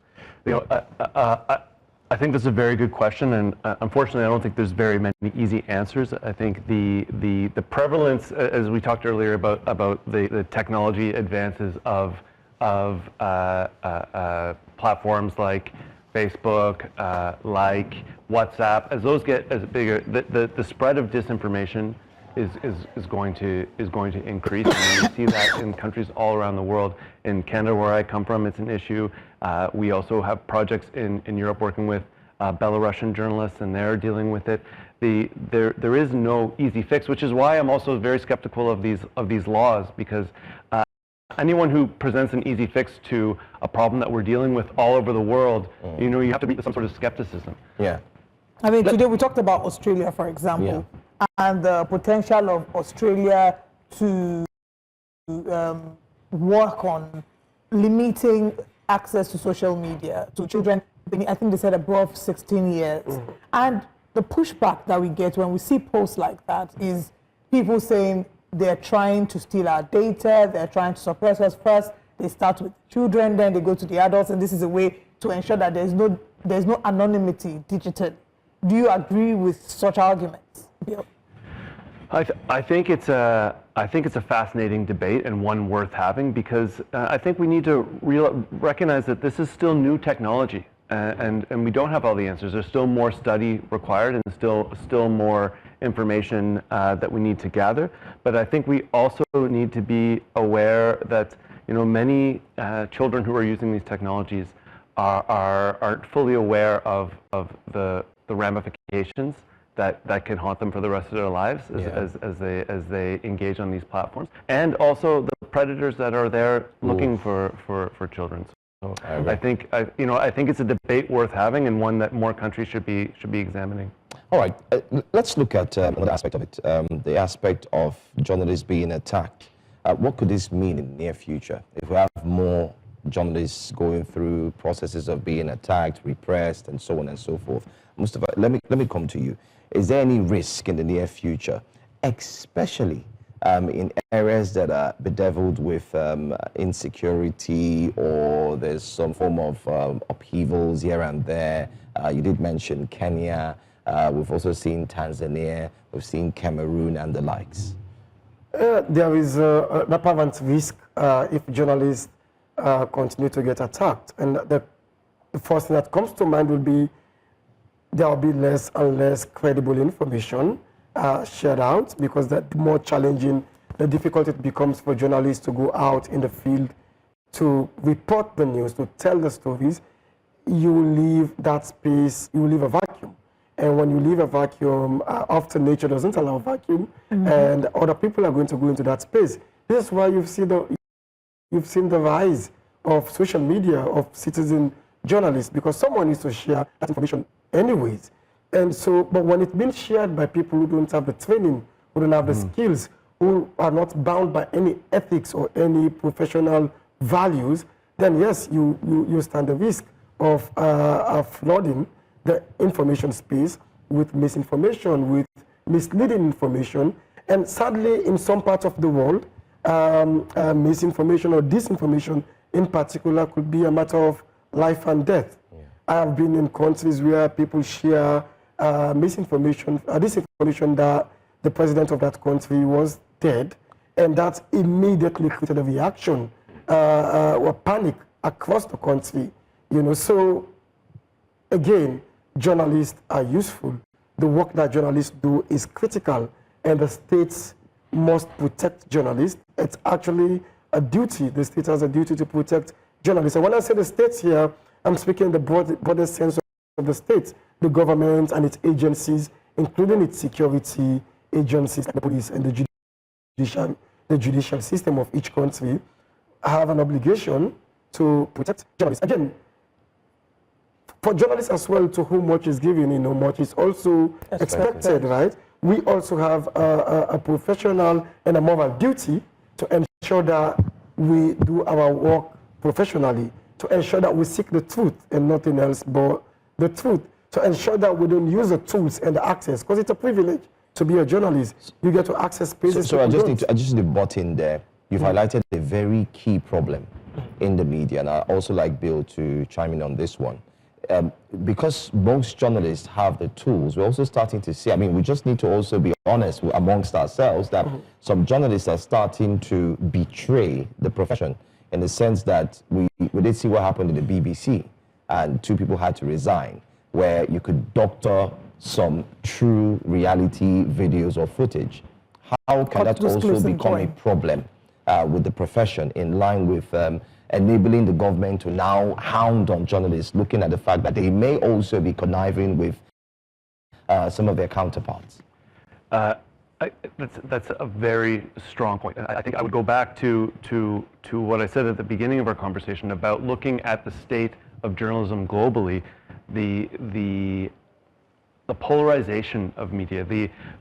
Speaker 6: I think that's a very good question, and unfortunately, I don't think there's very many easy answers. I think the prevalence, as we talked earlier about the technology advances of platforms like Facebook, like WhatsApp, as those get bigger, the spread of disinformation is going to increase. And we see that in countries all around the world. In Canada, where I come from, it's an issue. We also have projects in Europe working with Belarusian journalists, and they're dealing with it. There is no easy fix, which is why I'm also very skeptical of these laws, because anyone who presents an easy fix to a problem that we're dealing with all over the world, you have to meet with some sort of skepticism.
Speaker 2: Yeah.
Speaker 1: I mean, today we talked about Australia, for example, and the potential of Australia to work on limiting access to social media to children, I think they said above 16 years. And the pushback that we get when we see posts like that is people saying they're trying to steal our data, they're trying to suppress us first. They start with children, then they go to the adults, and this is a way to ensure that there's no anonymity digitally. Do you agree with such arguments, Bill?
Speaker 6: I think it's a fascinating debate and one worth having, because I think we need to recognize that this is still new technology, and we don't have all the answers. There's still more study required, and still more information that we need to gather. But I think we also need to be aware that many children who are using these technologies aren't fully aware of the ramifications that can haunt them for the rest of their lives as they engage on these platforms, and also the predators that are there looking for children. So I think it's a debate worth having, and one that more countries should be examining.
Speaker 2: All right, let's look at another aspect of it, the aspect of journalists being attacked. What could this mean in the near future if we have more journalists going through processes of being attacked, repressed, and so on and so forth? Mustafa, let me come to you. Is there any risk in the near future, especially in areas that are bedeviled with insecurity, or there's some form of upheavals here and there? You did mention Kenya. We've also seen Tanzania. We've seen Cameroon and the likes.
Speaker 24: There is an apparent risk if journalists continue to get attacked. And the first thing that comes to mind will be there will be less and less credible information shared out, because the more challenging, the difficult it becomes for journalists to go out in the field to report the news, to tell the stories. You will leave that space, you will leave a vacuum. And when you leave a vacuum, often nature doesn't allow a vacuum, and other people are going to go into that space. This is why you've seen the rise of social media, of citizen journalists, because someone needs to share that information anyways. And so, but when it's being shared by people who don't have the training, who don't have the skills, who are not bound by any ethics or any professional values, then yes, you stand the risk of flooding the information space with misinformation, with misleading information. And sadly, in some parts of the world, misinformation or disinformation in particular could be a matter of life and death. I have been in countries where people share misinformation, disinformation that the president of that country was dead, and that immediately created a reaction or panic across the country. You know, so again, journalists are useful. The work that journalists do is critical, and the states must protect journalists. It's actually a duty. The state has a duty to protect journalists. And when I say the states here, I'm speaking in the broader sense of the state, the government and its agencies, including its security agencies, like the police and the judicial system of each country, have an obligation to protect journalists. Again, for journalists as well, to whom much is given, you know, much is also expected, right? We also have a professional and a moral duty to ensure that we do our work professionally, to ensure that we seek the truth and nothing else but the truth, to ensure that we don't use the tools and the access, because it's a privilege to be a journalist. You get to access spaces.
Speaker 2: So I just need to butt in there. You've highlighted a very key problem in the media, and I also like Bill to chime in on this one. Because most journalists have the tools, we're also starting to see, I mean, we just need to also be honest amongst ourselves that some journalists are starting to betray the profession, in the sense that we did see what happened in the BBC, and 2 people had to resign, where you could doctor some true reality videos or footage. How can that also become a problem with the profession, in line with enabling the government to now hound on journalists, looking at the fact that they may also be conniving with some of their counterparts?
Speaker 6: That's a very strong point. I think I would go back to what I said at the beginning of our conversation about looking at the state of journalism globally, the polarization of media,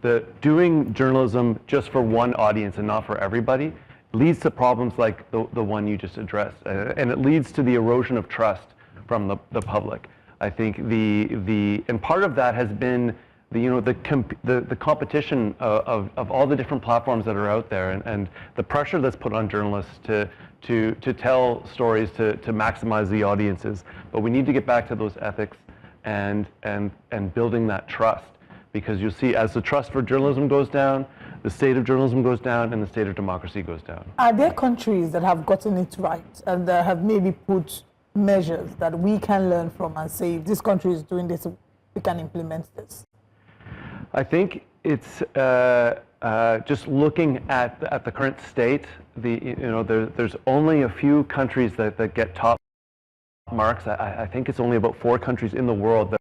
Speaker 6: the doing journalism just for one audience and not for everybody, leads to problems like the one you just addressed, and it leads to the erosion of trust from the public. I think and part of that has been the competition of all the different platforms that are out there, and the pressure that's put on journalists to tell stories to maximize the audiences. But we need to get back to those ethics and building that trust, because you'll see as the trust for journalism goes down, the state of journalism goes down, and the state of democracy goes down.
Speaker 1: Are there countries that have gotten it right and that have maybe put measures that we can learn from and say, if this country is doing this, we can implement this?
Speaker 6: I think it's just looking at the current state. There's only a few countries that get top marks. I think it's only about 4 countries in the world that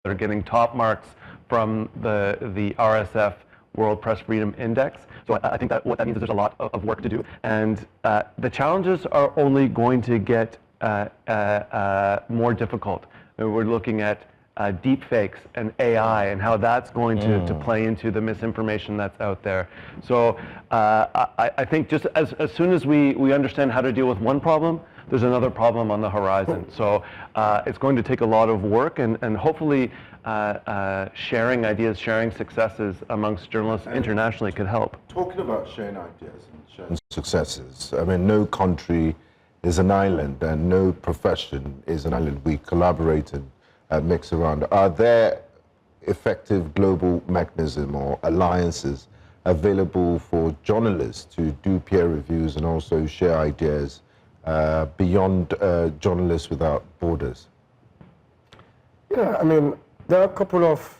Speaker 6: are getting top marks from the RSF World Press Freedom Index. So I think that what that means is there's a lot of work to do, and the challenges are only going to get more difficult. We're looking at deep fakes and AI and how that's going to play into the misinformation that's out there. So I think just as soon as we understand how to deal with one problem, there's another problem on the horizon. So it's going to take a lot of work and hopefully sharing ideas, sharing successes amongst journalists internationally could help.
Speaker 3: Talking about sharing ideas and sharing successes, I mean, no country is an island and no profession is an island. We collaborate and mix around. Are there effective global mechanism or alliances available for journalists to do peer reviews and also share ideas beyond Journalists Without Borders?
Speaker 24: Yeah, I mean, there are a couple of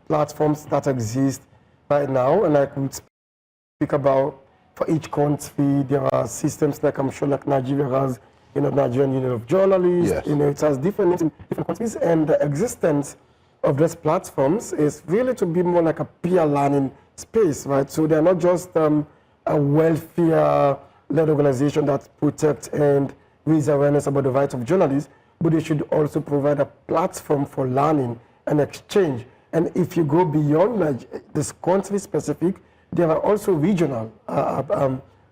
Speaker 24: platforms that exist right now, and I could speak about for each country. There are systems like I'm sure like Nigeria has, Nigerian Union of Journalists. Yes. It has different countries, and the existence of these platforms is really to be more like a peer learning space, right? So they're not just a welfare-led organization that protects and raise awareness about the rights of journalists, but they should also provide a platform for learning and exchange. And if you go beyond this country-specific, there are also regional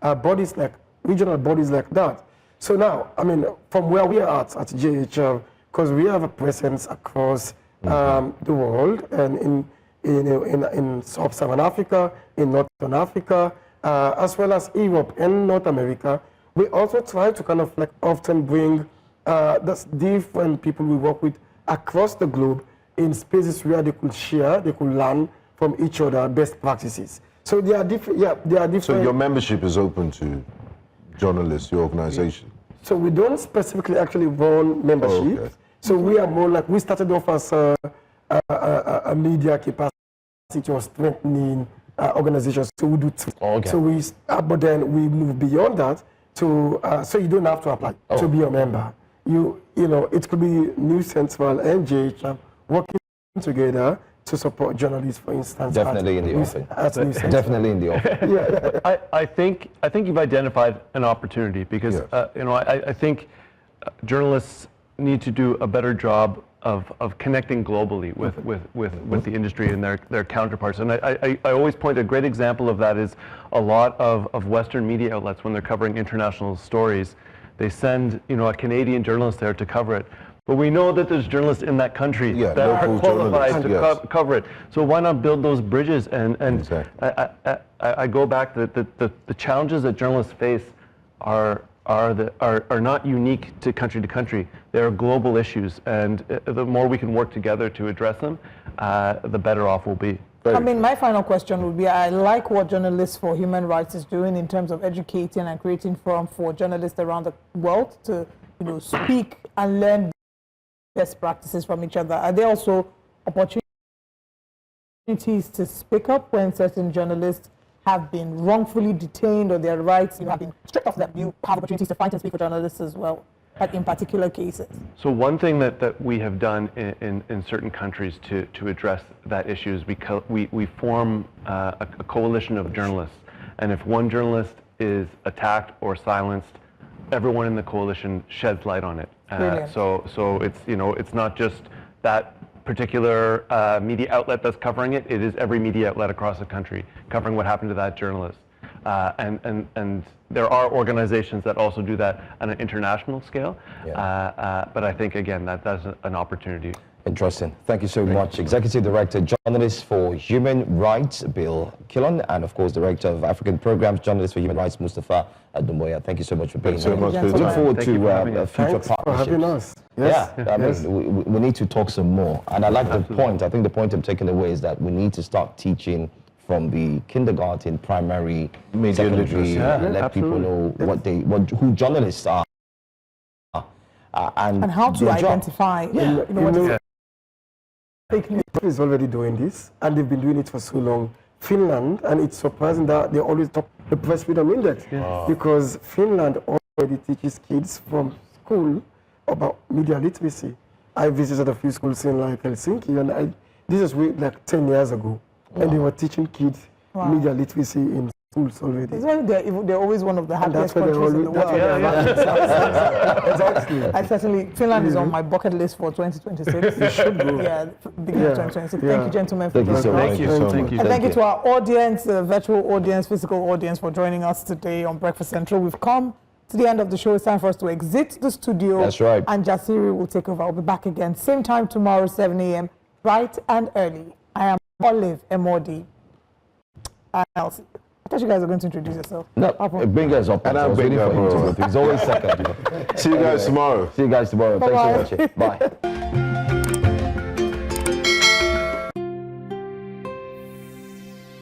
Speaker 24: bodies like that. So now, I mean, from where we are at JHL, because we have a presence across the world, and in Sub-Saharan Africa, in Northern Africa, as well as Europe and North America, we also try to kind of like often bring the different people we work with across the globe in spaces where they could share, they could learn from each other best practices. So there are different, there are different.
Speaker 3: So your membership is open to journalists, your organization?
Speaker 24: So we don't specifically actually run membership. Oh, okay. So we are more like, we started off as a media capacity or strengthening organization. So we do, so but then we move beyond that to, so you don't have to apply to be a member. You know, it could be News Central and JHL working together to support journalists, for instance.
Speaker 2: Definitely in the offing. Definitely in the offing.
Speaker 6: I think you've identified an opportunity because I think journalists need to do a better job of connecting globally with the industry and their counterparts. And I always point, a great example of that is a lot of Western media outlets, when they're covering international stories, they send a Canadian journalist there to cover it. But we know that there's journalists in that country that are qualified to cover it. So why not build those bridges? And I go back that the challenges that journalists face are not unique to country. They are global issues, and the more we can work together to address them, the better off we'll be.
Speaker 1: I mean, my final question would be, I like what Journalists for Human Rights is doing in terms of educating and creating forum for journalists around the world to speak and learn best practices from each other. Are there also opportunities to speak up when certain journalists have been wrongfully detained or their rights have been stripped off them? You have opportunities to fight and speak for journalists as well, like in particular cases.
Speaker 6: So one thing that we have done in certain countries to address that issue is we form a coalition of journalists, and if one journalist is attacked or silenced, everyone in the coalition sheds light on it. So it's it's not just that particular media outlet that's covering it. It is every media outlet across the country covering what happened to that journalist. And there are organizations that also do that on an international scale. But I think again that's an opportunity.
Speaker 2: Interesting. Thank you so much. Executive Director, Journalists for Human Rights, Bill Kilon, and of course, Director of African Programs, Journalists for Human Rights, Mustafa Dumboya. Thank you so much for being here.
Speaker 3: Look
Speaker 2: forward to future partnerships. I mean, we need to talk some more. And I like the point. I think the point I'm taking away is that we need to start teaching from the kindergarten, primary, secondary, let people know who journalists are. And
Speaker 1: how to identify.
Speaker 24: Is already doing this, and they've been doing it for so long. Finland, and it's surprising that they always talk the Press Freedom Index, because Finland already teaches kids from school about media literacy. I visited a few schools in like Helsinki, and this is like 10 years ago, and they were teaching kids media literacy in fools already.
Speaker 1: It's why they're always one of the
Speaker 24: And
Speaker 1: happiest
Speaker 24: that's why
Speaker 1: countries in the world.
Speaker 24: Exactly.
Speaker 1: I certainly, Finland is on my bucket list for 2026.
Speaker 24: You should go.
Speaker 1: Yeah, beginning of 2026. Thank you, gentlemen, for
Speaker 2: Thank you so much.
Speaker 6: Thank you.
Speaker 1: And thank you to our audience, virtual audience, physical audience, for joining us today on Breakfast Central. We've come to the end of the show. It's time for us to exit the studio.
Speaker 2: That's right.
Speaker 1: And Jasiri will take over. I'll be back again, same time tomorrow, 7 a.m., bright and early. I am Olive Emodi. And Elsie. I thought you guys were going to introduce yourself.
Speaker 2: No, bring us up.
Speaker 3: And I'm bringing up.
Speaker 2: He's always second.
Speaker 3: See you guys tomorrow.
Speaker 2: See you guys tomorrow.
Speaker 1: Bye-bye.
Speaker 2: Thanks so much. Bye.